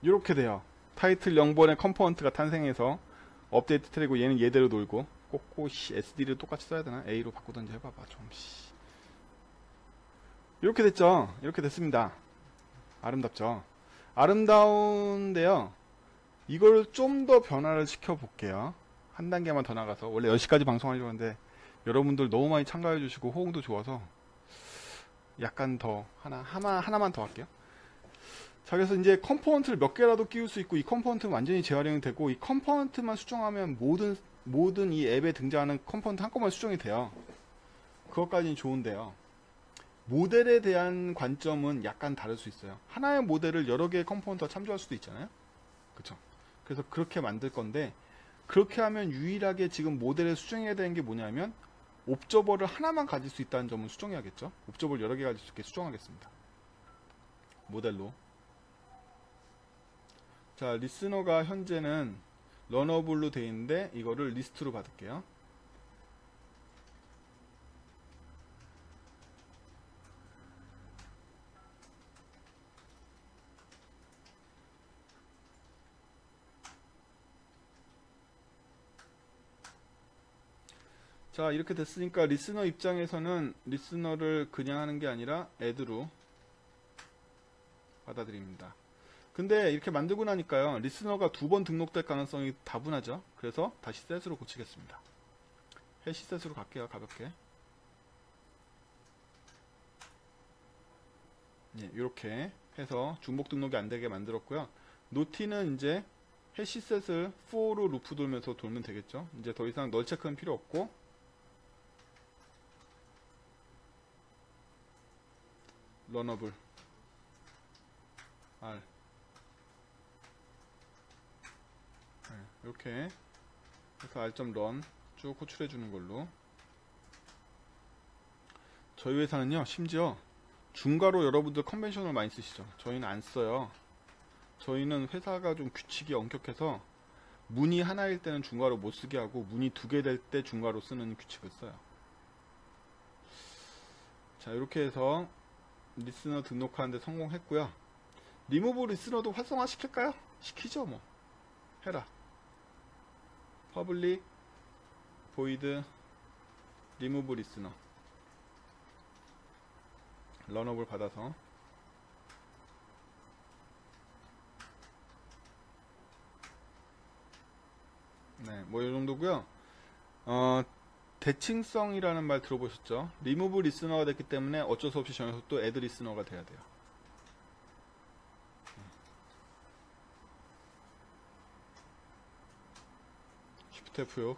이렇게 돼요. 타이틀 0번의 컴포넌트가 탄생해서 업데이트 트랙이고 얘는 얘대로 놀고 꼭 SD를 똑같이 써야 되나? A로 바꾸던지 해봐봐 좀. 이렇게 됐죠. 이렇게 됐습니다. 아름답죠. 아름다운데요. 이걸 좀 더 변화를 시켜볼게요. 한 단계만 더 나가서. 원래 10시까지 방송하려고 하는데 여러분들 너무 많이 참가해주시고 호응도 좋아서 약간 더 하나만 더 할게요. 자, 그래서 이제 컴포넌트를 몇 개라도 끼울 수 있고 이 컴포넌트는 완전히 재활용이 되고 이 컴포넌트만 수정하면 모든 이 앱에 등장하는 컴포넌트 한꺼번에 수정이 돼요. 그것까지는 좋은데요. 모델에 대한 관점은 약간 다를 수 있어요. 하나의 모델을 여러 개의 컴포넌트가 참조할 수도 있잖아요. 그쵸? 그래서 그렇게 만들 건데 그렇게 하면 유일하게 지금 모델에 수정해야 되는 게 뭐냐면 옵저버를 하나만 가질 수 있다는 점은 수정해야겠죠. 옵저버를 여러 개 가질 수 있게 수정하겠습니다. 모델로. 자, 리스너가 현재는 러너블로 되어 있는데 이거를 리스트로 받을게요. 자, 이렇게 됐으니까 리스너 입장에서는 리스너를 그냥 하는 게 아니라 add로 받아들입니다. 근데 이렇게 만들고 나니까요, 리스너가 2번 등록될 가능성이 다분하죠. 그래서 다시 셋으로 고치겠습니다. 해시 셋으로 갈게요. 가볍게. 네, 이렇게 해서 중복 등록이 안 되게 만들었고요. 노티는 이제 해시 셋을 for로 루프 돌면서 돌면 되겠죠. 이제 더 이상 널 체크는 필요 없고, 러너블 R 이렇게 해서 r.run 쭉 호출해 주는 걸로. 저희 회사는요, 심지어 중괄호 여러분들 컨벤션을 많이 쓰시죠. 저희는 안 써요. 저희는 회사가 좀 규칙이 엄격해서 문이 하나일 때는 중괄호 못 쓰게 하고 문이 2개 될 때 중괄호 쓰는 규칙을 써요. 자, 이렇게 해서 리스너 등록하는데 성공했고요. 리무브 리스너도 활성화 시킬까요? 시키죠. 뭐 해라. 퍼블릭 보이드 리무브 리스너 러너블 받아서 네, 뭐 이 정도고요. 대칭성이라는 말 들어보셨죠? 리무브 리스너가 됐기 때문에 어쩔 수 없이 정해서 또 애드 리스너가 돼야 돼요. Shift F6.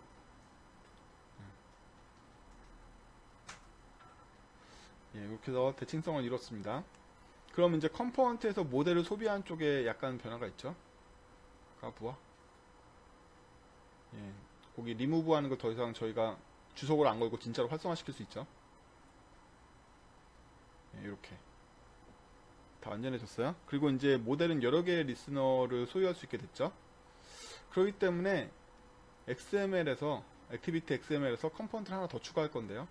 이렇게 해서 대칭성을 이뤘습니다. 그럼 이제 컴포넌트에서 모델을 소비하는 쪽에 약간 변화가 있죠. 가부와 예, 거기 리무브 하는 거 더 이상 저희가 주석을 안 걸고 진짜로 활성화시킬 수 있죠. 예, 이렇게 다 완전해졌어요. 그리고 이제 모델은 여러 개의 리스너를 소유할 수 있게 됐죠. 그렇기 때문에 XML에서 액티비티 XML에서 컴포넌트를 하나 더 추가할 건데요.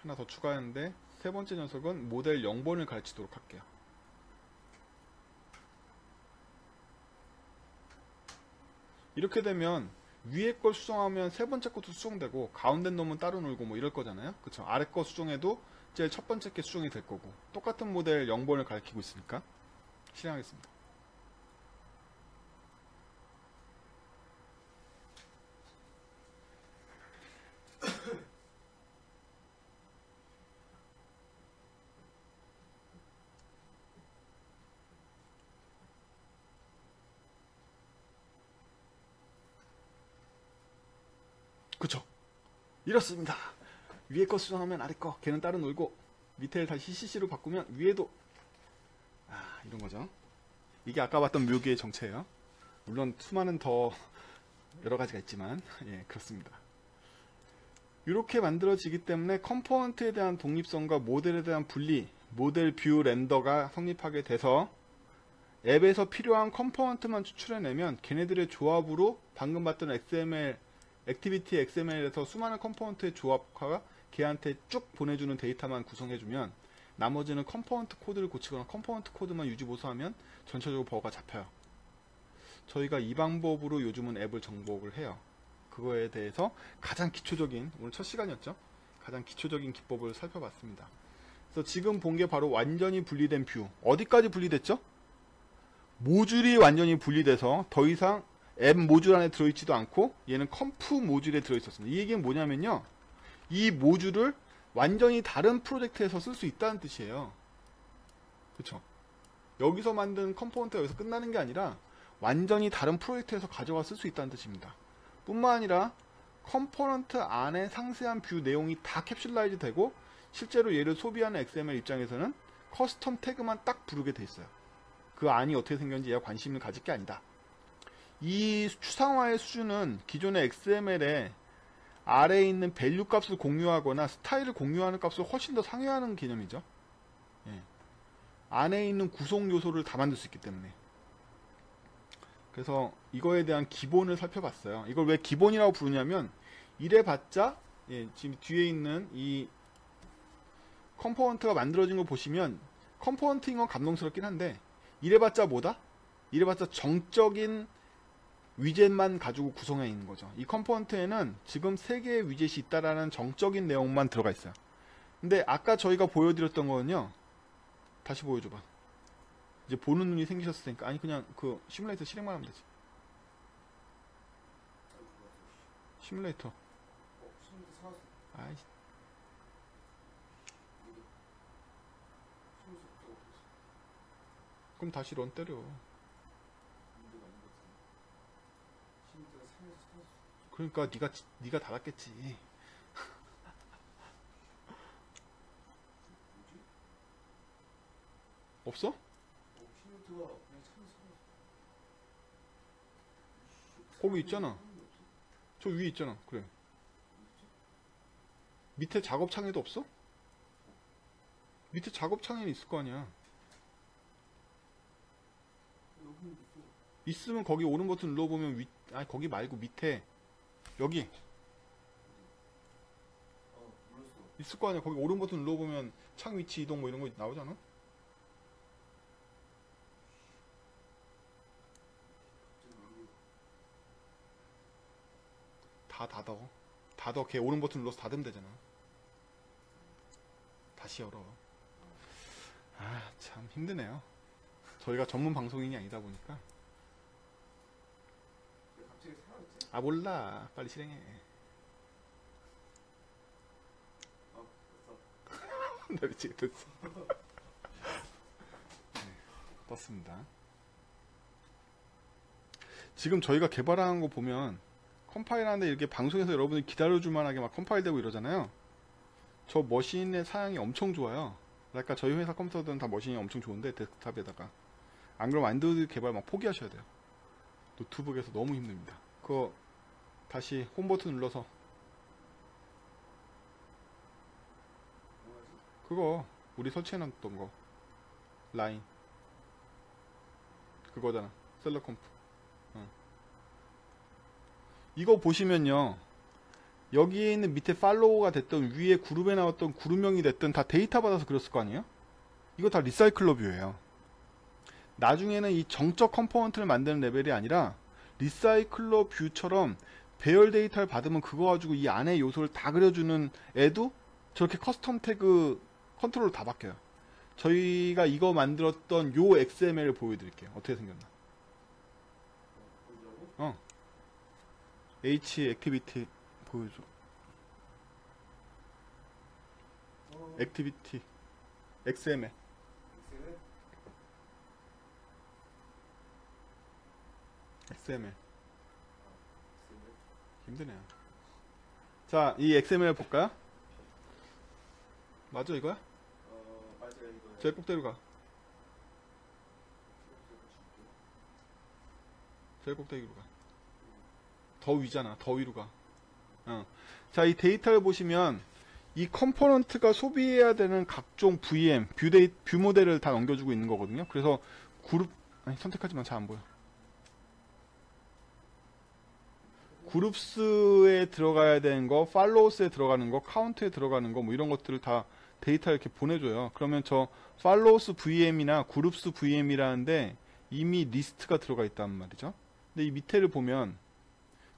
하나 더 추가했는데 세 번째 녀석은 모델 0번을 가르치도록 할게요. 이렇게 되면 위에 걸 수정하면 세 번째 것도 수정되고 가운데 놈은 따로 놀고 뭐 이럴 거잖아요. 그쵸? 아래 거 수정해도 제일 첫 번째 게 수정이 될 거고 똑같은 모델 0번을 가리키고 있으니까 실행하겠습니다. 그쵸? 이렇습니다. 위에 거 수정하면 아래 거 걔는 따로 놀고 밑에를 다시 CC로 바꾸면 위에도 이런 거죠. 이게 아까 봤던 묘기의 정체예요. 물론 수많은 더 여러 가지가 있지만 예, 그렇습니다. 이렇게 만들어지기 때문에 컴포넌트에 대한 독립성과 모델에 대한 분리, 모델 뷰 렌더가 성립하게 돼서 앱에서 필요한 컴포넌트만 추출해내면 걔네들의 조합으로 방금 봤던 XML, 액티비티 XML에서 수많은 컴포넌트의 조합과 걔한테 쭉 보내주는 데이터만 구성해주면 나머지는 컴포넌트 코드를 고치거나 컴포넌트 코드만 유지 보수하면 전체적으로 버거가 잡혀요. 저희가 이 방법으로 요즘은 앱을 정복을 해요. 그거에 대해서 가장 기초적인, 오늘 첫 시간이었죠? 가장 기초적인 기법을 살펴봤습니다. 그래서 지금 본 게 바로 완전히 분리된 뷰. 어디까지 분리됐죠? 모듈이 완전히 분리돼서 더 이상 앱 모듈 안에 들어있지도 않고 얘는 컴프 모듈에 들어있었습니다. 이 얘기는 뭐냐면요. 이 모듈을 완전히 다른 프로젝트에서 쓸 수 있다는 뜻이에요. 그쵸? 여기서 만든 컴포넌트가 여기서 끝나는 게 아니라 완전히 다른 프로젝트에서 가져와 쓸 수 있다는 뜻입니다. 뿐만 아니라 컴포넌트 안에 상세한 뷰 내용이 다 캡슐라이즈 되고 실제로 얘를 소비하는 XML 입장에서는 커스텀 태그만 딱 부르게 돼 있어요. 그 안이 어떻게 생겼는지 얘가 관심을 가질 게 아니다. 이 추상화의 수준은 기존의 XML에 아래에 있는 밸류 값을 공유하거나 스타일을 공유하는 값을 훨씬 더 상회하는 개념이죠. 예. 안에 있는 구성 요소를 다 만들 수 있기 때문에. 그래서 이거에 대한 기본을 살펴봤어요. 이걸 왜 기본이라고 부르냐면 이래봤자 예, 지금 뒤에 있는 이 컴포넌트가 만들어진 걸 보시면 컴포넌트인 건 감동스럽긴 한데 이래봤자 뭐다? 이래봤자 정적인 위젯만 가지고 구성해 있는 거죠. 이 컴포넌트에는 지금 3개의 위젯이 있다라는 정적인 내용만 들어가 있어요. 근데 아까 저희가 보여드렸던 거는요. 다시 보여줘봐. 이제 보는 눈이 생기셨을 테니까. 아니 그냥 그 시뮬레이터 실행만 하면 되지. 시뮬레이터.
시뮬레이터 사왔어.
아이. 그럼 다시 런 때려. 그러니까 네가 달았겠지. 없어? 거기 있잖아. 저 위에 있잖아. 그래. 밑에 작업창에도 없어? 밑에 작업창에는 있을 거 아니야. 있으면 거기 오른 버튼 눌러보면 아니 거기 말고 밑에 여기 있을 거 아니야. 거기 오른 버튼 눌러보면 창 위치 이동 뭐 이런 거 나오잖아. 다 닫어. 걔 오른 버튼 눌러서 닫으면 되잖아. 다시 열어. 아, 참 힘드네요. 저희가 전문 방송인이 아니다 보니까.
갑자기 사라졌지?
아, 몰라. 빨리 실행해.
됐어.
나 미치겠어. 네, 떴습니다. 지금 저희가 개발한 거 보면 컴파일 하는데 이렇게 방송에서 여러분이 기다려줄 만하게 막 컴파일 되고 이러잖아요. 저 머신의 사양이 엄청 좋아요. 그러니까 저희 회사 컴퓨터들은 다 머신이 엄청 좋은데 데스크탑에다가 안 그러면 안드로이드 개발 막 포기하셔야 돼요. 노트북에서 너무 힘듭니다. 그거 다시 홈 버튼 눌러서 그거 우리 설치해놨던 거 라인 그거잖아. 셀러컴프. 이거 보시면요. 여기에 있는 밑에 팔로우가 됐던 위에 그룹에 나왔던 그룹명이 됐든 다 데이터 받아서 그렸을 거 아니에요? 이거 다 리사이클러 뷰예요. 나중에는 이 정적 컴포넌트를 만드는 레벨이 아니라 리사이클러 뷰처럼 배열 데이터를 받으면 그거 가지고 이 안에 요소를 다 그려주는 애도 저렇게 커스텀 태그 컨트롤로 다 바뀌어요. 저희가 이거 만들었던 요 XML을 보여드릴게요. 어떻게 생겼나? H 액티비티 보여줘. 액티비티 XML. XML. 힘드네요. 자, 이 XML 볼까요? 맞아 이거야?
맞아요 이거.
제일 꼭대기로 가. 제일 꼭대기로 가. 더 위잖아. 더 위로 가. 자, 이 데이터를 보시면 이 컴포넌트가 소비해야 되는 각종 VM, 뷰 모델을 다 넘겨주고 있는 거거든요. 그래서 그룹, 아니 선택하지만 잘 안 보여. 그룹스에 들어가야 되는 거, 팔로우스에 들어가는 거, 카운트에 들어가는 거, 뭐 이런 것들을 다 데이터 이렇게 보내줘요. 그러면 저 팔로우스 VM이나 그룹스 VM이라는데 이미 리스트가 들어가 있단 말이죠. 근데 이 밑에를 보면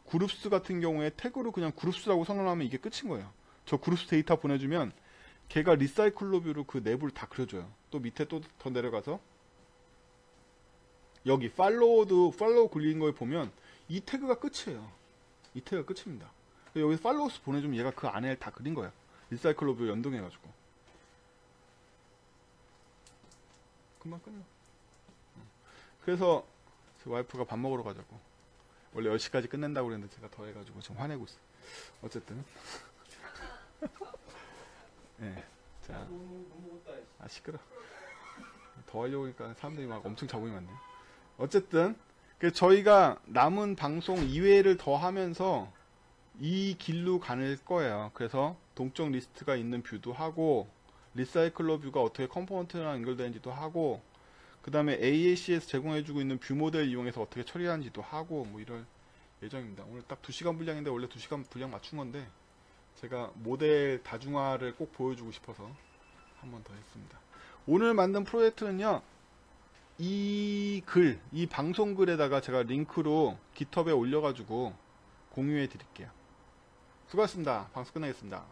그룹스 같은 경우에 태그로 그냥 그룹스라고 선언하면 이게 끝인 거예요. 저 그룹스 데이터 보내주면 걔가 리사이클러 뷰로 그 내부를 다 그려줘요. 또 밑에 또 더 내려가서 여기 팔로우 굴린 거에 보면 이 태그가 끝이에요. 이 태그가 끝입니다. 여기서 팔로우스 보내주면 얘가 그 안에 다 그린 거예요. 리사이클러 뷰 연동해가지고. 금방 끝나. 그래서 제 와이프가 밥 먹으러 가자고. 원래 10시까지 끝낸다고 그랬는데 제가 더 해가지고 지금 화내고 있어. 어쨌든. 네. 자. 아, 시끄러. 더 하려고 하니까 사람들이 막 엄청 자국이 많네. 어쨌든. 저희가 남은 방송 2회를 더 하면서 이 길로 가는 거예요. 그래서 동적 리스트가 있는 뷰도 하고, 리사이클러 뷰가 어떻게 컴포넌트랑 연결되는지도 하고, 그 다음에 AAC에서 제공해주고 있는 뷰 모델 이용해서 어떻게 처리하는지도 하고 뭐 이럴 예정입니다. 오늘 딱 2시간 분량인데 원래 2시간 분량 맞춘 건데 제가 모델 다중화를 꼭 보여주고 싶어서 한 번 더 했습니다. 오늘 만든 프로젝트는요. 이 방송 글에다가 제가 링크로 깃허브에 올려가지고 공유해 드릴게요. 수고하셨습니다. 방송 끝내겠습니다.